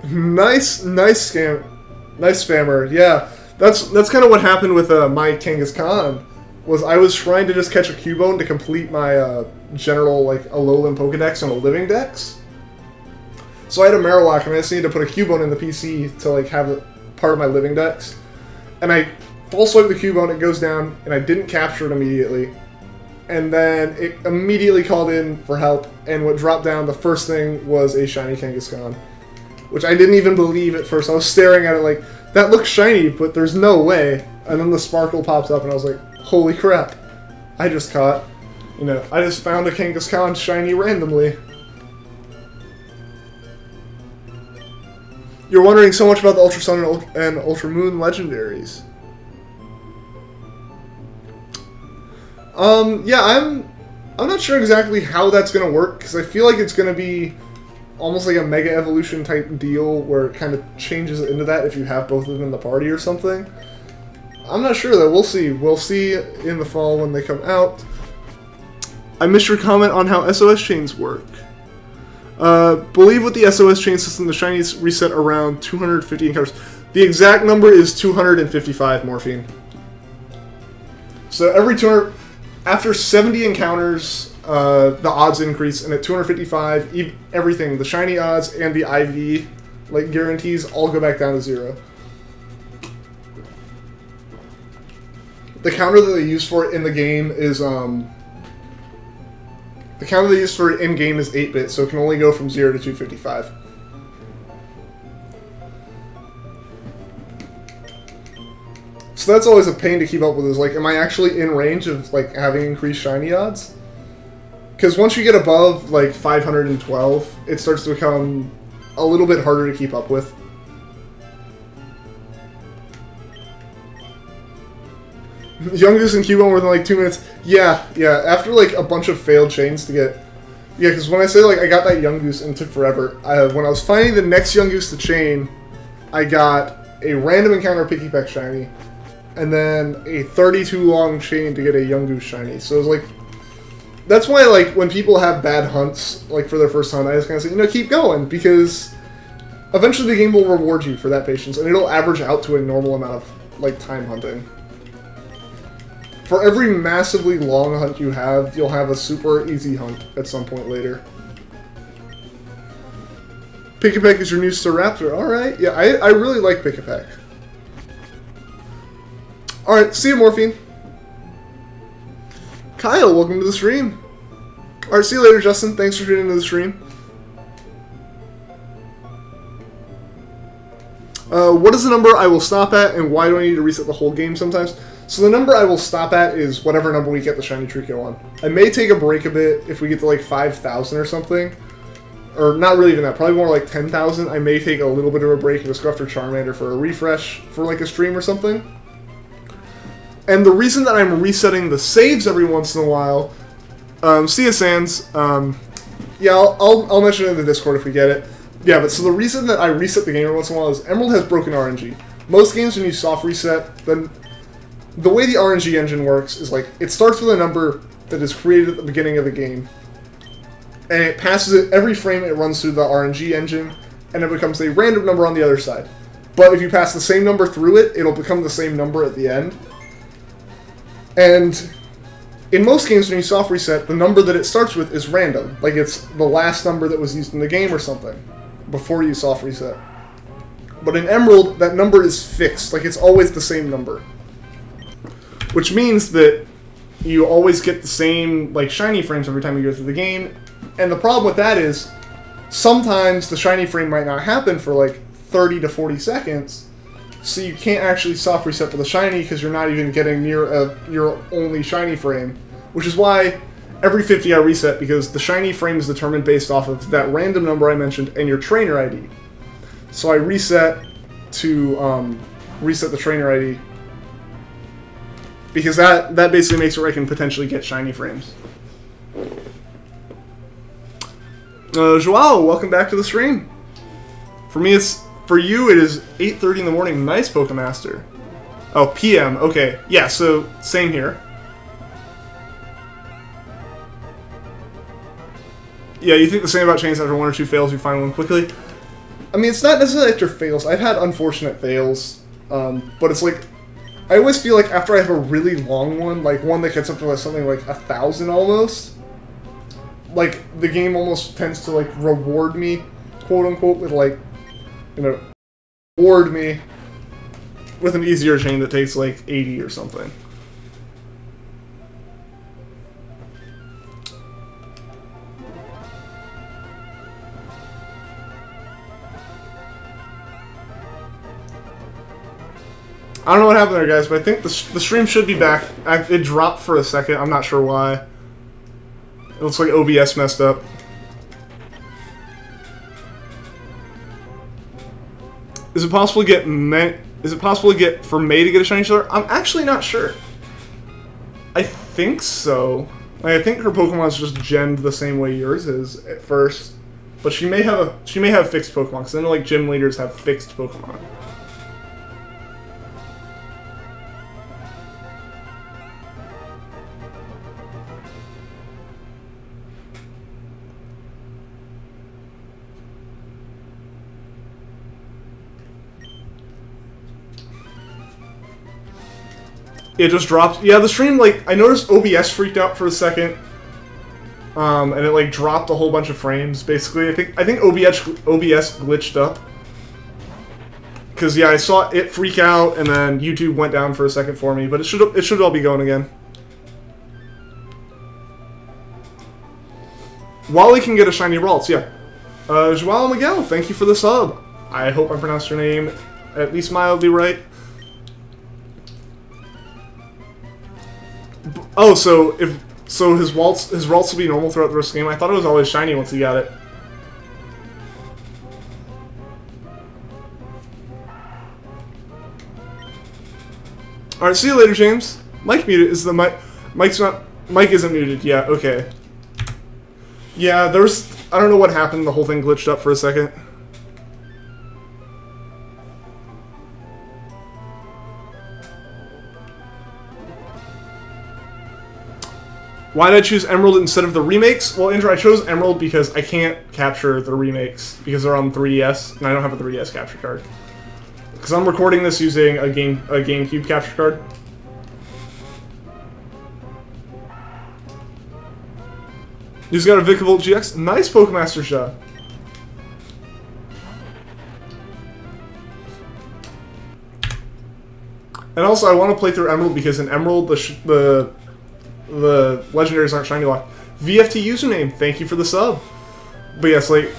Nice scam. Nice spammer, yeah. That's kind of what happened with my Kangaskhan. Was I was trying to just catch a Cubone to complete my general like Alolan Pokedex on a living dex. So I had a Marowak and I just needed to put a Cubone in the PC to like have it part of my living dex. And I false swipe the Cubone, it goes down, and I didn't capture it immediately. And then it immediately called in for help, and what dropped down, the first thing was a shiny Kangaskhan. Which I didn't even believe at first. I was staring at it like, that looks shiny, but there's no way. And then the sparkle pops up and I was like, holy crap. I just caught, I just found a Kangaskhan shiny randomly. You're wondering so much about the Ultra Sun and Ultra Moon legendaries. Yeah, I'm not sure exactly how that's gonna work, because I feel like it's gonna be almost like a Mega Evolution type deal where it kind of changes it into that if you have both of them in the party or something. I'm not sure though, we'll see. We'll see in the fall when they come out. I missed your comment on how SOS chains work. Believe with the SOS chain system, the shinies reset around 250 encounters. The exact number is 255, Morphine. So every 200... After 70 encounters, the odds increase, and at 255, everything, the shiny odds and the IV like guarantees, all go back down to 0. The counter that they use for it in the game is the counter they use for it in game is 8-bit, so it can only go from 0 to 255. So that's always a pain to keep up with, is like, am I actually in range of like having increased shiny odds? Because once you get above like 512, it starts to become a little bit harder to keep up with. Youngus and Cubone within like 2 minutes. Yeah, after like a bunch of failed chains to get... Yeah, because when I say like I got that Youngus and it took forever, when I was finding the next Youngus to chain, I got a random encounter Pikipek shiny, and then a 32 long chain to get a Youngus shiny. So it was like... That's why, like, when people have bad hunts, like, for their first hunt, I just kind of say, keep going, because eventually the game will reward you for that patience, and it'll average out to a normal amount of, like, time hunting. For every massively long hunt you have, you'll have a super easy hunt at some point later. Pikipek is your new Staraptor. Alright, yeah, I really like Pikipek. Alright, see you, Morphine. Kyle, welcome to the stream. Alright, see you later, Justin. Thanks for tuning into the stream. What is the number I will stop at, and why do I need to reset the whole game sometimes? So the number I will stop at is whatever number we get the shiny Treecko on. I may take a break a bit if we get to like 5,000 or something. Or not really even that, probably more like 10,000. I may take a little bit of a break and just go after Charmander for a refresh for like a stream or something. And the reason that I'm resetting the saves every once in a while, see ya, Sans. Yeah, I'll mention it in the Discord if we get it. Yeah, but so the reason that I reset the game every once in a while is Emerald has broken RNG. Most games when you soft reset, then the way the RNG engine works is like, it starts with a number that is created at the beginning of the game, and it passes it, every frame it runs through the RNG engine, and it becomes a random number on the other side. But if you pass the same number through it, it'll become the same number at the end. And in most games when you soft reset, the number that it starts with is random. Like it's the last number that was used in the game or something, before you soft reset. But in Emerald, that number is fixed, like it's always the same number. Which means that you always get the same like shiny frames every time you go through the game. And the problem with that is, sometimes the shiny frame might not happen for like 30 to 40 seconds, so you can't actually soft reset for the shiny because you're not even getting near your only shiny frame. Which is why every 50 I reset, because the shiny frame is determined based off of that random number I mentioned and your trainer ID. So I reset to reset the trainer ID, because that basically makes it where I can potentially get shiny frames. Joao, welcome back to the stream. For you it is 8:30 in the morning. Nice, Pokemaster. Oh, PM. Okay, yeah. So same here. Yeah, you think the same about chains after one or two fails, you find one quickly. I mean, it's not necessarily after fails. I've had unfortunate fails, but it's like, I always feel like after I have a really long one, like one that gets up to like something like 1,000 almost, like the game almost tends to like reward me, quote unquote, with like, you know, reward me with an easier chain that takes like 80 or something. I don't know what happened there, guys, but I think the stream should be back. It dropped for a second. I'm not sure why. It looks like OBS messed up. Is it possible to get for May to get a shiny shell? I'm actually not sure. I think so. Like, I think her Pokemon's just gemmed the same way yours is at first, but she may have fixed Pokemon, because I know like gym leaders have fixed Pokemon. It just dropped. Yeah, the stream, like, I noticed OBS freaked out for a second. And it, like, dropped a whole bunch of frames, basically. I think OBS glitched up. Because, yeah, I saw it freak out, and then YouTube went down for a second for me. But it should all be going again. Wally can get a shiny Ralts, yeah. Joao Miguel, thank you for the sub. I hope I pronounced your name at least mildly right. Oh, so his Ralts will be normal throughout the rest of the game. I thought it was always shiny once he got it. All right, see you later, James. Mic muted. Is the mic? Mic isn't muted. Yeah. Okay. Yeah, I don't know what happened. The whole thing glitched up for a second. Why did I choose Emerald instead of the remakes? Well, Andrew, I chose Emerald because I can't capture the remakes because they're on 3DS, and I don't have a 3DS capture card. Because I'm recording this using a GameCube capture card. You just got a Vikavolt GX. Nice, Pokemaster shot. And also, I want to play through Emerald because in Emerald, the legendaries aren't shiny locked. VFT username, thank you for the sub. But yes, like,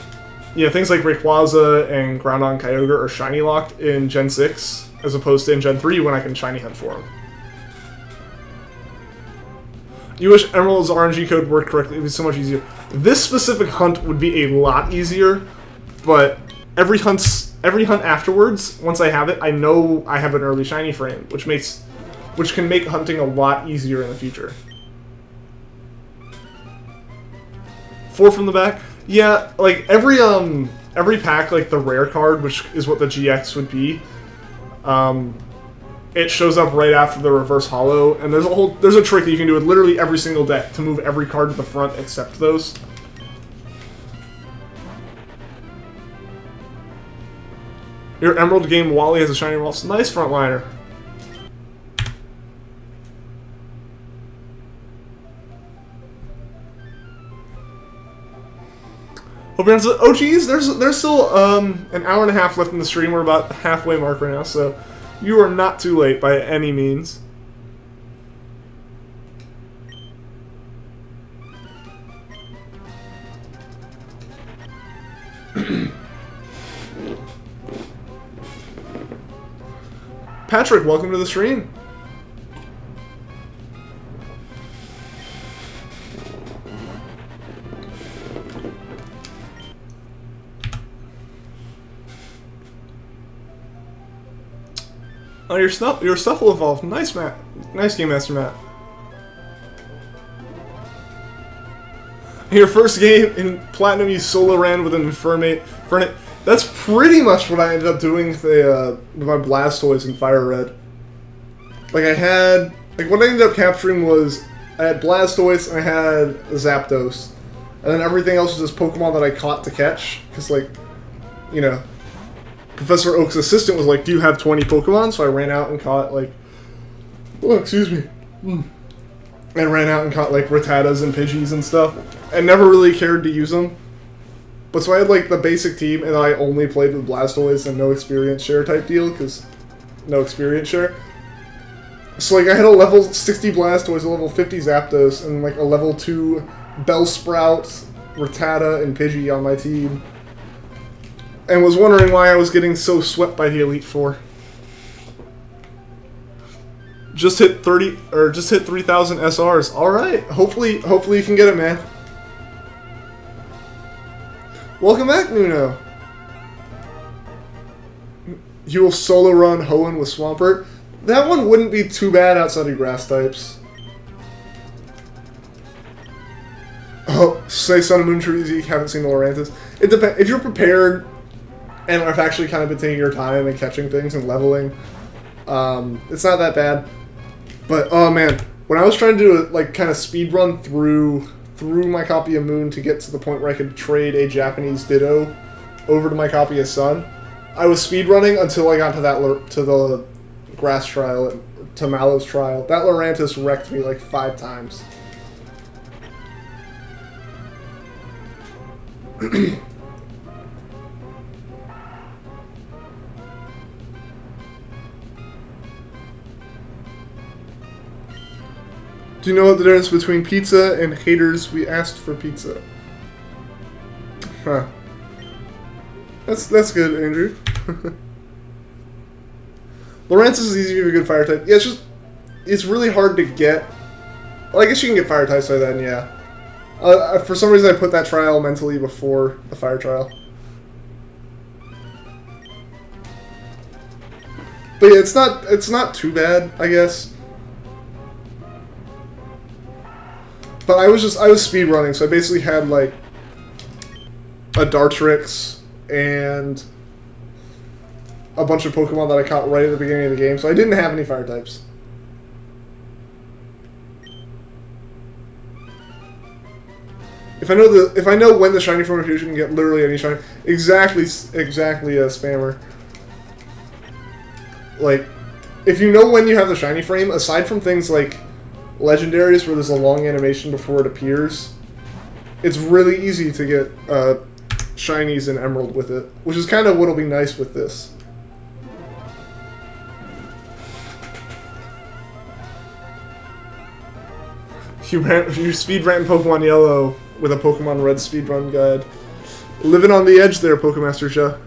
yeah, things like Rayquaza and Groudon Kyogre are shiny locked in Gen 6, as opposed to in Gen 3 when I can shiny hunt for them. You wish Emerald's RNG code worked correctly, it would be so much easier. This specific hunt would be a lot easier, but every hunt afterwards, once I have it, I know I have an early shiny frame, which can make hunting a lot easier in the future. 4 from the back? Yeah, like every pack, like the rare card, which is what the GX would be, it shows up right after the reverse holo, and there's a trick that you can do with literally every single deck to move every card to the front except those. Your Emerald game, Wally has a shiny Rolls. Nice frontliner. Hope you're on. Oh geez, there's still an hour and a half left in the stream. We're about halfway mark right now, so you are not too late by any means. Patrick, welcome to the stream. Oh, your stuff will evolve. Nice, Matt. Nice game, Master Matt. Your first game in Platinum, you solo ran with an Infernape. That's pretty much what I ended up doing with my Blastoise in Fire Red. Like what I ended up capturing was I had Blastoise and I had Zapdos, and then everything else was just Pokemon that I caught to catch. Because you know, Professor Oak's assistant was like, "Do you have 20 Pokemon?" So I ran out and caught excuse me, and ran out and caught like Rattatas and Pidgeys and stuff, and never really cared to use them. But so I had like the basic team, and I only played with Blastoise and no experience share type deal, because no experience share. So like I had a level 60 Blastoise, a level 50 Zapdos, and like a level 2 Bellsprout, Rattata, and Pidgey on my team. And was wondering why I was getting so swept by the Elite Four. Just hit 3,000 SRs. All right, hopefully you can get it, man. Welcome back, Nuno. You will solo run Hoenn with Swampert. That one wouldn't be too bad outside of grass types. Oh, say Sun and Moon trees. You haven't seen the Lurantis. It depends if you're prepared. And I've actually kind of been taking your time and catching things and leveling. It's not that bad. But, oh man, when I was trying to do a, kind of speed run through my copy of Moon to get to the point where I could trade a Japanese Ditto over to my copy of Sun, I was speed running until I got to the grass trial, to Mallow's trial. That Lurantis wrecked me like 5 times. Do you know what the difference between pizza and haters? We asked for pizza. Huh. That's good, Andrew. Lurantis is easy to be a good fire type. Yeah, it's really hard to get. Well, I guess you can get fire types by then, yeah. For some reason I put that trial mentally before the fire trial. But yeah, it's not too bad, I guess. But I was speed running, so I basically had like a Dartrix and a bunch of Pokemon that I caught right at the beginning of the game, so I didn't have any fire types. If I know when the shiny form appears, you can get literally any shiny. Exactly a spammer. Like, if you know when you have the shiny frame, aside from things like legendaries where there's a long animation before it appears, it's really easy to get shinies in Emerald with it, which is kind of what'll be nice with this. You speed ran Pokemon Yellow with a Pokemon Red speedrun guide. Living on the edge there, Pokemaster Shah.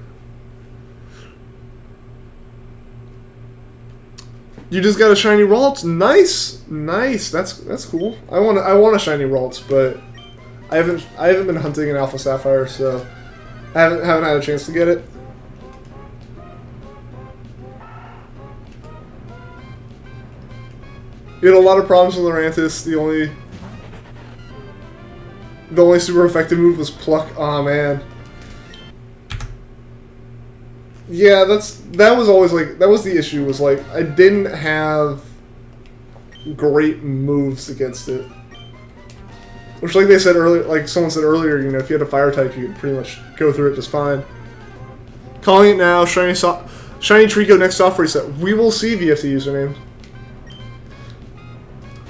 You just got a shiny Ralts. Nice, nice. That's cool. I want a shiny Ralts, but I haven't been hunting an Alpha Sapphire, so I haven't had a chance to get it. You had a lot of problems with Lurantis. The only super effective move was Pluck. Aw, man. Yeah, that was always like, that was the issue, was like I didn't have great moves against it. Which, like they said earlier, like someone said earlier, you know, if you had a fire type, you could pretty much go through it just fine. Calling it now, shiny Treecko next soft reset. We will see, VFT username.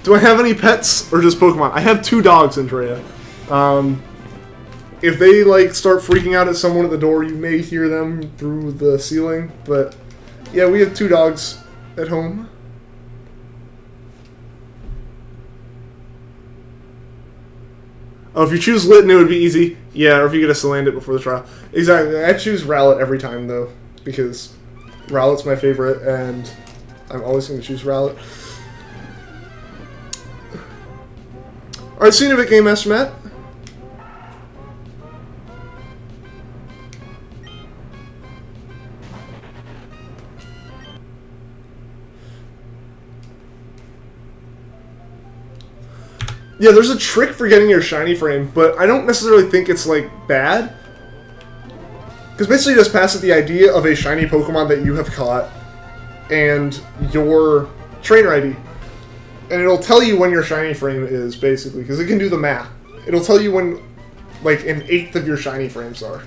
Do I have any pets or just Pokemon? I have 2 dogs, Andrea. If they like start freaking out at someone at the door, you may hear them through the ceiling. But yeah, we have 2 dogs at home. Oh, if you choose Litten, it would be easy. Yeah, or if you get a Salandit before the trial. Exactly. I choose Rowlet every time though, because Rowlet's my favorite, and I'm always going to choose Rowlet. Alright, see you in a bit, Game Master Matt. Yeah, there's a trick for getting your shiny frame, but I don't necessarily think it's, like, bad. Because basically you just pass it the idea of a shiny Pokemon that you have caught and your trainer ID. And it'll tell you when your shiny frame is, basically, because it can do the math. It'll tell you when, like, 1/8 of your shiny frames are.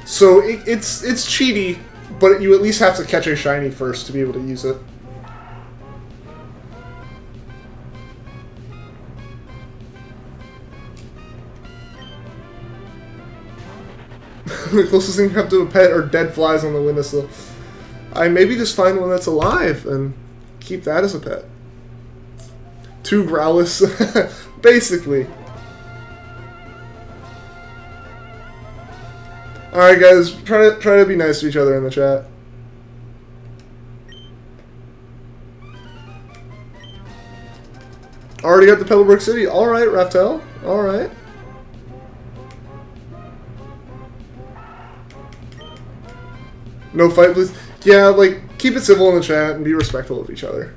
So it's cheaty, but you at least have to catch a shiny first to be able to use it. The closest thing you have to a pet are dead flies on the windowsill. I maybe just find one that's alive and keep that as a pet. 2 Growlithe, basically. Alright guys, try to be nice to each other in the chat. Already got the Pebblebrook City. Alright, Raftel. Alright. No fight, please. Yeah, like, keep it civil in the chat and be respectful of each other.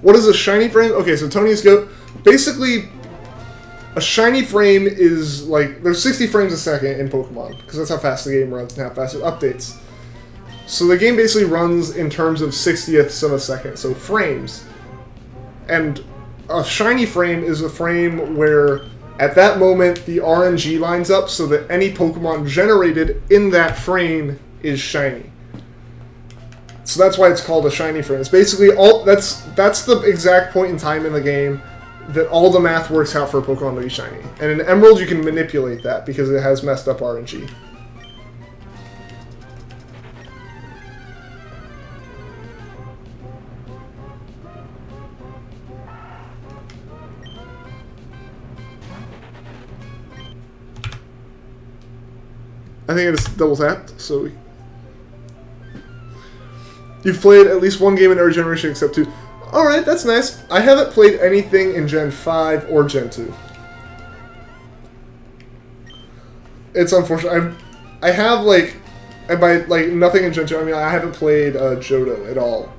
What is a shiny frame? Okay, so Tony's go. Basically, a shiny frame is like, there's 60 frames a second in Pokemon, because that's how fast the game runs and how fast it updates. So the game basically runs in terms of 60ths of a second, so frames. And a shiny frame is a frame where, at that moment, the RNG lines up so that any Pokemon generated in that frame is shiny. So that's why it's called a shiny frame. It's basically all that's the exact point in time in the game that all the math works out for a Pokemon to be shiny. And in Emerald you can manipulate that because it has messed up RNG. I think it's double tapped, so we... You've played at least one game in every generation except 2. Alright, that's nice. I haven't played anything in Gen 5 or Gen 2. It's unfortunate. I have, like... And by, like, nothing in Gen 2, I mean, I haven't played Johto at all.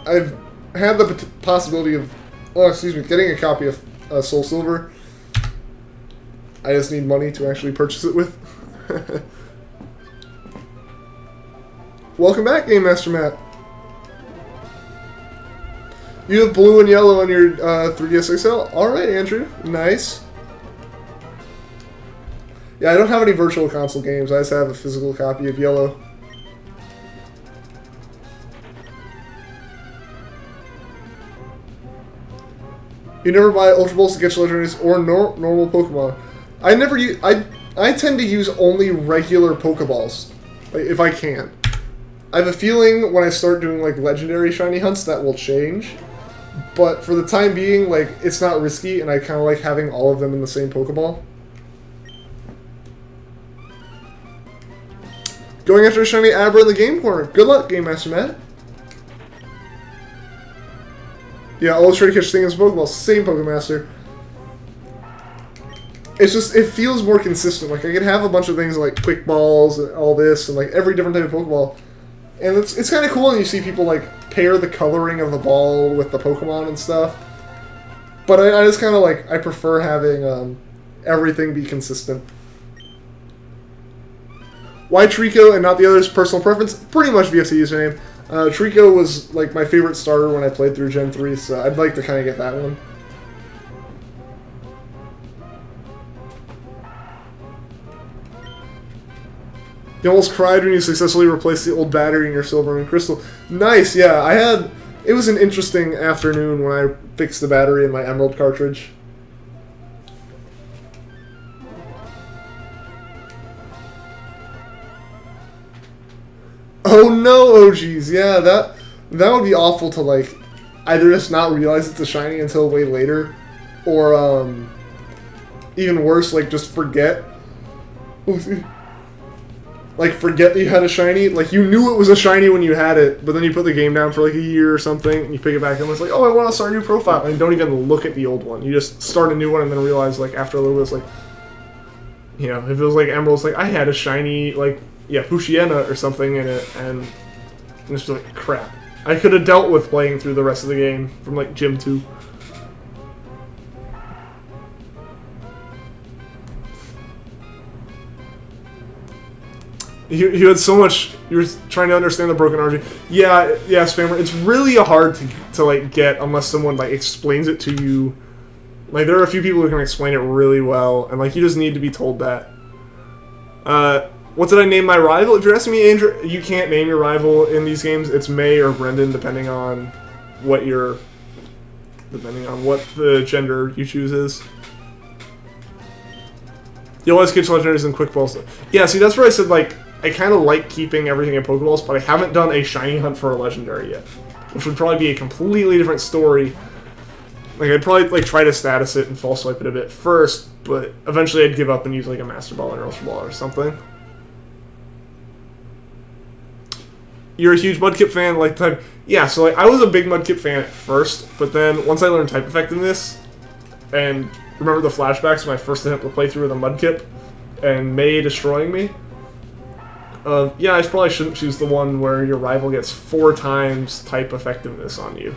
I've had the possibility of... Oh, excuse me, getting a copy of Soul Silver. I just need money to actually purchase it with. Welcome back, Game Master Matt. You have blue and yellow on your 3DS XL. Alright, Andrew. Nice. Yeah, I don't have any virtual console games. I just have a physical copy of Yellow. You never buy Ultra Balls to get legendaries or normal Pokemon. I never use. I tend to use only regular Pokeballs, like, if I can. I have a feeling when I start doing like legendary shiny hunts that will change, but for the time being, like, it's not risky, and I kind of like having all of them in the same Pokeball. Going after a shiny Abra in the game corner. Good luck, Game Master Matt. Yeah, always try to catch things in Pokeball. Same Pokemaster. It's just, it feels more consistent. Like, I can have a bunch of things like Quick Balls and all this, and like every different type of Pokeball. And it's kind of cool when you see people like pair the coloring of the ball with the Pokemon and stuff. But I just kind of like, I prefer having everything be consistent. Why Treecko and not the others? Personal preference? Pretty much VFC username. Treecko was like my favorite starter when I played through Gen 3, so I'd like to kind of get that one. You almost cried when you successfully replaced the old battery in your Silver and Crystal. Nice, yeah. It was an interesting afternoon when I fixed the battery in my Emerald cartridge. Oh no, OGs, yeah, that would be awful to, like, either just not realize it's a shiny until way later, or, even worse, like, just forget. Like, forget that you had a shiny. Like, you knew it was a shiny when you had it, but then you put the game down for, like, a year or something, and you pick it back, and it's like, oh, I want to start a new profile, and you don't even look at the old one. You just start a new one, and then realize, like, after a little bit, it's like, you know, if it was, like, Emerald's, like, I had a shiny, like, yeah, Pushiena or something in it, and it's just like, crap. I could have dealt with playing through the rest of the game from, like, Gym 2. You had so much, you were trying to understand the broken RG. Yeah, Spammer, it's really hard to like, get unless someone, like, explains it to you. Like, there are a few people who can explain it really well, and, like, you just need to be told that. What did I name my rival? If you're asking me, Andrew, you can't name your rival in these games. It's May or Brendan, depending on what the gender you choose is. You'll always catch legendaries and quick balls. Yeah, see, that's where I said, like, I kind of like keeping everything in Pokeballs, but I haven't done a shiny hunt for a legendary yet, which would probably be a completely different story. Like, I'd probably, like, try to status it and false swipe it a bit first, but eventually I'd give up and use, like, a Master Ball or Ultra Ball or something. You're a huge Mudkip fan, like, type. Yeah, so, like, I was a big Mudkip fan at first, but then once I learned type effectiveness, and remember the flashbacks of my first attempt to play through with a Mudkip, and May destroying me, yeah, I probably shouldn't choose the one where your rival gets 4 times type effectiveness on you.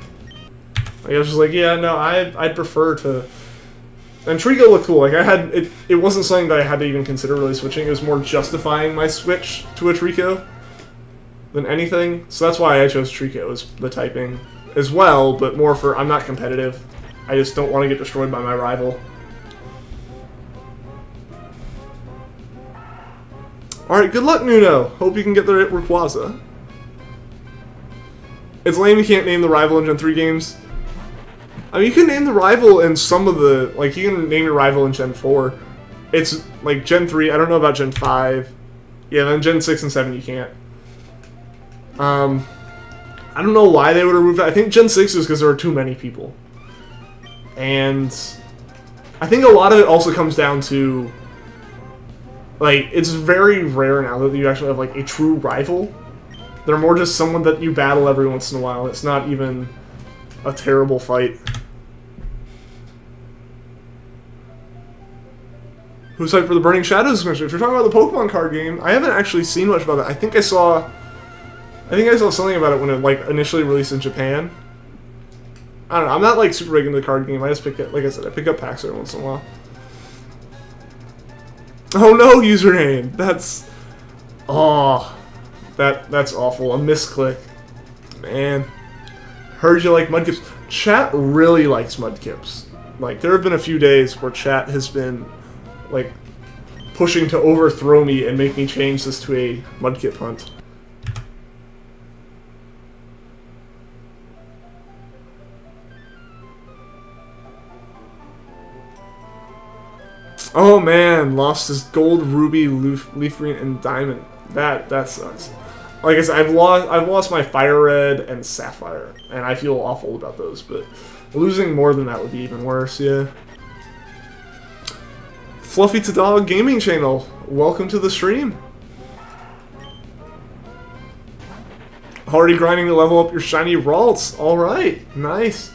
Like, I was just like, yeah, no, I'd prefer to... And Treecko looked cool. Like, it wasn't something that I had to even consider really switching. It was more justifying my switch to a Treecko than anything. So that's why I chose Treecko as the typing as well, but more for, I'm not competitive. I just don't want to get destroyed by my rival. Alright, good luck, Nuno. Hope you can get the Rayquaza. It's lame you can't name the rival in Gen 3 games. I mean, you can name the rival in some of the... Like, you can name your rival in Gen 4. It's, like, Gen 3. I don't know about Gen 5. Yeah, then Gen 6 and 7 you can't. I don't know why they would remove that. I think Gen 6 is because there are too many people. And I think a lot of it also comes down to... Like, it's very rare now that you actually have, like, a true rival. They're more just someone that you battle every once in a while. It's not even a terrible fight. Who's hyped for the Burning Shadows expansion? If you're talking about the Pokemon card game, I haven't actually seen much about that. I think I saw something about it when it, like, initially released in Japan. I don't know. I'm not, like, super big into the card game. I just pick it, like I said, I pick up packs every once in a while. Oh no, username! That's... Oh... That's awful. A misclick. Man. Heard you like Mudkips. Chat really likes Mudkips. Like, there have been a few days where chat has been, like, pushing to overthrow me and make me change this to a Mudkip hunt. Oh man, lost his gold, ruby, leaf green, and diamond. That sucks. Like I said, I've lost my fire red and sapphire, and I feel awful about those. But losing more than that would be even worse. Yeah. Fluffy to Dog Gaming Channel, welcome to the stream. Already grinding to level up your shiny Ralts. All right, nice.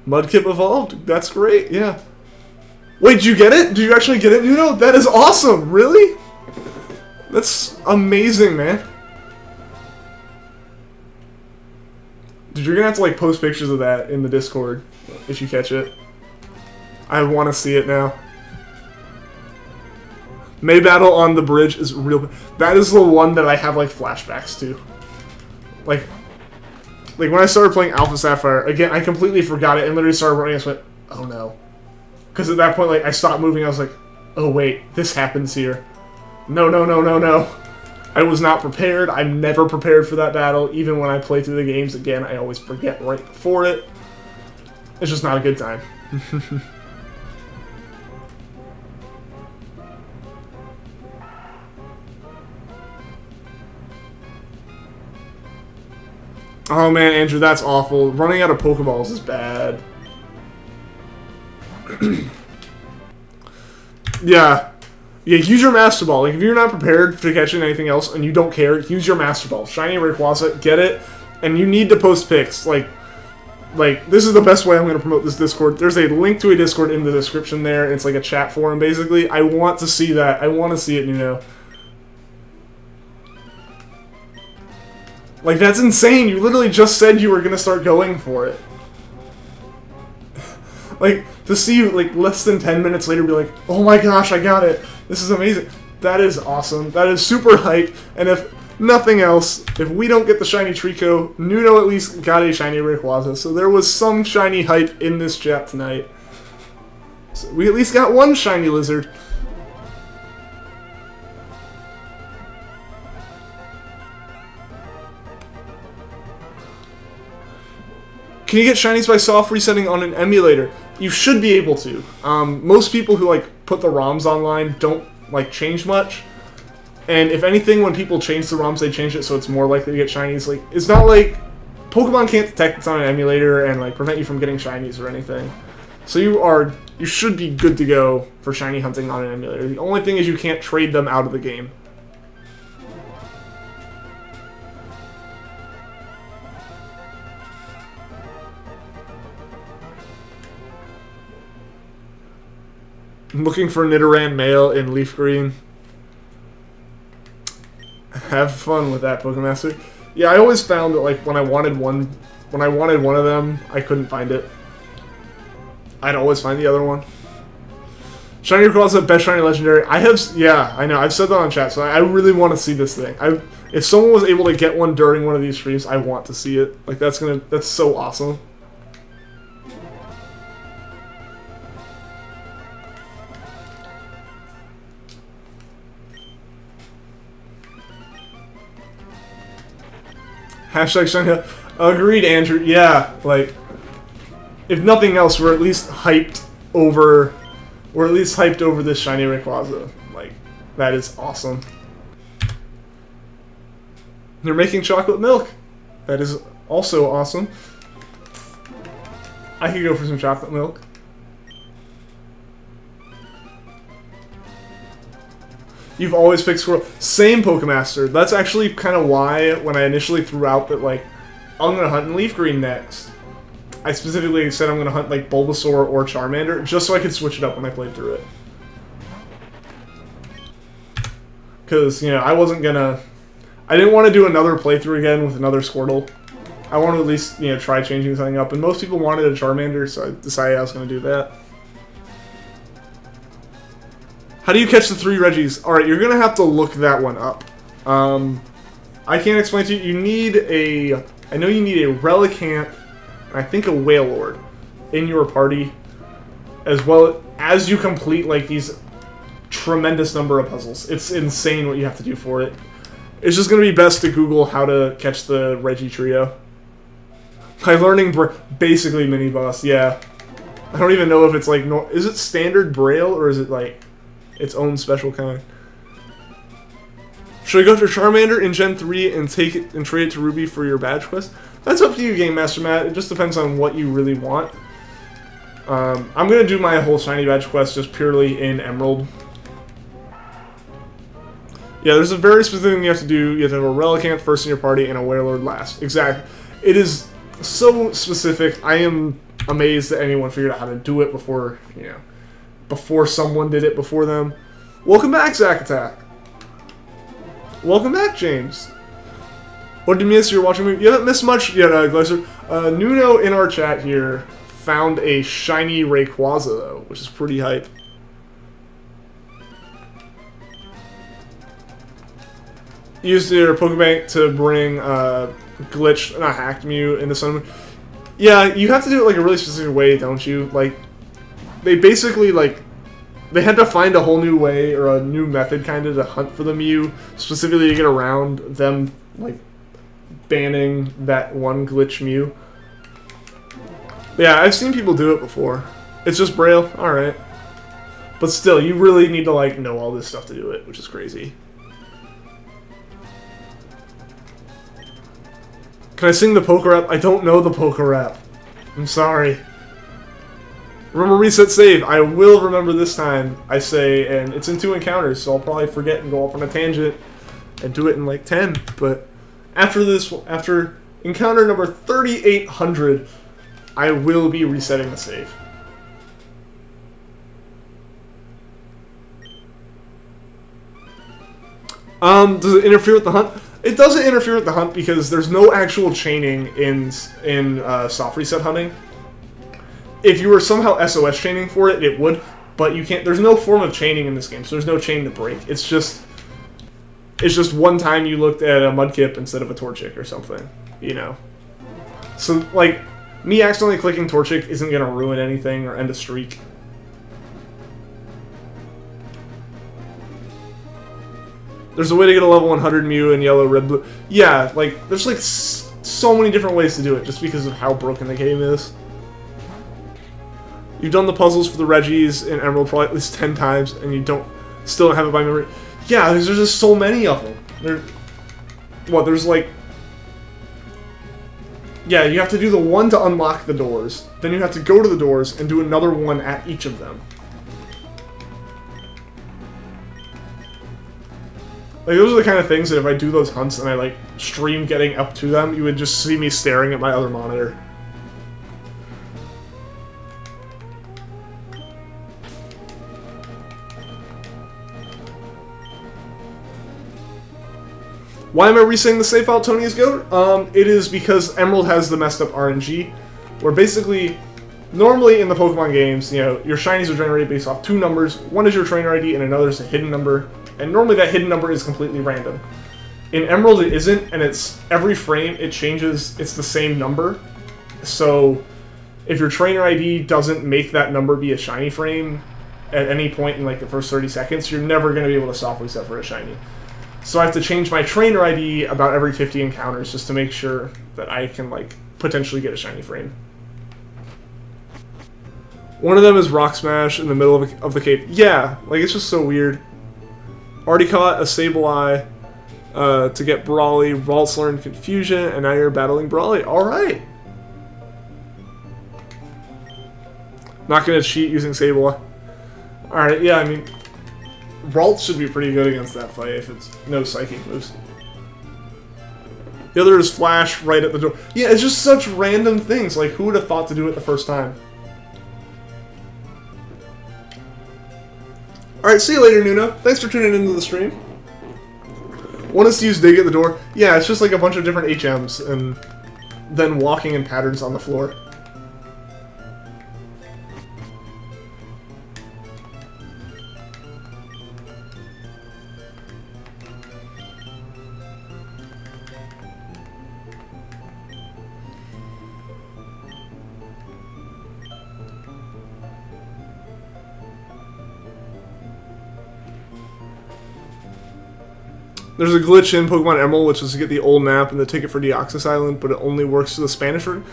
Mudkip evolved. That's great. Yeah. Wait, did you get it? Did you actually get it, Nuno? That is awesome. Really? That's amazing, man. Dude, you're gonna have to like post pictures of that in the Discord if you catch it. I want to see it now. May Battle on the Bridge is real. That is the one that I have like flashbacks to. Like when I started playing Alpha Sapphire, again, I completely forgot it and literally started running. I just went, oh no. Because at that point, like, I stopped moving. I was like, oh wait, this happens here. No, no, no, no, no. I was not prepared. I'm never prepared for that battle. Even when I play through the games again, I always forget right before it. It's just not a good time. Oh man, Andrew, that's awful. Running out of Pokeballs is bad. Yeah. Yeah, use your Master Ball. Like, if you're not prepared to catch anything else and you don't care, use your Master Ball. Shiny Rayquaza, get it, and you need to post pics. Like, this is the best way I'm going to promote this Discord. There's a link to a Discord in the description there. It's like a chat forum, basically. I want to see that. I want to see it, you know. Like, that's insane. You literally just said you were going to start going for it. Like, to see you, like, less than 10 minutes later be like, oh my gosh, I got it. This is amazing. That is awesome. That is super hype. And if nothing else, if we don't get the shiny Treecko, Nuno at least got a shiny Rayquaza. So there was some shiny hype in this chat tonight. So we at least got one shiny lizard. Can you get shinies by soft resetting on an emulator? You should be able to. Most people who like put the ROMs online don't like change much. And if anything, when people change the ROMs, they change it so it's more likely to get shinies. Like, it's not like Pokemon can't detect it's on an emulator and like prevent you from getting shinies or anything. So you should be good to go for shiny hunting on an emulator. The only thing is you can't trade them out of the game. I'm looking for Nidoran male in leaf green. Have fun with that, Pokemaster. Yeah, I always found that like when I wanted one of them, I couldn't find it. I'd always find the other one. Shiny Rayquaza, best shiny legendary. Yeah, I know. I've said that on chat, so I really want to see this thing. If someone was able to get one during one of these streams, I want to see it. Like that's so awesome. Hashtag shiny. Agreed, Andrew. Yeah, like if nothing else, we're at least hyped over. We're at least hyped over this shiny Rayquaza. Like that is awesome. They're making chocolate milk. That is also awesome. I could go for some chocolate milk. You've always picked Squirrel. Same Pokemaster. That's actually kind of why, when I initially threw out that, like, I'm going to hunt in Leaf Green next, I specifically said I'm going to hunt, like, Bulbasaur or Charmander, just so I could switch it up when I played through it. Because, you know, I wasn't going to... I didn't want to do another playthrough again with another Squirtle. I wanted to at least, you know, try changing something up. And most people wanted a Charmander, so I decided I was going to do that. How do you catch the 3 Reggies? Alright, you're going to have to look that one up. I can't explain to you. You need a... I know you need a Relicanth, and I think a Wailord in your party. As well as you complete like these tremendous number of puzzles. It's insane what you have to do for it. It's just going to be best to Google how to catch the Reggie trio. By learning basically mini-boss, yeah. I don't even know if it's like... is it standard Braille, or is it like its own special kind? Should I go to Charmander in Gen 3 and take it and trade it to Ruby for your badge quest? That's up to you, Game Master Matt. It just depends on what you really want. I'm going to do my whole shiny badge quest just purely in Emerald. Yeah, there's a very specific thing you have to do. You have to have a Relicanth first in your party and a Werelord last. Exactly. It is so specific. I am amazed that anyone figured out how to do it before, you know, before someone did it before them. Welcome back, Zack Attack. Welcome back, James. What did you miss? You're watching me. You haven't missed much yet, Glacier. Nuno in our chat here found a shiny Rayquaza, though, which is pretty hype. Used their Pokebank to bring Glitch, not Hacked Mew into Sun. Yeah, you have to do it like a really specific way, don't you? Like, they basically like they had to find a whole new way or a new method kind of to hunt for the Mew, specifically to get around them like banning that one Glitch Mew. But yeah, I've seen people do it before. It's just Braille, all right. But still, you really need to like know all this stuff to do it, which is crazy. Can I sing the poker rap? I don't know the poker rap. I'm sorry. Remember reset save. I will remember this time, I say, and it's in 2 encounters, so I'll probably forget and go off on a tangent and do it in like 10. But after this, after encounter number 3800, I will be resetting the save. Does it interfere with the hunt? It doesn't interfere with the hunt because there's no actual chaining in soft reset hunting. If you were somehow SOS chaining for it, it would, but you can't. There's no form of chaining in this game, so there's no chain to break. It's just one time you looked at a Mudkip instead of a Torchic or something, you know. So like me accidentally clicking Torchic isn't gonna ruin anything or end a streak. There's a way to get a level 100 Mew in yellow, red, blue. Yeah, like, there's like so many different ways to do it just because of how broken the game is. You've done the puzzles for the Reggies in Emerald probably at least 10 times and you still don't have it by memory. Yeah, there's just so many of them. There's like... Yeah, you have to do the one to unlock the doors. Then you have to go to the doors and do another one at each of them. Like, those are the kind of things that if I do those hunts and I, like, stream getting up to them, you would just see me staring at my other monitor. Why am I resetting the save file, Tony's Goat? It is because Emerald has the messed up RNG, where basically, normally in the Pokemon games, you know, your shinies are generated based off 2 numbers. One is your trainer ID and another is a hidden number. And normally that hidden number is completely random. In Emerald it isn't, and it's every frame it changes, it's the same number. So if your trainer ID doesn't make that number be a shiny frame at any point in like the first 30 seconds, you're never going to be able to soft reset for a shiny. So I have to change my trainer ID about every 50 encounters just to make sure that I can like potentially get a shiny frame. One of them is Rock Smash in the middle of the cave. Yeah, like it's just so weird. Already caught a Sableye to get Brawly. Ralts learned Confusion, and now you're battling Brawly. Alright! Not gonna cheat using Sableye. Alright, yeah, I mean... Ralts should be pretty good against that fight if it's no Psychic moves. The other is Flash right at the door. Yeah, it's just such random things. Like, who would have thought to do it the first time? Alright, see you later, Nuno. Thanks for tuning into the stream. Want us to use Dig at the door? Yeah, it's just like a bunch of different HMs and then walking in patterns on the floor. There's a glitch in Pokemon Emerald, which is to get the old map and the ticket for Deoxys Island, but it only works for the Spanish version.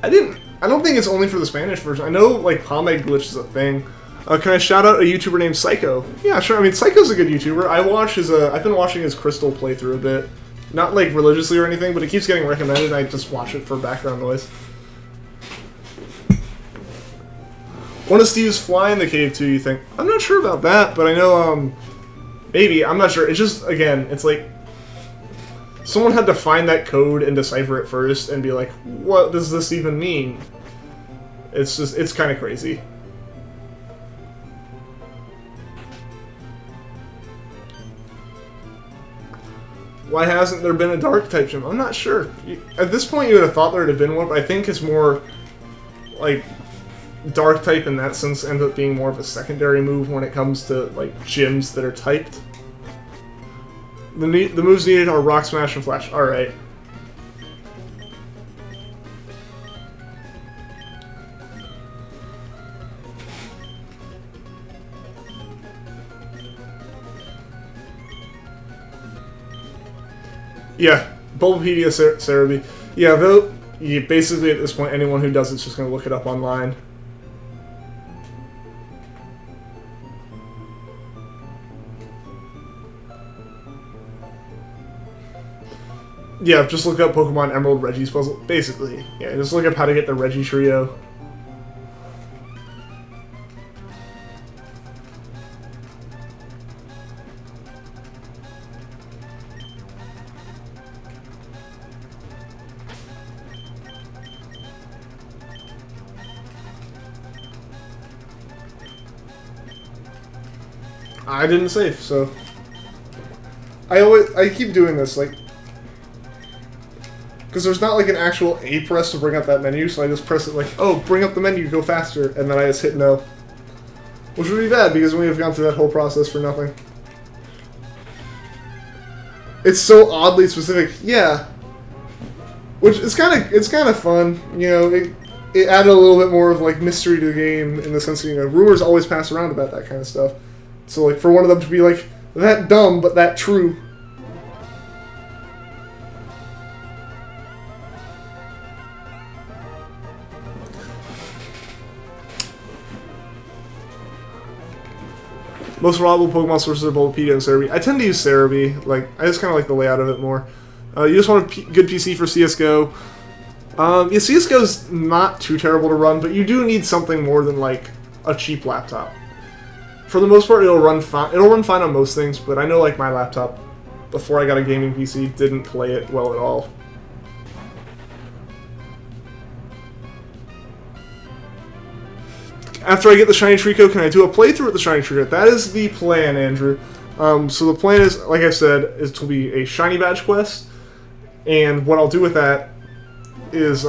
I don't think it's only for the Spanish version. I know, like, Pomade glitch is a thing. Can I shout out a YouTuber named Psycho? Yeah, sure. I mean, Psycho's a good YouTuber. I've been watching his Crystal playthrough a bit. Not, like, religiously or anything, but it keeps getting recommended, and I just watch it for background noise. Want us to use Fly in the cave, too, you think? I'm not sure about that, but I know, maybe. I'm not sure. It's just, again, it's like... Someone had to find that code and decipher it first and be like, what does this even mean? It's kind of crazy. Why hasn't there been a dark type gym? I'm not sure. At this point, you would have thought there would have been one, but I think it's more like dark type in that sense ends up being more of a secondary move when it comes to like gyms that are typed. The moves needed are Rock Smash and Flash. All right. Yeah, Bulbapedia, Cerebi. Yeah, though, basically at this point, anyone who does it's just going to look it up online. Yeah, just look up Pokemon Emerald Reggie's puzzle. Basically, yeah, just look up how to get the Reggie trio. I didn't save, so I keep doing this, like, because there's not like an actual A press to bring up that menu, so I just press it like, oh, bring up the menu, go faster, and then I just hit no, which would be bad because we would have gone through that whole process for nothing. It's so oddly specific, yeah. Which it's kind of fun, you know. It added a little bit more of like mystery to the game in the sense that, you know, rumors always pass around about that kind of stuff. So, like, for one of them to be, like, that dumb, but that true. Most reliable Pokemon sources are Bulbapedia and Cerebi. I tend to use Cerebi. Like, I just kind of like the layout of it more. You just want a good PC for CSGO. Yeah, CSGO's not too terrible to run, but you do need something more than, like, a cheap laptop. For the most part, it'll run fine. It'll run fine on most things, but I know, like, my laptop, before I got a gaming PC, didn't play it well at all. After I get the Shiny Treecko, can I do a playthrough with the Shiny Treecko? That is the plan, Andrew. So the plan is, like I said, is to be a Shiny Badge quest, and what I'll do with that is,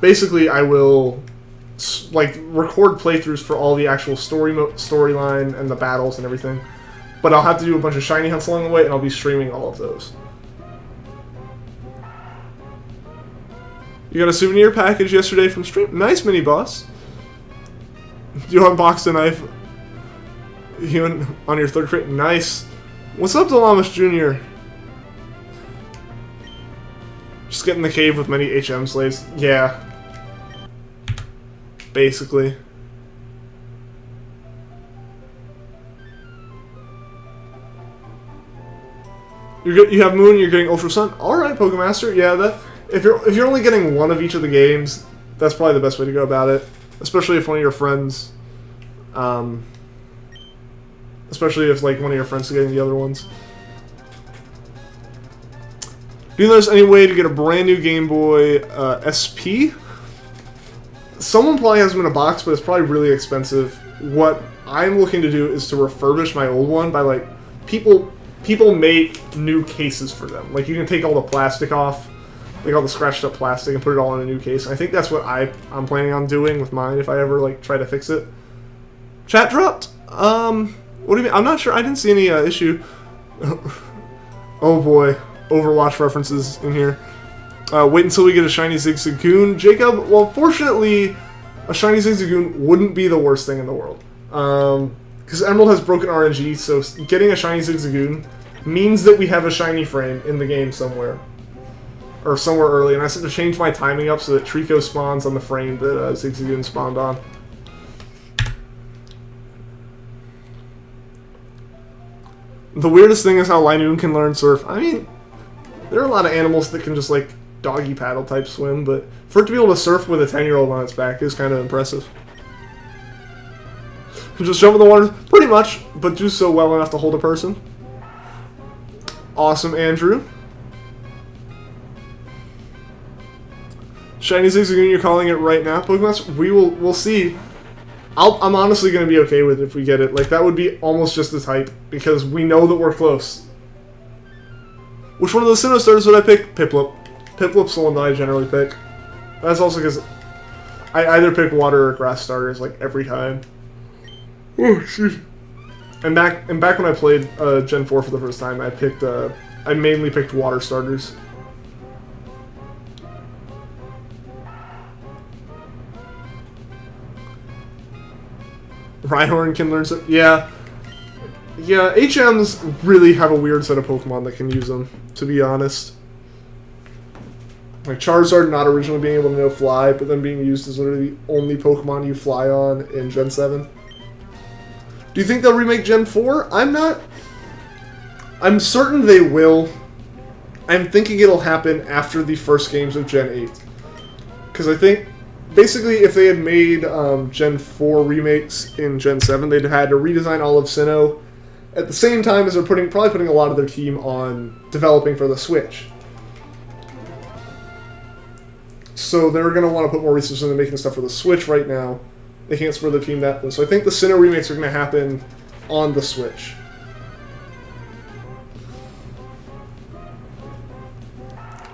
basically, I will like record playthroughs for all the actual storyline and the battles and everything, but I'll have to do a bunch of shiny hunts along the way, and I'll be streaming all of those. You got a souvenir package yesterday from stream. Nice, mini boss. You unboxed a knife. You on your third crate. Nice. What's up, Delamas Jr.? Just get in the cave with many HM slaves. Yeah. Basically. You have Moon, you're getting Ultra Sun. Alright, Pokemaster. Yeah, that if you're only getting one of each of the games, that's probably the best way to go about it. Especially if one of your friends especially if like one of your friends is getting the other ones. Do you know there's any way to get a brand new Game Boy SP? Someone probably has them in a box, but it's probably really expensive. What I'm looking to do is to refurbish my old one by, like, people make new cases for them. Like, you can take all the plastic off, like all the scratched up plastic, and put it all in a new case. I think that's what I'm planning on doing with mine if I ever, like, try to fix it. Chat dropped? What do you mean? I'm not sure. I didn't see any issue. Oh boy. Overwatch references in here. Wait until we get a shiny Zigzagoon. Jacob, well, fortunately, a shiny Zigzagoon wouldn't be the worst thing in the world. Because Emerald has broken RNG, so getting a shiny Zigzagoon means that we have a shiny frame in the game somewhere. Or somewhere early, and I said to change my timing up so that Treecko spawns on the frame that Zigzagoon spawned on. The weirdest thing is how Linoon can learn surf. I mean, there are a lot of animals that can just, like, doggy paddle type swim, but for it to be able to surf with a 10-year-old on its back is kind of impressive. Just jump in the water, pretty much, but do so well enough to hold a person. Awesome, Andrew. Shiny Zigzagoon, you're calling it right now. Pokemon, we'll see. I'm honestly going to be okay with it if we get it. Like, that would be almost just as hype, because we know that we're close. Which one of the Sinnoh starters would I pick? Piplup. Piplup's the one that I generally pick. That's also because I either pick water or grass starters, like, every time. Oh, shoot. And back when I played Gen 4 for the first time, I mainly picked water starters. Rhyhorn can learn some... Yeah. Yeah, HMs really have a weird set of Pokemon that can use them, to be honest. Like, Charizard not originally being able to know Fly, but then being used as literally the only Pokemon you fly on in Gen 7. Do you think they'll remake Gen 4? I'm certain they will. I'm thinking it'll happen after the first games of Gen 8. Because I think... Basically, if they had made Gen 4 remakes in Gen 7, they'd have had to redesign all of Sinnoh at the same time as they're probably putting a lot of their team on developing for the Switch. So they're going to want to put more resources into making stuff for the Switch right now. They can't spread their team that thin. So I think the Sinnoh remakes are going to happen on the Switch.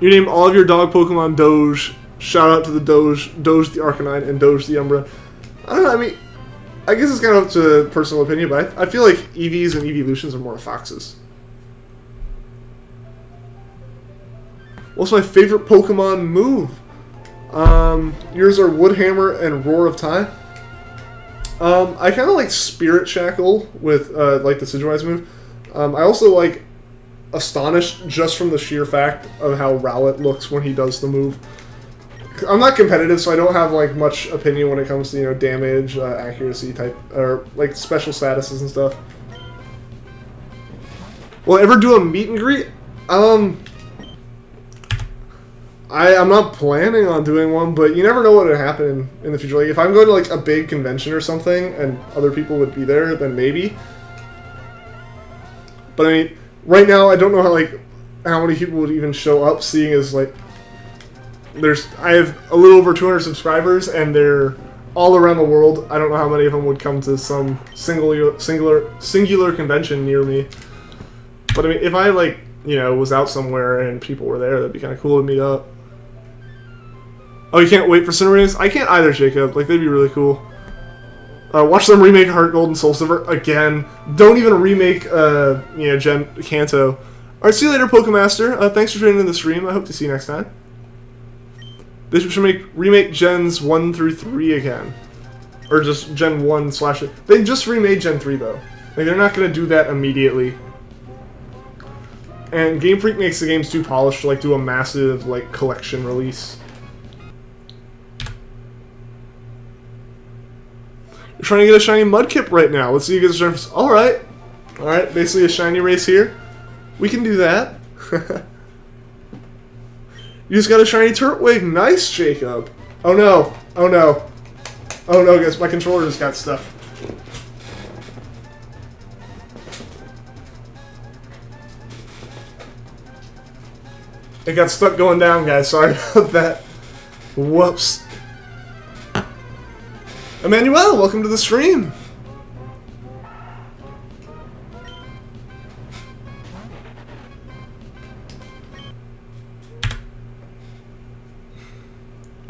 You name all of your dog Pokemon Doge. Shout out to the Doge the Arcanine, and Doge the Umbra. I don't know, I mean, I guess it's kind of up to personal opinion, but I feel like EVs and Evolutions are more foxes. What's my favorite Pokemon move? Yours are Woodhammer and Roar of Time. I kind of like Spirit Shackle with, like, the Sigilwise move. I also like Astonish just from the sheer fact of how Rowlet looks when he does the move. I'm not competitive, so I don't have, like, much opinion when it comes to, you know, damage, accuracy type, or, like, special statuses and stuff. Will I ever do a meet and greet? I'm not planning on doing one, but you never know what would happen in the future. Like, if I'm going to, like, a big convention or something, and other people would be there, then maybe. But, I mean, right now, I don't know how many people would even show up, seeing as, like, I have a little over 200 subscribers, and they're all around the world. I don't know how many of them would come to some singular convention near me. But I mean, if I, like, you know, was out somewhere and people were there, that'd be kind of cool to meet up. Oh, you can't wait for Cinerees? I can't either, Jacob. Like, they'd be really cool. Watch them remake Heart Gold and Soul Silver again. Don't even remake, you know, Kanto. Alright, see you later, Pokemaster. Thanks for joining in the stream. I hope to see you next time. They should remake Gens 1 through 3 again. Or just Gen 1 / They just remade Gen 3, though. Like, they're not going to do that immediately. And Game Freak makes the games too polished to, like, do a massive, like, collection release. You're trying to get a shiny Mudkip right now. Let's see who gets a shiny. Alright. Alright, basically a shiny race here. We can do that. You just got a shiny Turtwig. Nice, Jacob. Oh no. Oh no. Oh no, guys. My controller just got stuck. It got stuck going down, guys. Sorry about that. Whoops. Emmanuel, welcome to the stream.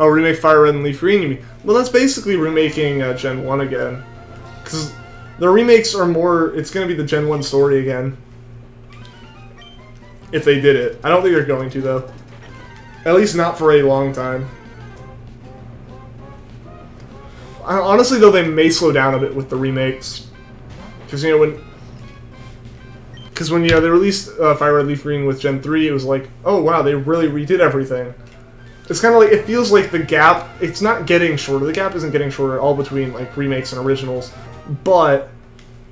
Oh, remake Fire Red and Leaf Green, you mean? Well, that's basically remaking Gen 1 again. Because the remakes are more... It's going to be the Gen 1 story again. If they did it. I don't think they're going to, though. At least not for a long time. Honestly, though, they may slow down a bit with the remakes. Because, you know, Because when, they released Fire Red Leaf Green with Gen 3, it was like, oh wow, they really redid everything. It's kind of like, it feels like the gap, it's not getting shorter. The gap isn't getting shorter at all between, like, remakes and originals. But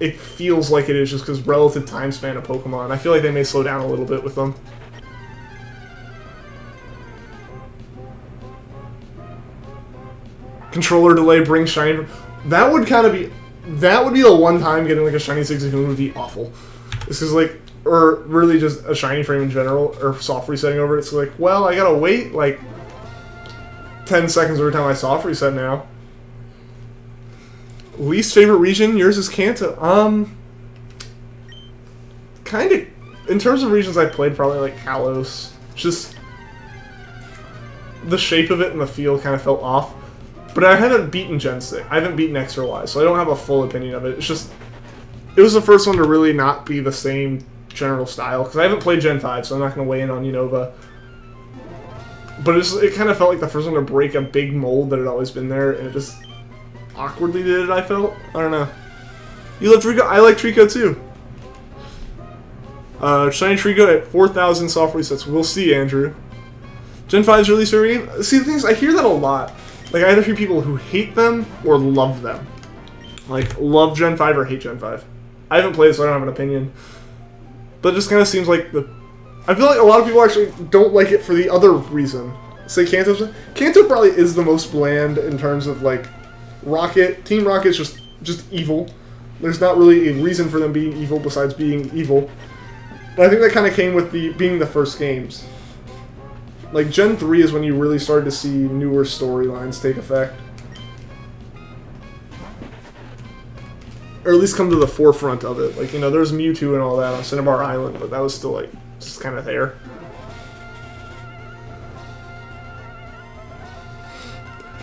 it feels like it is just because relative time span of Pokemon. I feel like they may slow down a little bit with them. Controller delay brings shiny. That would kind of be... That would be the one time getting, like, a shiny Zigzagoon would be awful. This is like... Or really just a shiny frame in general, or soft resetting over it. It's like, well, I gotta wait, like, 10 seconds every time I soft reset now. Least favorite region? Yours is Kanto. Kind of... In terms of regions I played, probably, like, Kalos. Just... The shape of it and the feel kind of felt off. But I haven't beaten Gen 6. I haven't beaten X or Y, so I don't have a full opinion of it. It's just... It was the first one to really not be the same general style, because I haven't played Gen 5, so I'm not going to weigh in on Unova. But it kind of felt like the first one to break a big mold that had always been there, and it just awkwardly did it, I felt. I don't know. You love Treecko? I like Treecko too. Shiny Treecko at 4,000 soft resets. We'll see, Andrew. Gen 5's release favorite game? See, the thing is, I hear that a lot. Like, I either hear people who hate them or love them. Like, love Gen 5 or hate Gen 5. I haven't played it, so I don't have an opinion. But it just kind of seems like the... I feel like a lot of people actually don't like it for the other reason. Say Kanto. Kanto probably is the most bland in terms of, like, Rocket. Team Rocket's just evil. There's not really a reason for them being evil besides being evil. And I think that kind of came with being the first games. Like, Gen 3 is when you really started to see newer storylines take effect. Or at least come to the forefront of it. Like, there's Mewtwo and all that on Cinnabar Island, but that was still, like, just kind of there.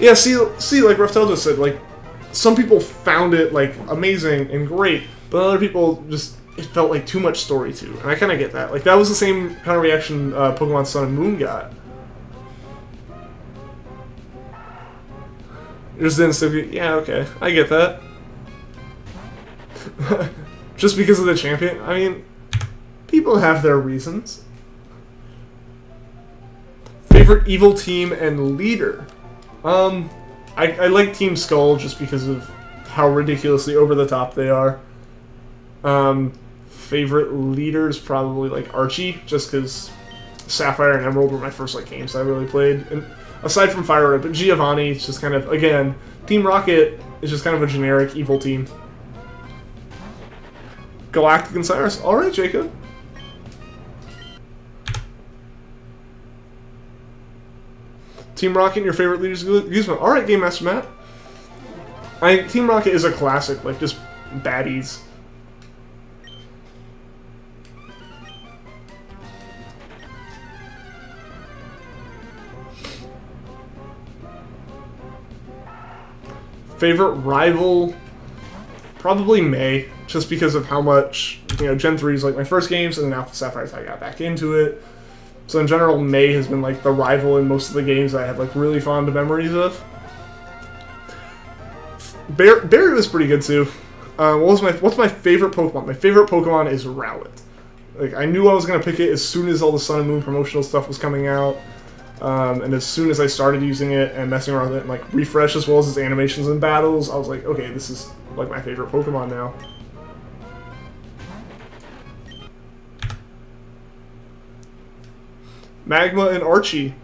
Yeah, see, like Raftel just said, like, some people found it, like, amazing and great, but other people just, it felt like too much story too, and I kind of get that. Like, that was the same kind of reaction Pokemon Sun and Moon got. Just didn't say, yeah, okay, I get that. Just because of the champion? I mean, people have their reasons. Favorite evil team and leader? I like Team Skull just because of how ridiculously over the top they are. Favorite leaders probably like Archie, just because Sapphire and Emerald were my first like games I really played. And aside from Fire Red, but Giovanni is just kind of, again, Team Rocket is just kind of a generic evil team. Galactic and Cyrus. Alright, Jacob. Team Rocket and your favorite leaders Guzman. Alright, Game Master Matt. Team Rocket is a classic, like just baddies. Favorite rival? Probably May, just because of how much, Gen 3 is like my first games, and then after Sapphire I got back into it. So in general, May has been like the rival in most of the games I have like really fond memories of. Barry was pretty good too. What's my favorite Pokemon? My favorite Pokemon is Rowlet. Like, I knew I was gonna pick it as soon as all the Sun and Moon promotional stuff was coming out. And as soon as I started using it and messing around with it and like refresh as well as its animations and battles, I was like, okay, this is like my favorite Pokemon now. Magma and Archie.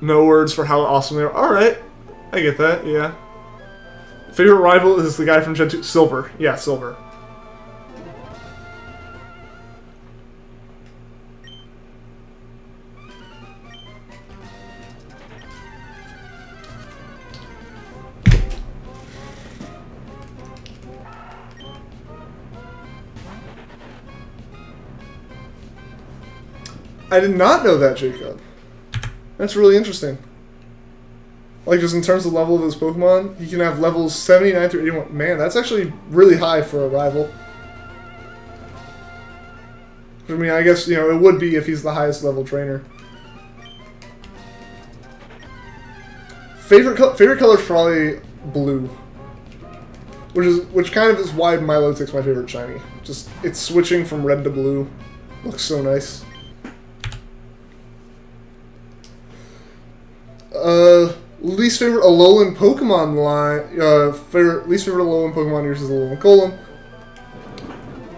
No words for how awesome they are. Alright, I get that, yeah. Favorite rival is the guy from Gen 2. Silver. Yeah, Silver. I did not know that, Jacob. That's really interesting. Like, just in terms of the level of his Pokemon, he can have levels 79 through 81. Man, that's actually really high for a rival. I mean, I guess, it would be if he's the highest level trainer. Favorite color is probably blue. which kind of is why Milotic's my favorite shiny. Just it's switching from red to blue, looks so nice. Least favorite Alolan Pokemon line. Least favorite Alolan Pokemon yours is Alolan Golem.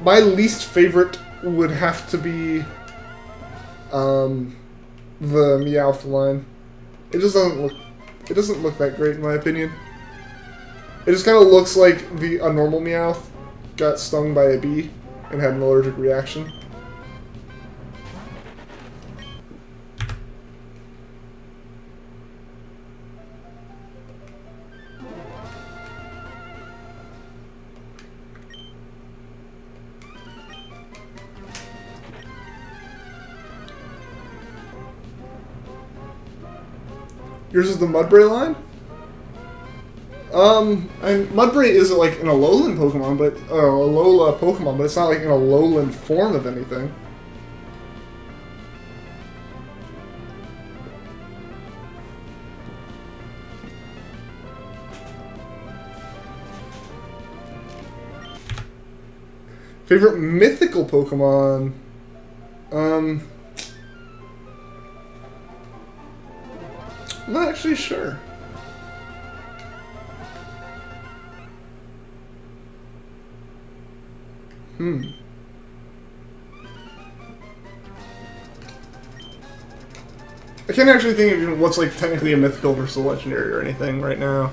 My least favorite would have to be the Meowth line. It just doesn't look. It doesn't look that great in my opinion. It just kind of looks like a normal Meowth got stung by a bee and had an allergic reaction. Yours is the Mudbray line? And Mudbray isn't like an Alolan Pokemon, but Alola Pokemon, but it's not like an Alolan form of anything. Favorite mythical Pokemon? I'm not actually sure. I can't actually think of even what's like technically a mythical versus a legendary or anything right now.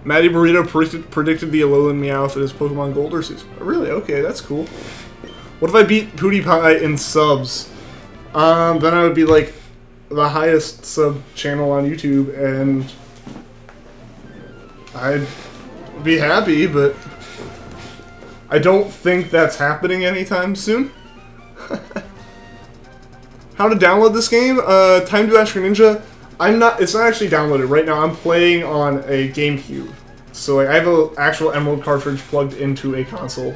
Matty Burrito predicted the Alolan Meowth in his Pokemon Gold or Season. Really? Okay, that's cool. What if I beat PewDiePie in subs? Then I would be like the highest sub channel on YouTube, and I'd be happy, but I don't think that's happening anytime soon. How to download this game? Time to Ask Your Ninja. It's not actually downloaded right now. I'm playing on a GameCube, so like, I have an actual Emerald cartridge plugged into a console.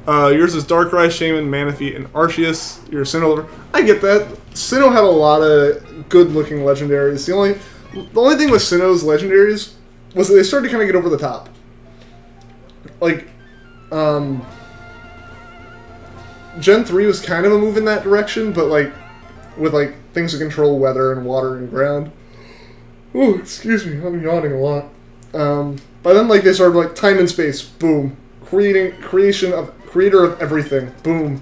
Yours is Darkrai, Shaman, Manaphy, and Arceus. You're a Sinnoh. I get that. Sinnoh had a lot of good-looking legendaries. The only thing with Sinnoh's legendaries was that they started to kind of get over the top. Like, Gen 3 was kind of a move in that direction, but like, with like things to control weather and water and ground. Ooh, excuse me, I'm yawning a lot. By then, like, they started like time and space, boom, creator of everything, boom,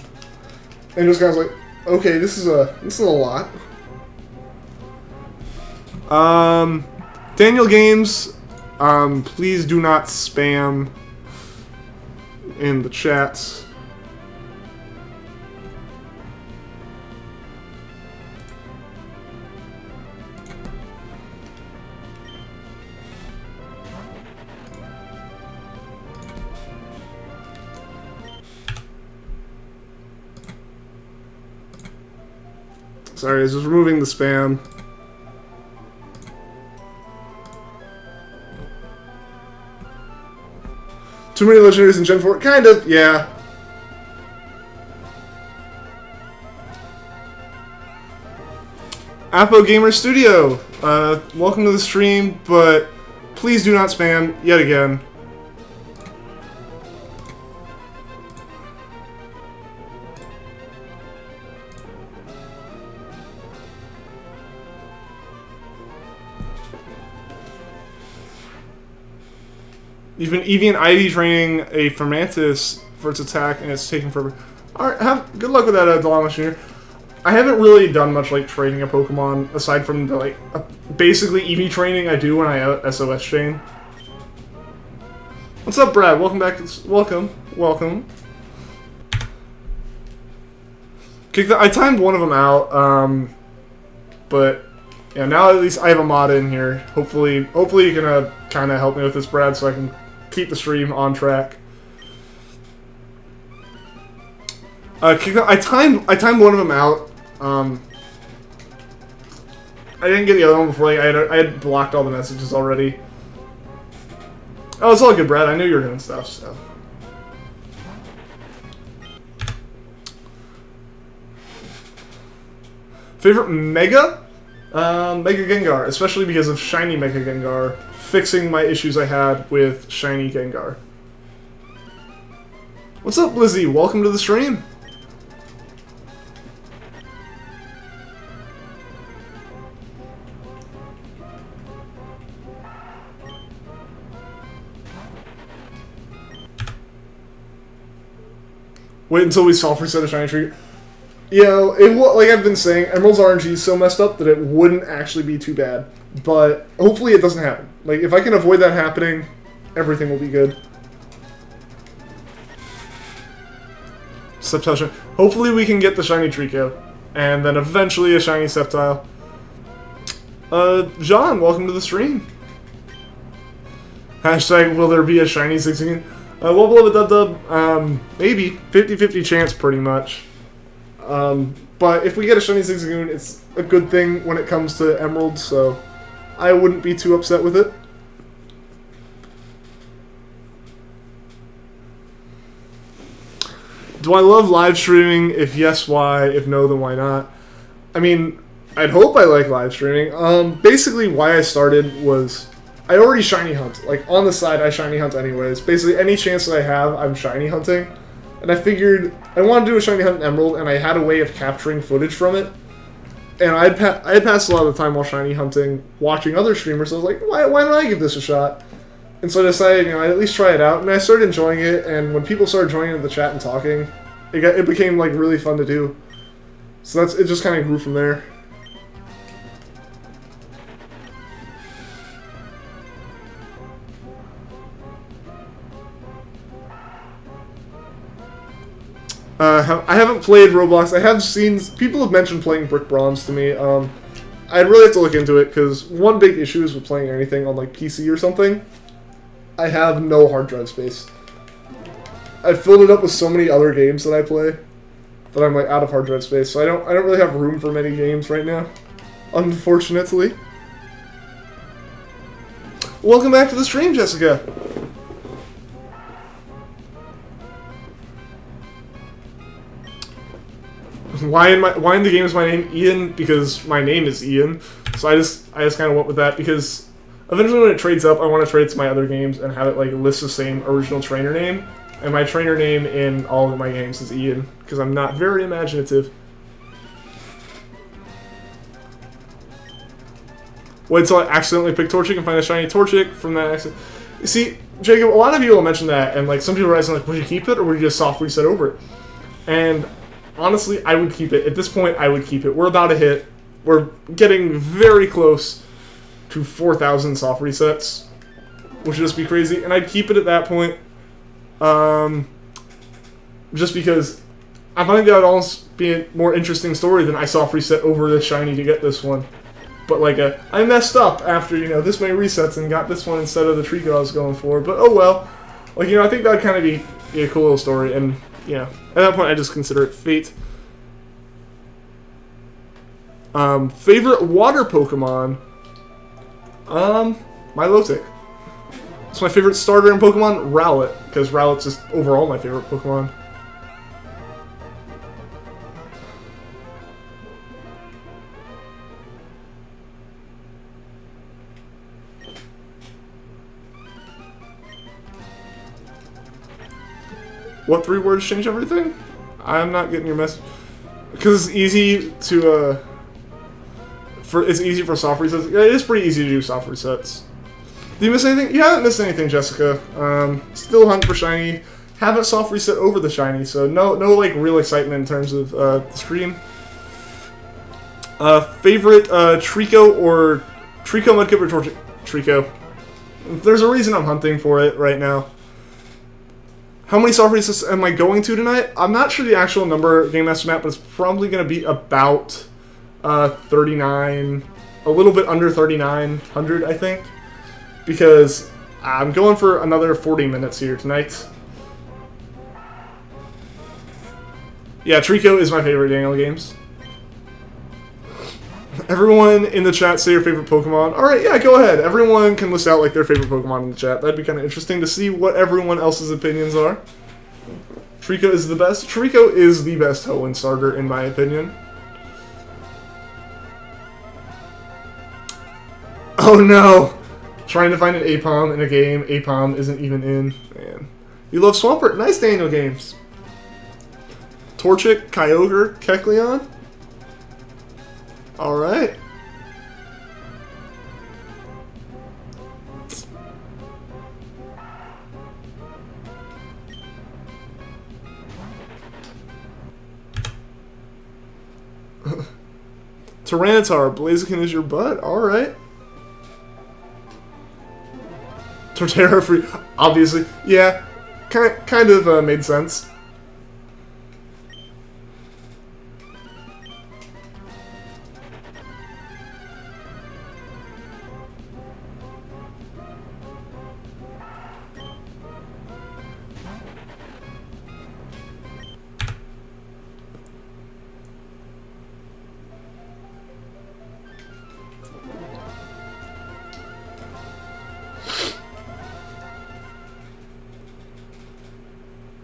and just kind of like, okay, this is a lot. Daniel Games, please do not spam in the chats. Sorry, I was just removing the spam. Too many legendaries in Gen 4? Kind of, yeah. Apo Gamer Studio, welcome to the stream, but please do not spam yet again. You've been EV and ID training a Fermantis for its attack, and it's taking forever. Alright, good luck with that, Delama Jr. I haven't really done much, like, training a Pokemon, aside from the, like, basically EV training I do when I SOS chain. What's up, Brad? Welcome back. Welcome. I timed one of them out, but yeah, now at least I have a mod in here. Hopefully you can kind of help me with this, Brad, so I can keep the stream on track. I timed one of them out. I didn't get the other one before. Like, I had blocked all the messages already. Oh, it's all good, Brad. I knew you were doing stuff, so. Favorite Mega? Mega Gengar, especially because of Shiny Mega Gengar, fixing my issues I had with Shiny Gengar. What's up, Lizzie? Welcome to the stream. Wait until we soft reset a Shiny Treecko. You know, like I've been saying, Emerald's RNG is so messed up that it wouldn't actually be too bad. But hopefully it doesn't happen. Like, if I can avoid that happening, everything will be good. Sceptile. Hopefully we can get the Shiny Treecko. And then eventually a Shiny Sceptile. John, welcome to the stream. Hashtag, will there be a Shiny Zigzagoon? Well, below the dub, maybe. 50-50 chance, pretty much. But if we get a Shiny Zigzagoon, it's a good thing when it comes to Emerald, so I wouldn't be too upset with it. Do I love live streaming? If yes, why? If no, then why not? I mean, I'd hope I like live streaming. Basically, why I started was I already shiny hunt. Like, on the side, I shiny hunt anyways. Basically, any chance that I have, I'm shiny hunting. And I figured I wanted to do a shiny hunt in Emerald, and I had a way of capturing footage from it. And I had passed a lot of the time while shiny hunting, watching other streamers. So I was like, why don't I give this a shot? And so I decided, you know, I'd at least try it out. And I started enjoying it, and when people started joining the chat and talking, it became, like, really fun to do. So it just kind of grew from there. I haven't played Roblox. I have seen... People have mentioned playing Brick Bronze to me. I'd really have to look into it, because one big issue is with playing anything on, like, PC or something. I have no hard drive space. I've filled it up with so many other games that I play that I'm, like, out of hard drive space. So I don't really have room for many games right now, unfortunately. Welcome back to the stream, Jessica. Why in the game is my name Ian? Because my name is Ian. So I just kind of went with that because eventually when it trades up, I want to trade it to my other games and have it like list the same original trainer name. And my trainer name in all of my games is Ian because I'm not very imaginative. Wait until I accidentally pick Torchic and find a shiny Torchic from that accident. See, Jacob, a lot of people mention that, and like some people are asking like, would you keep it or would you just soft reset over it? And honestly, I would keep it. At this point, I would keep it. We're about to hit. We're getting very close to 4,000 soft resets, which would just be crazy. And I'd keep it at that point, just because I find that would almost be a more interesting story than I soft reset over the shiny to get this one. But like, I messed up after, you know, this many resets and got this one instead of the Treecko I was going for. But oh well. Like, you know, I think that'd kind of be a cool little story. And yeah, at that point, I just consider it fate. Favorite water Pokemon? Milotic. It's my favorite starter in Pokemon, Rowlet, because Rowlet's just overall my favorite Pokemon. What 3 words change everything? I'm not getting your message. Because it's easy to, it's easy for soft resets. Yeah, it is pretty easy to do soft resets. Did you miss anything? You haven't missed anything, Jessica. Still hunt for shiny. Haven't soft reset over the shiny, so no like real excitement in terms of the stream. Favorite Treecko or Treecko Mudkip or Torchic? Treecko. There's a reason I'm hunting for it right now. How many soft resets am I going to tonight? I'm not sure the actual number, Game Master Map, but it's probably going to be about 39, a little bit under 3,900, I think. Because I'm going for another 40 minutes here tonight. Yeah, Treecko is my favorite Daniel games. Everyone in the chat say your favorite Pokemon. Alright, yeah, go ahead. Everyone can list out like their favorite Pokemon in the chat. That'd be kind of interesting to see what everyone else's opinions are. Treecko is the best. Treecko is the best Hoenn starter in my opinion. Oh no! Trying to find an Apom in a game. Apom isn't even in. Man. You love Swampert. Nice, Daniel Games. Torchic, Kyogre, Kecleon. Alright. Tyranitar, Blaziken is your butt. Alright. Torterra free. Obviously. Yeah. Kind of made sense.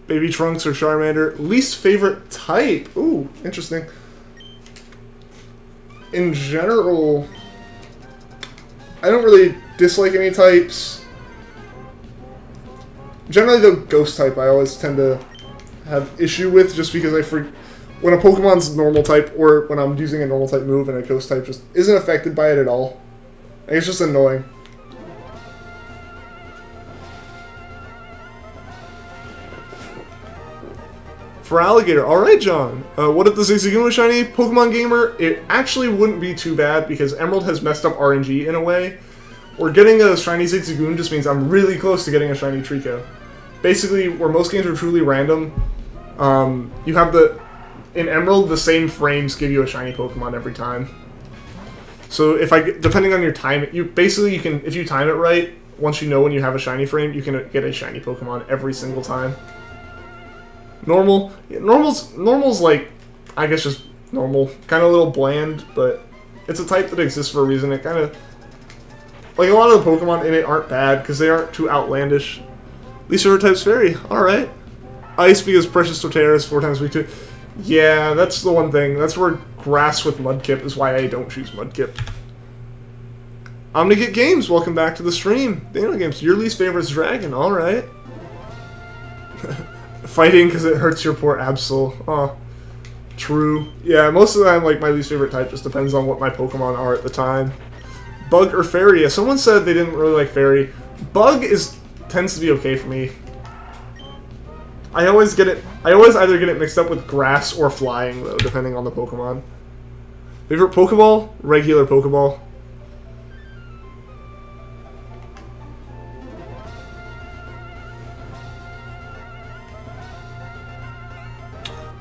Baby Trunks or Charmander. Least favorite type. Ooh, interesting. In general, I don't really dislike any types. Generally, the ghost type I always tend to have issue with, just because when a Pokemon's normal type, or when I'm using a normal type move and a ghost type just isn't affected by it at all. It's just annoying. For Alligator, alright John. What if the Zigzagoon was shiny? Pokemon Gamer, it actually wouldn't be too bad because Emerald has messed up RNG in a way. Or getting a shiny Zigzagoon just means I'm really close to getting a shiny Treecko. Basically, where most games are truly random, you have in Emerald, the same frames give you a shiny Pokemon every time. So depending on your time, if you time it right, once you know when you have a shiny frame, you can get a shiny Pokemon every single time. Normal's like, I guess just normal. Kind of a little bland, but it's a type that exists for a reason. It kind of, like a lot of the Pokemon in it aren't bad because they aren't too outlandish. Least favorite type's Fairy. Alright. Ice because Precious Torterra is 4 times weak to. Yeah, that's the one thing. That's where Grass with Mudkip is why I don't choose Mudkip. I'm gonna get games. Welcome back to the stream. Daniel Games. Your least favorite is Dragon. Alright. Fighting because it hurts your poor Absol. Oh, true. Yeah, most of the time, like, my least favorite type just depends on what my Pokemon are at the time. Bug or Fairy? Yeah, someone said they didn't really like Fairy. Bug tends to be okay for me. I always either get it mixed up with Grass or Flying, though, depending on the Pokemon. Favorite Pokeball? Regular Pokeball.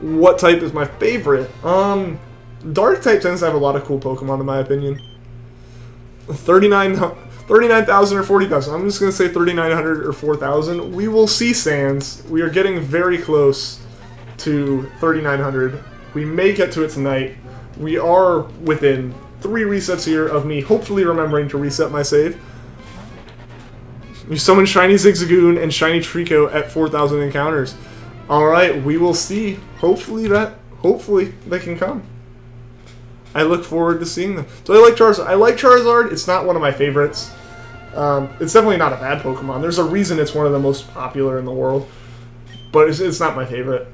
What type is my favorite? Dark type tends to have a lot of cool Pokemon in my opinion. 39,000 or 40,000. I'm just going to say 3,900 or 4,000. We will see, Sans. We are getting very close to 3,900. We may get to it tonight. We are within 3 resets here of me hopefully remembering to reset my save. You summon Shiny Zigzagoon and Shiny Treecko at 4,000 encounters. Alright, we will see. Hopefully they can come. I look forward to seeing them. So I like Charizard. I like Charizard. It's not one of my favorites. It's definitely not a bad Pokemon. There's a reason it's one of the most popular in the world. But it's not my favorite.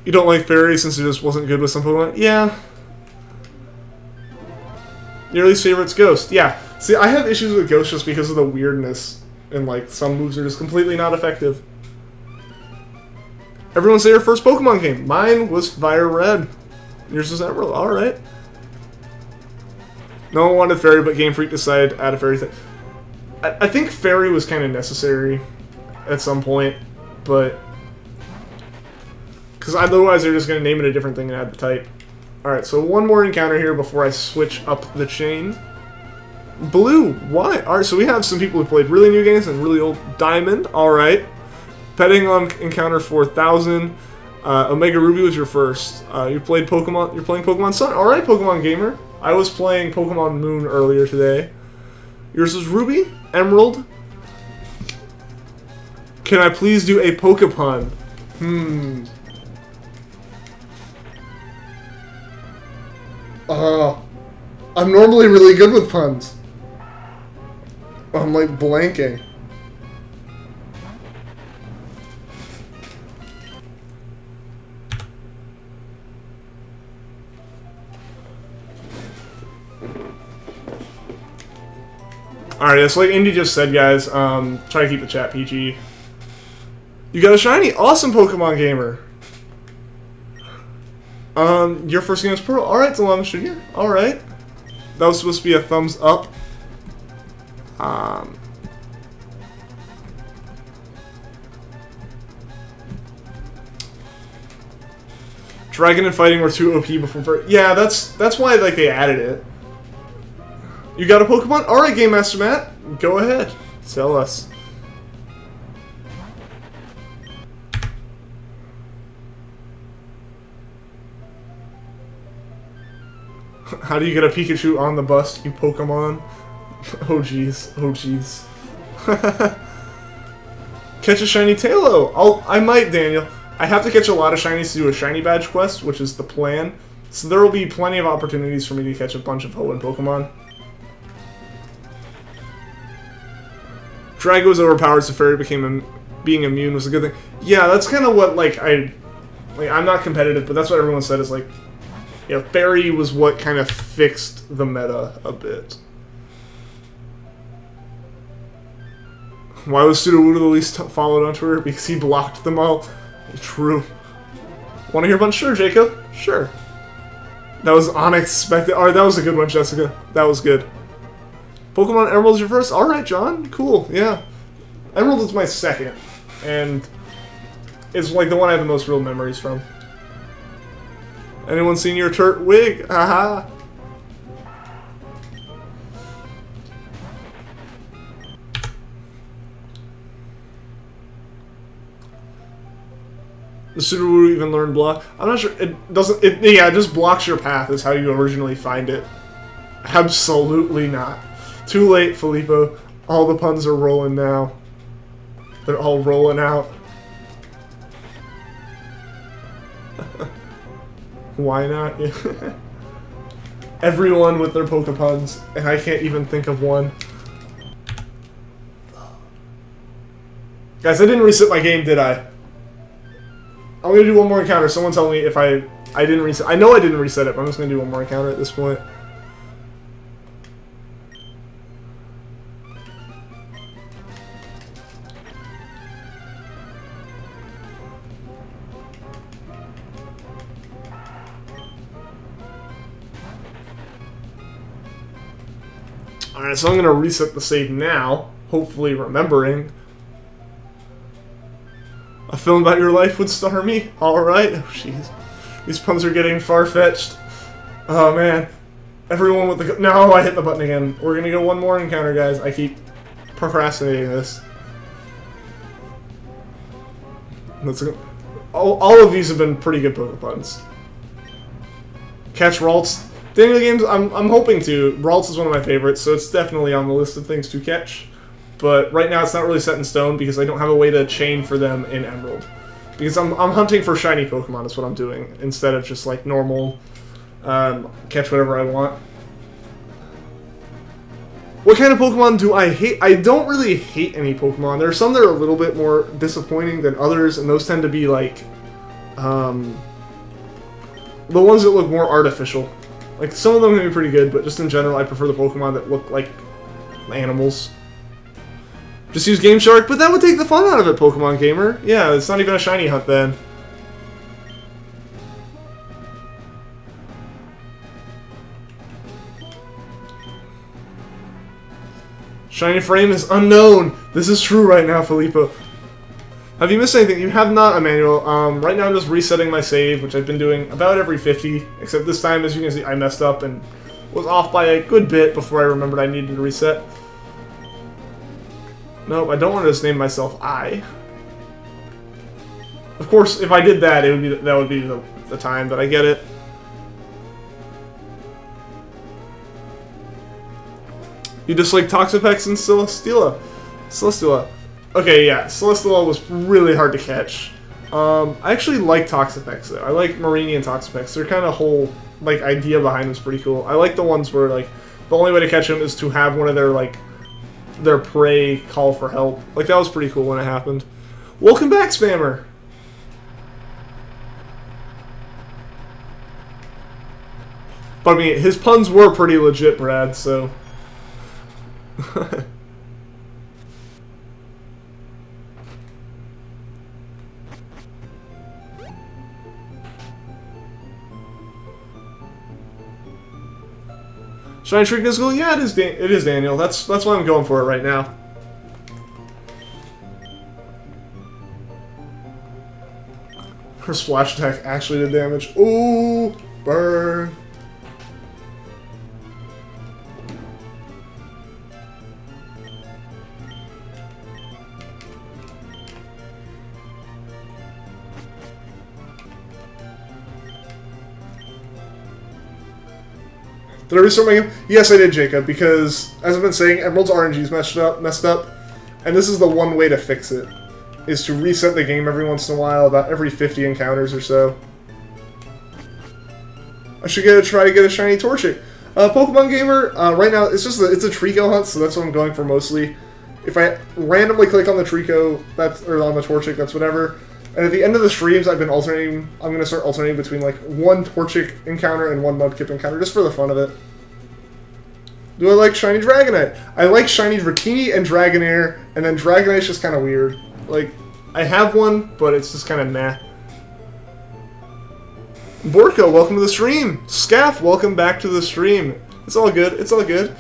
You don't like Fairy since it just wasn't good with some Pokemon? Yeah. Your least favorite's Ghost. Yeah. See, I have issues with Ghost just because of the weirdness. And, like, some moves are just completely not effective. Everyone say your first Pokemon game. Mine was Fire Red. Yours was Emerald. Alright. No one wanted Fairy, but Game Freak decided to add a Fairy thing. I think Fairy was kind of necessary at some point, but... because otherwise they're just going to name it a different thing and add the type. Alright, so one more encounter here before I switch up the chain. Blue, why? Alright, so we have some people who played really new games and really old. Diamond, alright. Petting on encounter 4,000. Omega Ruby was your first. You're playing Pokemon Sun. Alright, Pokemon Gamer. I was playing Pokemon Moon earlier today. Yours is Ruby? Emerald? Can I please do a Pokepun? I'm normally really good with puns. I'm like blanking. Alright, it's like Indy just said, guys. Try to keep the chat PG. You got a shiny? Awesome, Pokemon Gamer. Your first game is Pearl. Alright, Delama Jr. Alright. That was supposed to be a thumbs up. Dragon and Fighting were too OP before. Yeah, that's why like they added it. You got a Pokemon? Alright, Game Master Matt. Go ahead. Tell us. How do you get a Pikachu on the bus, you Pokemon? Oh jeez. Oh jeez. Catch a shiny Tailo. I might, Daniel. I have to catch a lot of shinies to do a shiny badge quest, which is the plan. So there will be plenty of opportunities for me to catch a bunch of Hoenn Pokemon. Drago was overpowered, so Fairy being immune was a good thing. Yeah, that's kind of what I'm not competitive, but that's what everyone said is like, yeah, Fairy was what kind of fixed the meta a bit. Why was Sudowoodo the least followed on Twitter? Because he blocked them all. True. Want to hear a bunch? Sure, Jacob. Sure. That was unexpected. Alright, that was a good one, Jessica. That was good. Pokemon Emerald's your first? Alright, John. Cool, yeah. Emerald is my second. And it's like the one I have the most real memories from. Anyone seen your Turt wig? Haha. The Sudowoodo even learned block? I'm not sure. It doesn't. Yeah, it just blocks your path is how you originally find it. Absolutely not. Too late, Filippo. All the puns are rolling now. They're all rolling out. Why not? Everyone with their Pokepuns, and I can't even think of one. Guys, I didn't reset my game, did I? I'm gonna do one more encounter. Someone tell me if I didn't reset. I know I didn't reset it, but I'm just gonna do one more encounter at this point. Alright, so I'm gonna reset the save now, hopefully remembering. A film about your life would star me? Alright. Oh, jeez. These puns are getting far-fetched. Oh, man. Everyone with the... No, I hit the button again. We're gonna go one more encounter, guys. I keep procrastinating this. Let's go. All of these have been pretty good Pokepuns. Catch Ralts. Daniel Games, I'm hoping to. Ralts is one of my favorites, so it's definitely on the list of things to catch. But right now it's not really set in stone because I don't have a way to chain for them in Emerald. Because I'm hunting for shiny Pokemon is what I'm doing, instead of just like normal catch whatever I want. What kind of Pokemon do I hate? I don't really hate any Pokemon. There are some that are a little bit more disappointing than others, and those tend to be like the ones that look more artificial. Like, some of them can be pretty good, but just in general, I prefer the Pokemon that look like animals. Just use Game Shark, but that would take the fun out of it, Pokemon Gamer. Yeah, it's not even a shiny hunt then. Shiny frame is unknown. This is true right now, Filippo. Have you missed anything? You have not, Emmanuel. Right now I'm just resetting my save, which I've been doing about every 50, except this time, as you can see, I messed up and was off by a good bit before I remembered I needed to reset. Nope, I don't want to just name myself I. Of course, if I did that, that would be the time that I get it. You dislike Toxapex and Celesteela. Celesteela. Okay, yeah, Celesteela was really hard to catch. I actually like Toxapex though. I like Marini and Toxapex. Their kind of whole like idea behind them is pretty cool. I like the ones where like the only way to catch them is to have one of their like their prey call for help. Like that was pretty cool when it happened. Welcome back, Spammer. But I mean, his puns were pretty legit, Brad, so... Shiny Treecko School? Yeah, it is Daniel. That's why I'm going for it right now. Her splash attack actually did damage. Ooh, burn. Did I restart my game? Yes, I did, Jacob, because, as I've been saying, Emerald's RNG is messed up, and this is the one way to fix it, is to reset the game every once in a while, about every 50 encounters or so. I should try to get a shiny Torchic. Pokemon Gamer, right now, it's a Treecko hunt, so that's what I'm going for mostly. If I randomly click on the Treecko, or on the Torchic, that's whatever. And at the end of the streams, I'm going to start alternating between, like, one Torchic encounter and one Mudkip encounter, just for the fun of it. Do I like Shiny Dragonite? I like Shiny Dratini and Dragonair, and then Dragonite's just kind of weird. Like, I have one, but it's just kind of meh. Borko, welcome to the stream! Scaff, welcome back to the stream. It's all good, it's all good.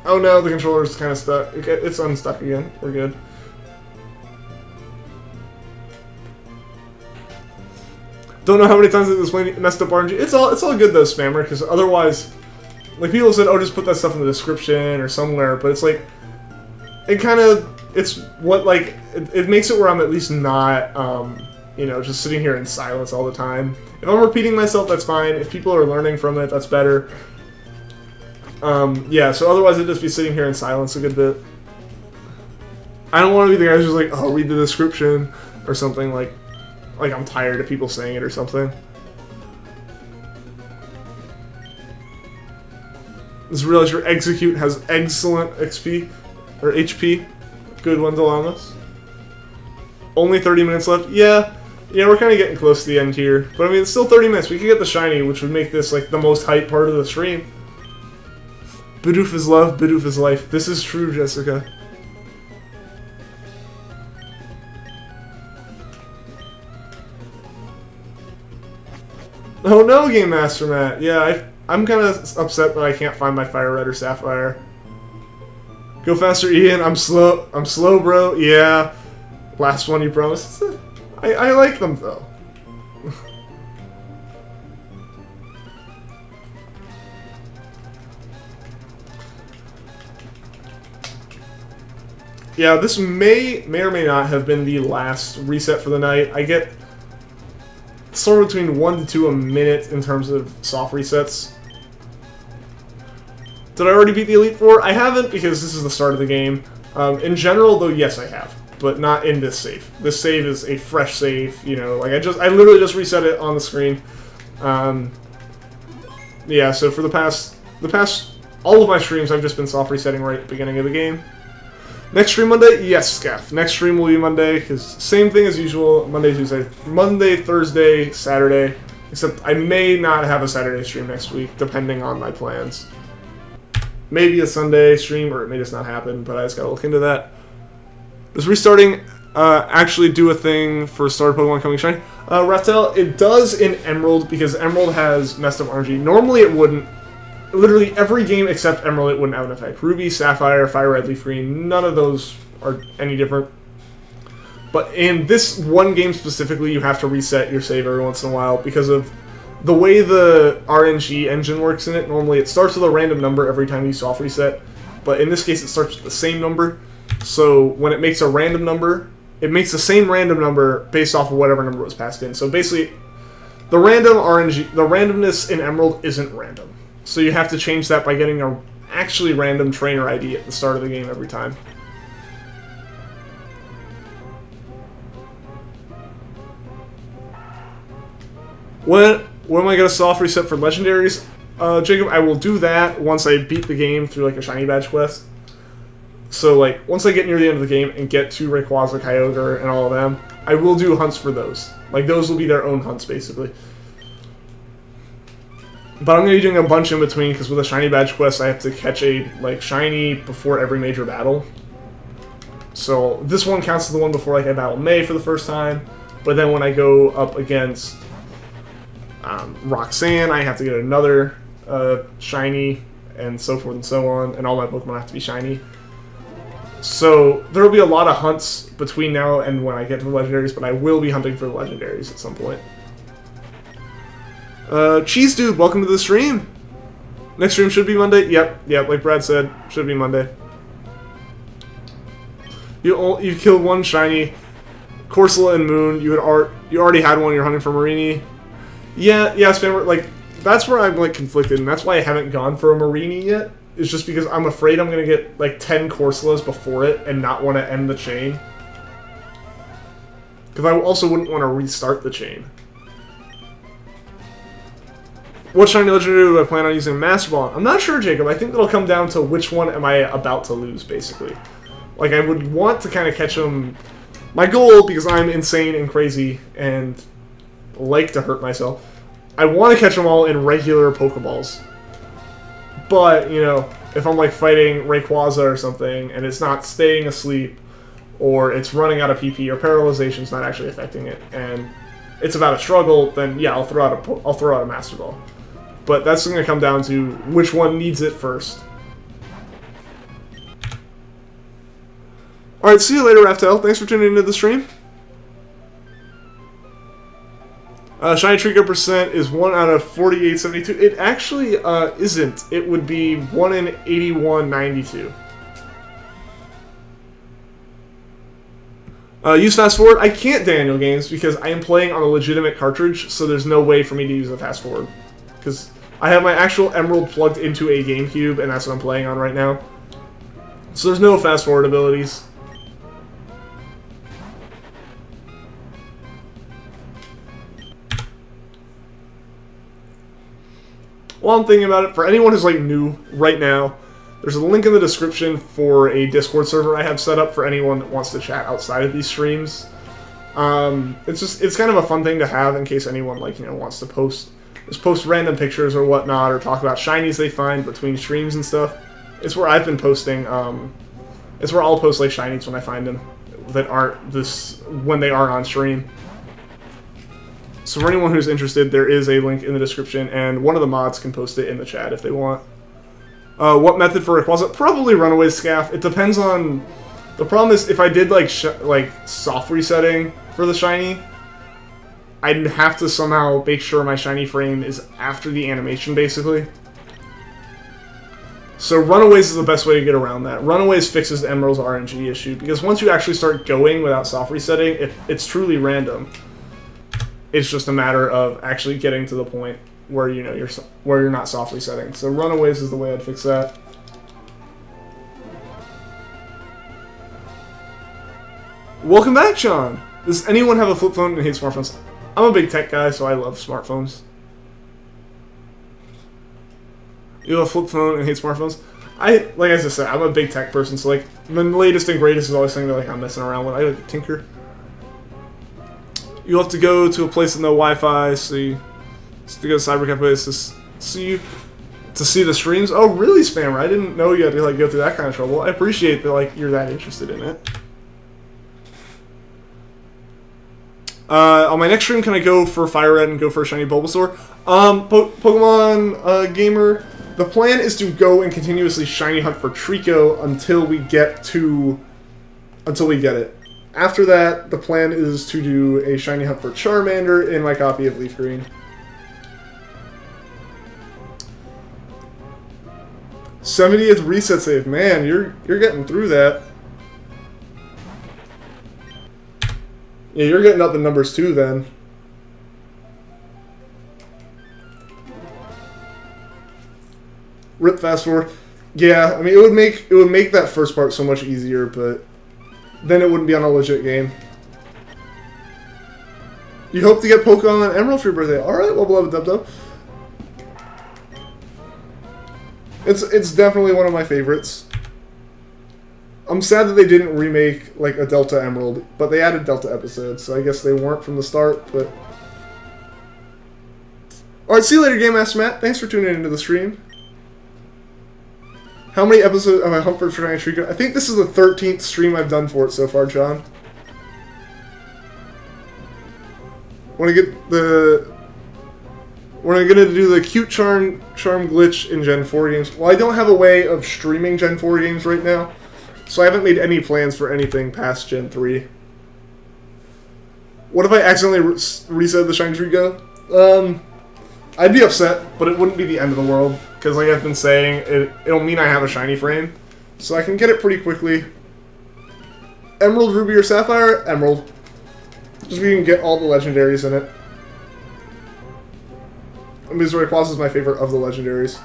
Oh no, the controller's kind of stuck. It's unstuck again. We're good. Don't know how many times this messed up RNG. It's all good though, Spammer, because otherwise, like people said, oh, just put that stuff in the description or somewhere. But it's like, it makes it where I'm at least not, you know, just sitting here in silence all the time. If I'm repeating myself, that's fine. If people are learning from it, that's better. Yeah, so otherwise I'd just be sitting here in silence a good bit. I don't want to be the guy who's just like, oh, read the description or something, like I'm tired of people saying it or something. Just realize your Execute has excellent XP, or HP. Good one, Delamas. Only 30 minutes left? Yeah, we're kind of getting close to the end here. But I mean, it's still 30 minutes. We could get the shiny, which would make this like the most hype part of the stream. Bidoof is love, Bidoof is life. This is true, Jessica. Oh no, Game Master Matt. Yeah, I'm kind of upset that I can't find my Fire Red or Sapphire. Go faster, Ian. I'm slow, bro. Yeah. Last one you promised. I like them, though. Yeah, this may or may not have been the last reset for the night. I get somewhere between 1 to 2 a minute in terms of soft resets. Did I already beat the Elite Four? I haven't, because this is the start of the game. In general, though, yes, I have, but not in this save. This save is a fresh save. You know, like I literally just reset it on the screen. Yeah, so for the past all of my streams, I've just been soft resetting right at the beginning of the game. Next stream Monday? Yes, Scaff. Next stream will be Monday, because same thing as usual, Monday, Tuesday, Monday, Thursday, Saturday, except I may not have a Saturday stream next week, depending on my plans. Maybe a Sunday stream, or it may just not happen, but I just gotta look into that. Does restarting actually do a thing for starter Pokemon coming shiny? Raftel, it does in Emerald, because Emerald has messed up RNG. Normally it wouldn't. Literally every game except Emerald it wouldn't have an effect. Ruby, Sapphire, Fire Red, Leaf Green, none of those are any different. But in this one game specifically, you have to reset your save every once in a while because of the way the RNG engine works in it. Normally it starts with a random number every time you soft reset, but in this case it starts with the same number. So when it makes a random number, it makes the same random number based off of whatever number was passed in. So basically, The random RNG, the randomness in Emerald isn't random. So you have to change that by getting a actually random trainer ID at the start of the game every time. When am I going to soft reset for legendaries? Jacob, I will do that once I beat the game through like a shiny badge quest. So like once I get near the end of the game and get to Rayquaza, Kyogre, and all of them, I will do hunts for those. Like those will be their own hunts basically. But I'm going to be doing a bunch in between because with a shiny badge quest I have to catch a like shiny before every major battle. So this one counts as the one before like I battle May for the first time. But then when I go up against Roxanne, I have to get another shiny, and so forth and so on, and all my Pokemon have to be shiny. So there will be a lot of hunts between now and when I get to the legendaries, but I will be hunting for the legendaries at some point. Cheese Dude, welcome to the stream. Next stream should be Monday. Yep, like Brad said, should be Monday. You killed one shiny, Corsola and Moon. You already had one. You're hunting for Marini. Yeah, Spammer, like, that's where I'm, like, conflicted, and that's why I haven't gone for a Marini yet, is just because I'm afraid I'm gonna get, like, 10 Corsolas before it and not want to end the chain. Because I also wouldn't want to restart the chain. What shiny legendary do I plan on using Master Ball? I'm not sure, Jacob. I think that'll come down to which one am I about to lose, basically. Like, I would want to kind of catch them. My goal, because I'm insane and crazy and like to hurt myself, I want to catch them all in regular Pokeballs. But, you know, if I'm like fighting Rayquaza or something and it's not staying asleep, or it's running out of PP, or Paralyzation's not actually affecting it, and it's about a struggle, then yeah, I'll throw out a Master Ball. But that's going to come down to which one needs it first. Alright, see you later, Raftel. Thanks for tuning into the stream. Shiny Treecko percent is 1 out of 4872. It actually isn't. It would be 1 in 8192. Use fast forward. I can't, Daniel Games, because I am playing on a legitimate cartridge, so there's no way for me to use a fast forward. Because I have my actual Emerald plugged into a GameCube, and that's what I'm playing on right now. So there's no fast forward abilities. While I'm thinking about it, for anyone who's like new right now, there's a link in the description for a Discord server I have set up for anyone that wants to chat outside of these streams. It's kind of a fun thing to have in case anyone wants to post random pictures or whatnot, or talk about shinies they find between streams and stuff. It's where I've been posting. It's where I'll post like shinies when I find them that aren't when they aren't on stream. So for anyone who's interested, there is a link in the description, and one of the mods can post it in the chat if they want. What method for Rayquaza? Probably Runaway Scaff. It depends on... The problem is, if I did like soft resetting for the shiny, I'd have to somehow make sure my shiny frame is after the animation, basically. So Runaways is the best way to get around that. Runaways fixes Emerald's RNG issue, because once you actually start going without soft resetting, it's truly random. It's just a matter of actually getting to the point where you're not soft resetting. So Runaways is the way I'd fix that. Welcome back, Sean. Does anyone have a flip phone and hate smartphones? I'm a big tech guy, so I love smartphones. You have a flip phone and hate smartphones? Like I just said, I'm a big tech person, so like the latest and greatest is always something that like I'm messing around with. I like to tinker. You'll have to go to a place with no Wi-Fi, so you have to go to cyber cafes to see the streams. Oh, really, Spammer? I didn't know you had to like go through that kind of trouble. I appreciate that like you're that interested in it. On my next stream, can I go for Fire Red and go for a shiny Bulbasaur? Pokemon Gamer, the plan is to go and continuously shiny hunt for Treecko until we get it. After that, the plan is to do a shiny hunt for Charmander in my copy of Leaf Green. 70th reset save. Man, you're getting through that. Yeah, you're getting up in numbers too then. Rip fast forward. Yeah, I mean it would make that first part so much easier, but then it wouldn't be on a legit game. You hope to get Pokemon Emerald for your birthday. Alright, well beloved Dub. It's definitely one of my favorites. I'm sad that they didn't remake like a Delta Emerald, but they added Delta episodes, so I guess they weren't from the start, but alright, see you later, Game Master Matt. Thanks for tuning into the stream. How many episodes have I humped for Shiny Treecko? I think this is the 13th stream I've done for it so far, John. When I get the... When I'm gonna do the cute charm glitch in Gen 4 games. Well, I don't have a way of streaming Gen 4 games right now, so I haven't made any plans for anything past Gen 3. What if I accidentally reset the Shiny Treecko? I'd be upset, but it wouldn't be the end of the world. Because like I've been saying, it'll mean I have a shiny frame. So I can get it pretty quickly. Emerald, Ruby, or Sapphire? Emerald. Just so you can get all the legendaries in it. Because Rayquaza is my favorite of the legendaries.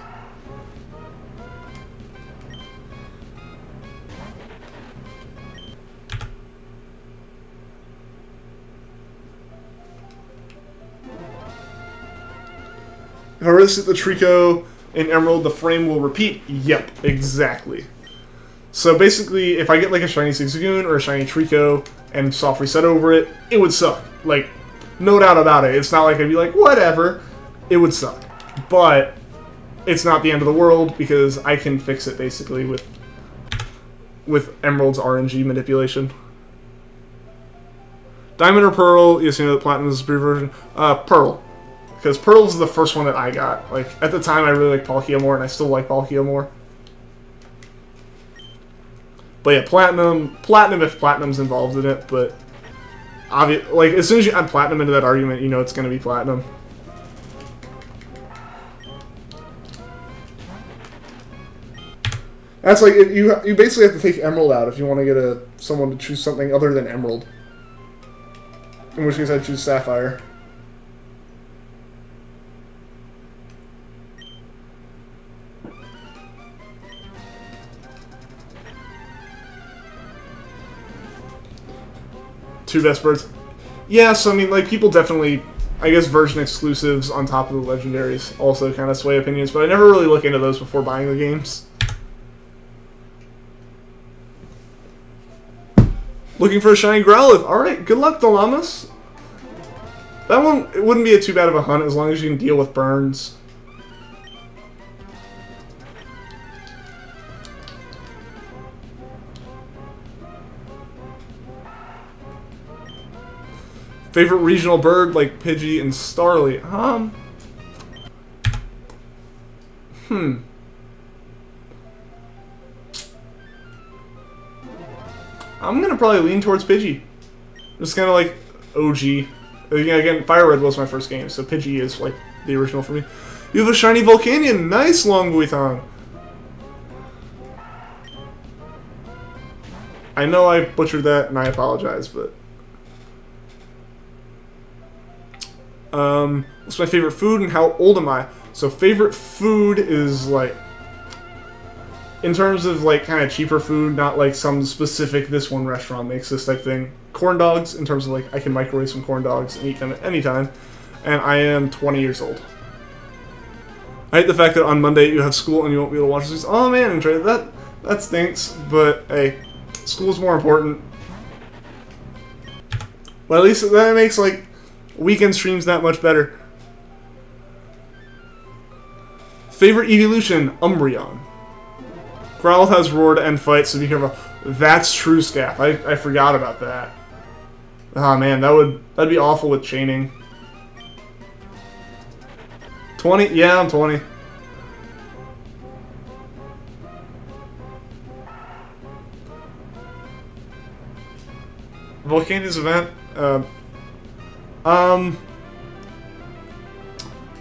If I reset the Treecko in Emerald, the frame will repeat? Yep, exactly. So basically, if I get like a shiny Zigzagoon or a shiny Treecko and soft reset over it, it would suck. Like, no doubt about it. It's not like I'd be like, whatever. It would suck. But it's not the end of the world because I can fix it basically with Emerald's RNG manipulation. Diamond or Pearl? Yes, you know that Platinum is the superior version. Pearl. Because Pearl's the first one that I got. Like, at the time, I really liked Palkia more, and I still like Palkia more. But yeah, Platinum if Platinum's involved in it, but... like, as soon as you add Platinum into that argument, you know it's going to be Platinum. That's like, you basically have to take Emerald out if you want to get someone to choose something other than Emerald. In which case I'd choose Sapphire. Two best birds. Yeah, so I mean, like, people definitely, I guess, version exclusives on top of the legendaries also kind of sway opinions, but I never really look into those before buying the games. Looking for a shiny Growlithe. Alright, good luck, Dolamas. That one, it wouldn't be too bad of a hunt as long as you can deal with burns. Favorite regional bird, like Pidgey and Starly. I'm gonna probably lean towards Pidgey. Just kind of like OG. Again, Fire Red was my first game, so Pidgey is like the original for me. You have a shiny Volcanion. Nice, Longbuithong. I know I butchered that, and I apologize, but... what's my favorite food and how old am I? So favorite food is like, in terms of like kind of cheaper food, not like some specific this one restaurant makes this type thing. Corn dogs, in terms of like I can microwave some corn dogs and eat them at any time. And I am 20 years old. I hate the fact that on Monday you have school and you won't be able to watch this. Oh man, Andre, that stinks. But hey, school's more important. But at least that makes like weekend streams that much better. Favorite evolution, Umbreon. Growlithe has roar to end fight, so be careful. That's true, Scaff. I forgot about that. Oh man, that'd be awful with chaining. 20? Yeah, I'm 20. Volcano's event.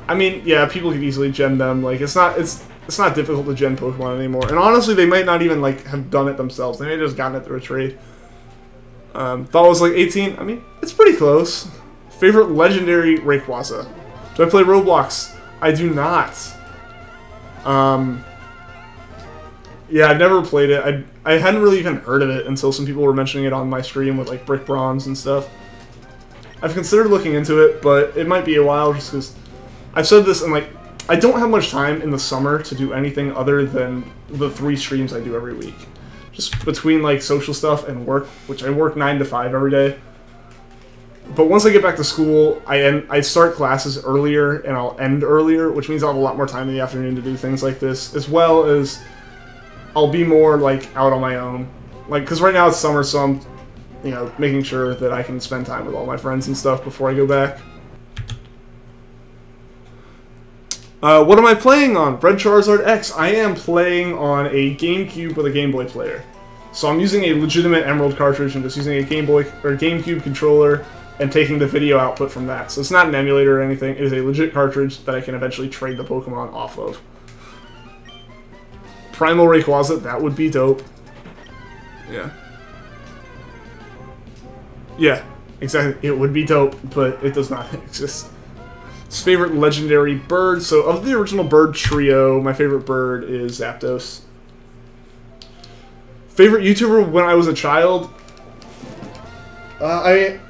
I mean, yeah, people can easily gen them. Like, it's not difficult to gen Pokemon anymore. And honestly, they might not even like have done it themselves. They may have just gotten it through a trade. Thought it was like 18. I mean, it's pretty close. Favorite legendary Rayquaza. Do I play Roblox? I do not. Yeah, I've never played it. I hadn't really even heard of it until some people were mentioning it on my stream with like Brick Bronze and stuff. I've considered looking into it, but it might be a while just because I've said this and like I don't have much time in the summer to do anything other than the 3 streams I do every week. Just between like social stuff and work, which I work 9 to 5 every day. But once I get back to school, I start classes earlier and I'll end earlier, which means I'll have a lot more time in the afternoon to do things like this, as well as I'll be more like out on my own. Like, because right now it's summer, so I'm, you know, making sure that I can spend time with all my friends and stuff before I go back. What am I playing on? Red Charizard X. I am playing on a GameCube with a Game Boy player. So I'm using a legitimate Emerald cartridge and just using a Game Boy or GameCube controller and taking the video output from that. So it's not an emulator or anything. It is a legit cartridge that I can eventually trade the Pokemon off of. Primal Rayquaza, that would be dope. Yeah. Yeah, exactly. It would be dope, but it does not exist. His favorite legendary bird. So of the original bird trio, my favorite bird is Zapdos. Favorite YouTuber when I was a child? I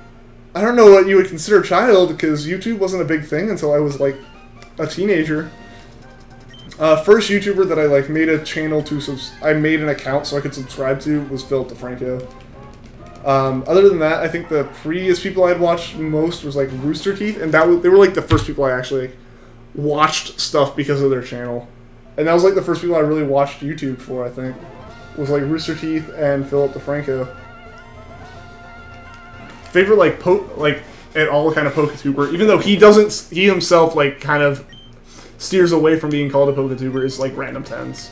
don't know what you would consider child, because YouTube wasn't a big thing until I was like a teenager. First YouTuber that I like made a channel to I made an account so I could subscribe to was Philip DeFranco. Other than that, I think the previous people I'd watched most was like Rooster Teeth, and they were like the first people I actually like, watched stuff because of their channel. And that was like the first people I really watched YouTube for, I think. Was like Rooster Teeth and Philip DeFranco. Favorite like at all kind of Poketuber, even though he himself like kind of steers away from being called a Poketuber, is like Random Tens.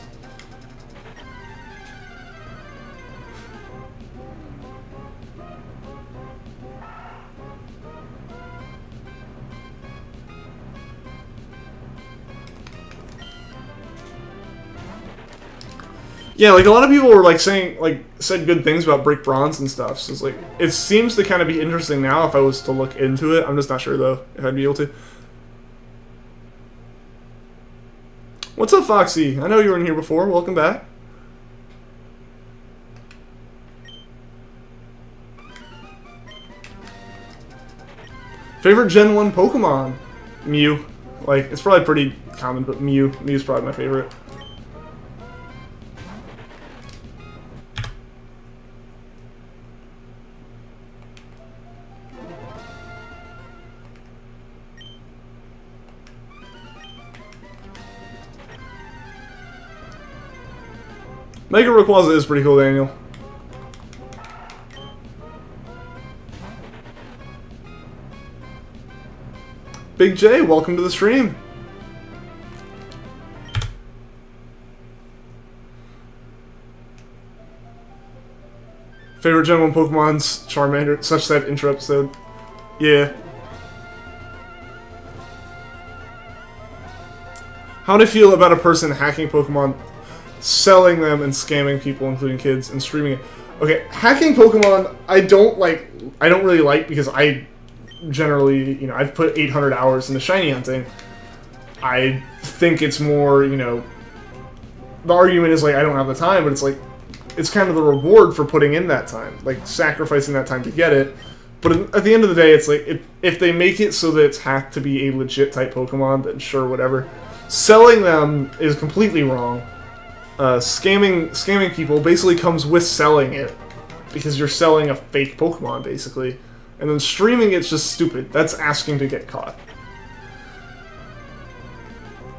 Yeah, like a lot of people were like said good things about Brick Bronze and stuff. So it's like it seems to kind of be interesting now if I was to look into it. I'm just not sure though if I'd be able to. What's up, Foxy? I know you were in here before. Welcome back. Favorite Gen 1 Pokemon? Mew. Like, it's probably pretty common, but Mew. Mew's probably my favorite. Mega Rayquaza is pretty cool, Daniel. Big J, welcome to the stream. Favorite Gen 1 Pokemon's Charmander, such that intro episode. Yeah. How do you feel about a person hacking Pokemon, selling them, and scamming people, including kids, and streaming it? Okay, hacking Pokemon, I don't really like, because I generally, you know, I've put 800 hours into shiny hunting. I think it's more, you know, the argument is like, I don't have the time, but it's like, it's kind of the reward for putting in that time, like sacrificing that time to get it. But at the end of the day, it's like, if they make it so that it's hacked to be a legit type Pokemon, then sure, whatever. Selling them is completely wrong. Scamming people basically comes with selling it, because you're selling a fake Pokemon, basically. And then streaming it's just stupid. That's asking to get caught.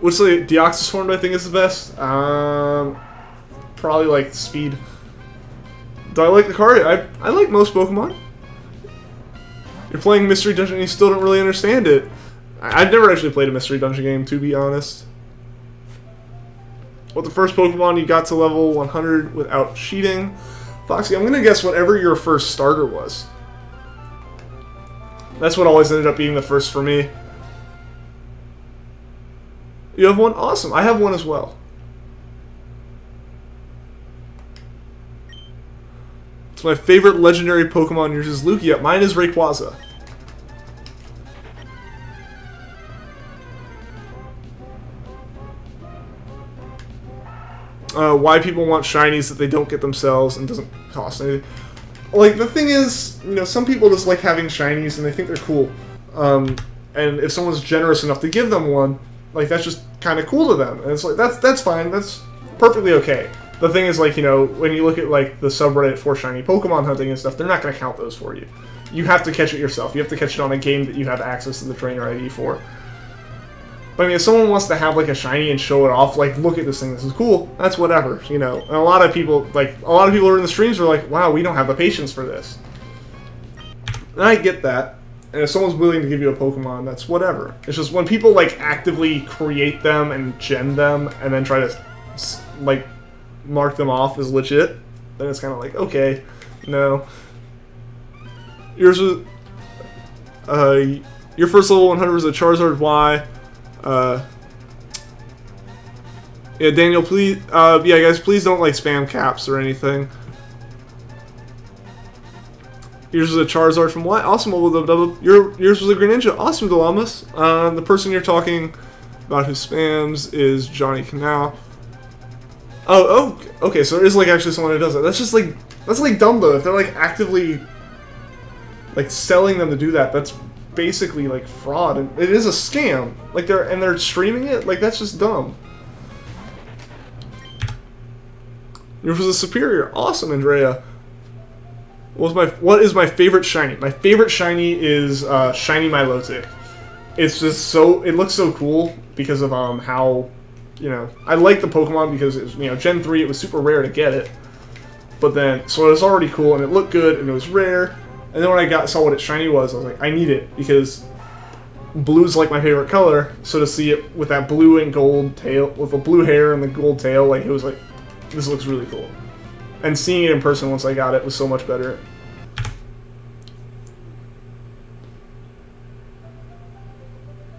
Which the Deoxys form I think is the best? Probably like Speed. Do I like the card? I like most Pokemon. You're playing Mystery Dungeon and you still don't really understand it. I've never actually played a Mystery Dungeon game, to be honest. What the first Pokemon you got to level 100 without cheating? Foxy, I'm gonna guess whatever your first starter was. That's what always ended up being the first for me. You have one? Awesome. I have one as well. It's my favorite legendary Pokemon. Yours is Lugia. Mine is Rayquaza. why people want shinies that they don't get themselves and doesn't cost anything. Like, the thing is, you know, some people just like having shinies and they think they're cool. And if someone's generous enough to give them one, like, that's just kind of cool to them. And it's like, that's fine, that's perfectly okay. The thing is, like, you know, when you look at, like, the subreddit for shiny Pokemon hunting and stuff, they're not going to count those for you. You have to catch it yourself. You have to catch it on a game that you have access to the trainer ID for. But I mean, if someone wants to have, like, a shiny and show it off, like, look at this thing, this is cool, that's whatever, you know. And a lot of people who are in the streams are like, wow, we don't have the patience for this. And I get that. And if someone's willing to give you a Pokemon, that's whatever. It's just when people, like, actively create them and gen them and then try to, like, mark them off as legit, then it's kind of like, okay, no. Yours was, your first level 100 was a Charizard Y. Yeah, Daniel, please, yeah, guys, please don't, like, spam caps or anything. Yours was a Charizard from what? Awesome, yours was a Greninja. Awesome, Delamas. The person you're talking about who spams is Johnny Canal. Oh, okay, so there is, like, actually someone who does it. That's just, like, that's, like, dumb, though. If they're, like, actively, like, selling them to do that, that's basically, like, fraud. And it is a scam. Like, they're streaming it? Like, that's just dumb. Yours was a Superior. Awesome, Andrea. What is my favorite shiny? My favorite shiny is shiny Milotic. It's just so, it looks so cool because of how, you know, I like the Pokemon because it was, you know, Gen 3, it was super rare to get it. But then, so it was already cool and it looked good and it was rare. And then when I saw what its shiny was, I was like, I need it because blue's like my favorite color. So to see it with that blue and gold tail, with the blue hair and the gold tail, like, it was like, this looks really cool. And seeing it in person once I got it was so much better.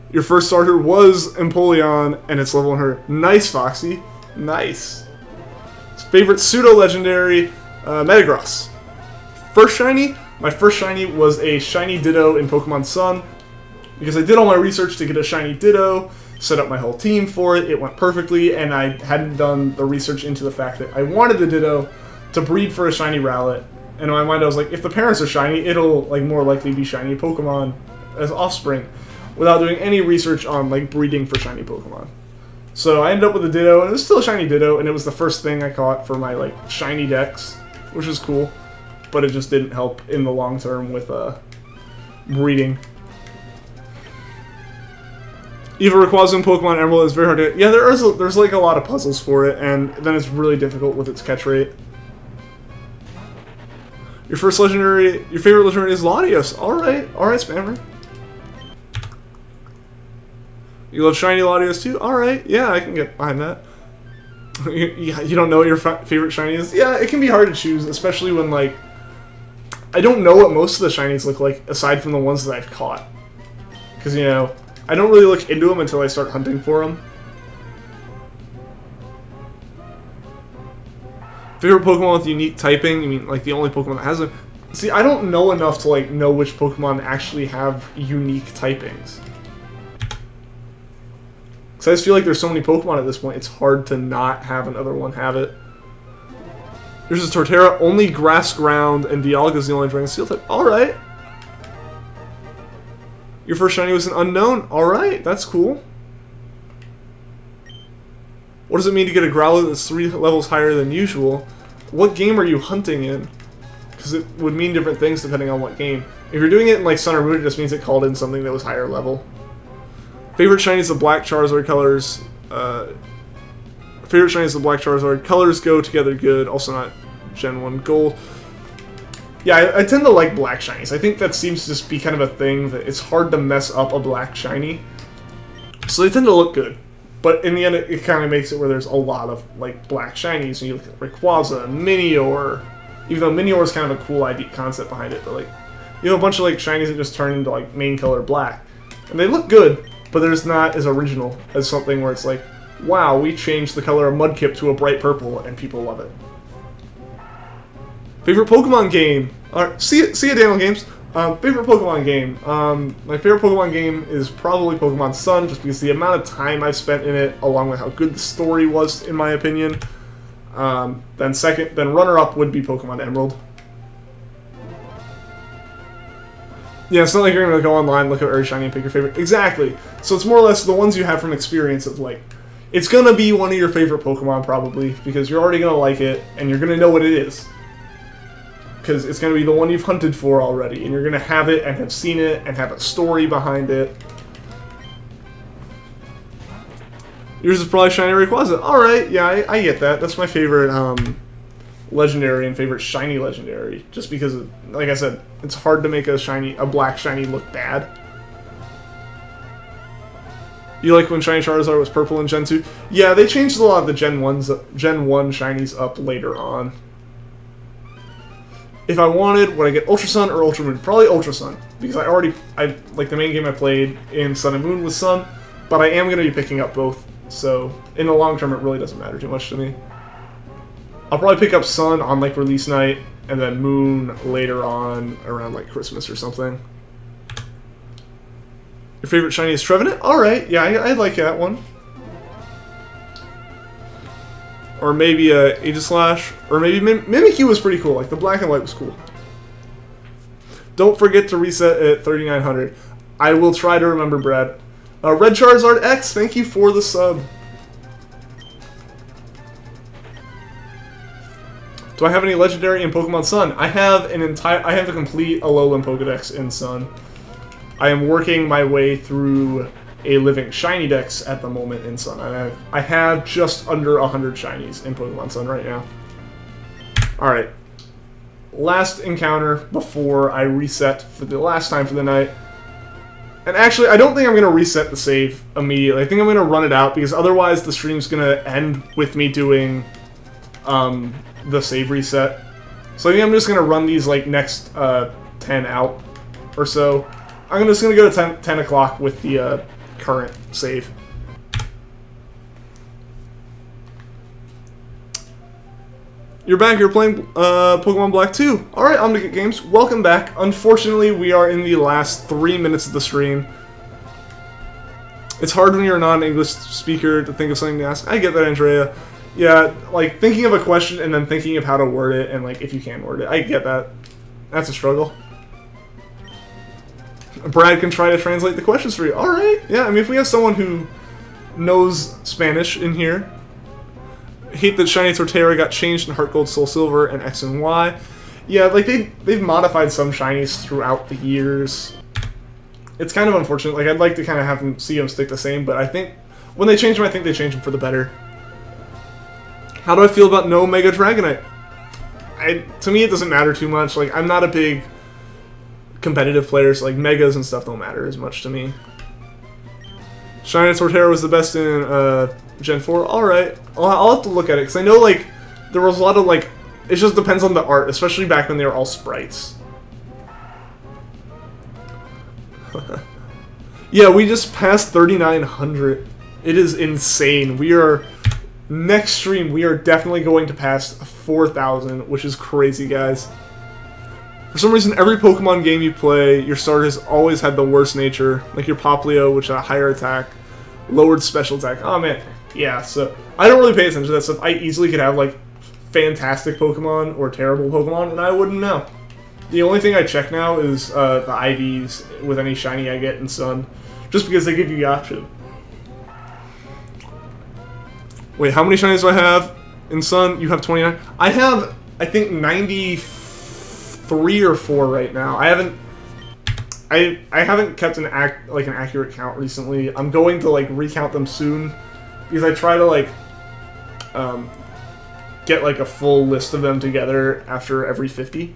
Your first starter was Empoleon, and it's level 100. Nice, Foxy. Nice. Favorite pseudo-legendary, Metagross. First shiny? My first shiny was a shiny Ditto in Pokemon Sun. Because I did all my research to get a shiny Ditto, set up my whole team for it, it went perfectly, and I hadn't done the research into the fact that I wanted the Ditto to breed for a shiny Rowlet. And in my mind I was like, if the parents are shiny, it'll, like, more likely be shiny Pokemon as offspring, without doing any research on, like, breeding for shiny Pokemon. So I ended up with a Ditto, and it was still a shiny Ditto, and it was the first thing I caught for my, like, shiny decks, which was cool, but it just didn't help in the long term with breeding. Eva Rayquaza in Pokemon Emerald is very hard to... Yeah, there's like a lot of puzzles for it, and then it's really difficult with its catch rate. Your favorite legendary is Latios. Alright, Spammer. You love shiny Latios too? Alright, yeah, I can get behind that. You don't know what your favorite shiny is? Yeah, it can be hard to choose, especially when, like, I don't know what most of the shinies look like, aside from the ones that I've caught. Because, you know, I don't really look into them until I start hunting for them. Favorite Pokemon with unique typing? You mean, like, the only Pokemon that has them? See, I don't know enough to, like, know which Pokemon actually have unique typings. Because I just feel like there's so many Pokemon at this point, it's hard to not have another one have it. Yours is Torterra, only Grass Ground, and Dialga's the only Dragon Steel type. Alright. Your first shiny was an unknown. Alright, that's cool. What does it mean to get a Growlithe that's 3 levels higher than usual? What game are you hunting in? Because it would mean different things depending on what game. If you're doing it in, like, Sun or Moon, it just means it called in something that was higher level. Favorite shiny is the Black Charizard colors. Favorite shiny is the Black Charizard. Colors go together good. Also not Gen 1 Gold. Yeah, I tend to like black shinies. I think that seems to just be kind of a thing that it's hard to mess up a black shiny. So they tend to look good. But in the end, it kind of makes it where there's a lot of, like, black shinies. And you look at Rayquaza, Minior. Even though Minior is kind of a cool idea concept behind it. But, like, you have a bunch of, like, shinies that just turn into, like, main color black. And they look good, but there's not as original as something where it's like, wow, we changed the color of Mudkip to a bright purple, and people love it. Favorite Pokemon game? Alright, see ya, Daniel Games. Favorite Pokemon game? My favorite Pokemon game is probably Pokemon Sun, just because the amount of time I've spent in it, along with how good the story was, in my opinion. Then runner-up would be Pokemon Emerald. Yeah, it's not like you're going to go online, look at every shiny, and pick your favorite. Exactly. So it's more or less the ones you have from experience of, like, it's going to be one of your favorite Pokemon, probably, because you're already going to like it, and you're going to know what it is. Because it's going to be the one you've hunted for already, and you're going to have it, and have seen it, and have a story behind it. Yours is probably Shiny Rayquaza. Alright, yeah, I get that. That's my favorite, legendary and favorite shiny legendary, just because of, like I said, it's hard to make a black shiny look bad. You like when Shiny Charizard was purple in Gen 2? Yeah, they changed a lot of the Gen 1 shinies up later on. If I wanted, would I get Ultra Sun or Ultra Moon? Probably Ultra Sun, because like the main game I played in Sun and Moon was Sun, but I am going to be picking up both, so in the long term it really doesn't matter too much to me. I'll probably pick up Sun on like release night, and then Moon later on around like Christmas or something. Your favorite shiny is Trevenant? Alright, yeah, I like that one. Or maybe Aegislash, or maybe Mimikyu was pretty cool, like the black and white was cool. Don't forget to reset at 3900. I will try to remember, Brad. Red Charizard X, thank you for the sub. Do I have any legendary in Pokemon Sun? I have a complete Alolan Pokedex in Sun. I am working my way through a living shiny dex at the moment in Sun. I have just under 100 shinies in Pokemon Sun right now. Alright. Last encounter before I reset for the last time for the night. And actually, I don't think I'm going to reset the save immediately. I think I'm going to run it out, because otherwise the stream's going to end with me doing the save reset. So I think I'm just going to run these like next 10 out or so. I'm just going to go to 10 o'clock with the current save. You're back, you're playing Pokemon Black 2. Alright, Omnicat Games, welcome back. Unfortunately, we are in the last 3 minutes of the stream. It's hard when you're a non-English speaker to think of something to ask. I get that, Andrea. Yeah, like, thinking of a question and then thinking of how to word it, and, like, if you can word it. I get that. That's a struggle. Brad can try to translate the questions for you. Alright, yeah, I mean, if we have someone who knows Spanish in here. Hate that Shiny Torterra got changed in Heart Gold, Soul Silver, and X and Y. Yeah, like, they've modified some Shinies throughout the years. It's kind of unfortunate. Like, I'd like to kind of see them stick the same, but I think when they change them, I think they change them for the better. How do I feel about no Mega Dragonite? To me, it doesn't matter too much. Like, I'm not a big competitive player, so, like, Megas and stuff don't matter as much to me. Shiny Torterra was the best in Gen 4. Alright. I'll have to look at it, because I know, like, there was a lot of, like, it just depends on the art, especially back when they were all sprites. Yeah, we just passed 3,900. It is insane. Next stream, we are definitely going to pass 4,000, which is crazy, guys. For some reason, every Pokemon game you play, your starter has always had the worst nature. Like your Poplio, which had a higher attack, lowered special attack. Oh, man. Yeah, so I don't really pay attention to that stuff. I easily could have, like, fantastic Pokemon or terrible Pokemon, and I wouldn't know. The only thing I check now is the IVs with any shiny I get in Sun, just because they give you the option. Wait, how many shinies do I have in Sun? You have 29? I have, I think, 93 or 4 right now. I haven't kept an accurate count recently. I'm going to, like, recount them soon, because I try to, like, get, like, a full list of them together after every 50.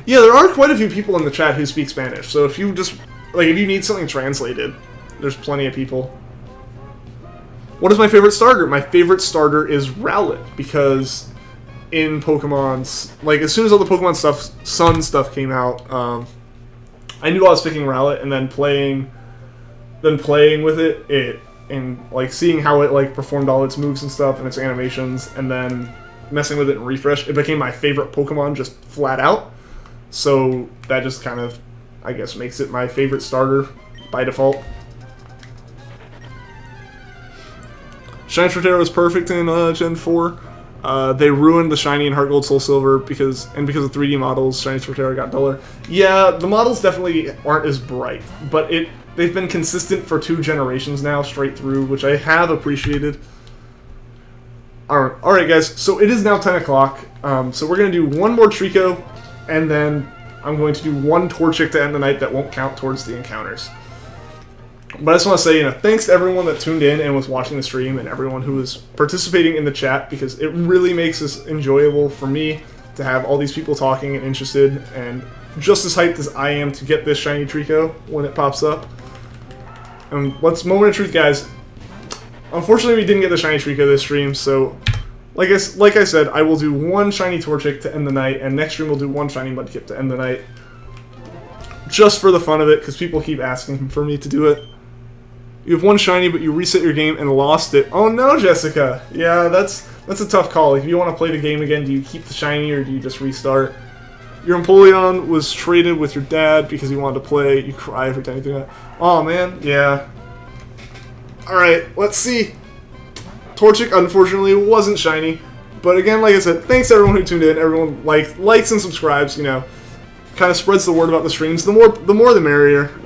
Yeah, there are quite a few people in the chat who speak Spanish, so if you just, like, if you need something translated, there's plenty of people. What is my favorite starter? My favorite starter is Rowlet, because in Pokemon's, like, as soon as all the Pokemon stuff, Sun stuff came out, I knew I was picking Rowlet, and then playing with it, and, like, seeing how it, like, performed all its moves and stuff, and its animations, and then messing with it in Refresh, it became my favorite Pokemon just flat out. So that just kind of, I guess, makes it my favorite starter by default. Shiny Torterra was perfect in Gen 4. They ruined the Shiny and Heart Gold Soul Silver because of 3D models, Shiny Torterra got duller. Yeah, the models definitely aren't as bright, but they've been consistent for 2 generations now, straight through, which I have appreciated. Alright guys, so it is now 10 o'clock, so we're going to do one more Treecko, and then I'm going to do one Torchic to end the night that won't count towards the encounters. But I just want to say, thanks to everyone that tuned in and was watching the stream, and everyone who was participating in the chat, because it really makes this enjoyable for me to have all these people talking and interested, and just as hyped as I am to get this shiny Treecko when it pops up. And let's moment of truth, guys. Unfortunately, we didn't get the shiny Treecko this stream, so like I said, I will do one shiny Torchic to end the night, and next stream we'll do one shiny Mudkip to end the night. Just for the fun of it, because people keep asking for me to do it. You have one shiny, but you reset your game and lost it. Oh no, Jessica! Yeah, that's a tough call. If you want to play the game again, do you keep the shiny or do you just restart? Your Empoleon was traded with your dad because he wanted to play. You cry every time you do that. Oh man, yeah. Alright, let's see. Torchic, unfortunately, wasn't shiny. But again, like I said, thanks to everyone who tuned in. Everyone likes and subscribes, kind of spreads the word about the streams. The more the merrier,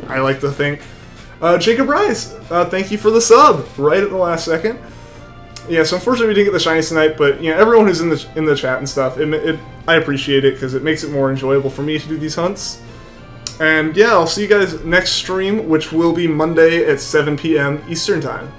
I like to think. Jacob Rice, thank you for the sub, right at the last second. Yeah, so unfortunately we didn't get the shinies tonight, but everyone who's in the chat and stuff, I appreciate it because it makes it more enjoyable for me to do these hunts. And yeah, I'll see you guys next stream, which will be Monday at 7 p.m. Eastern Time.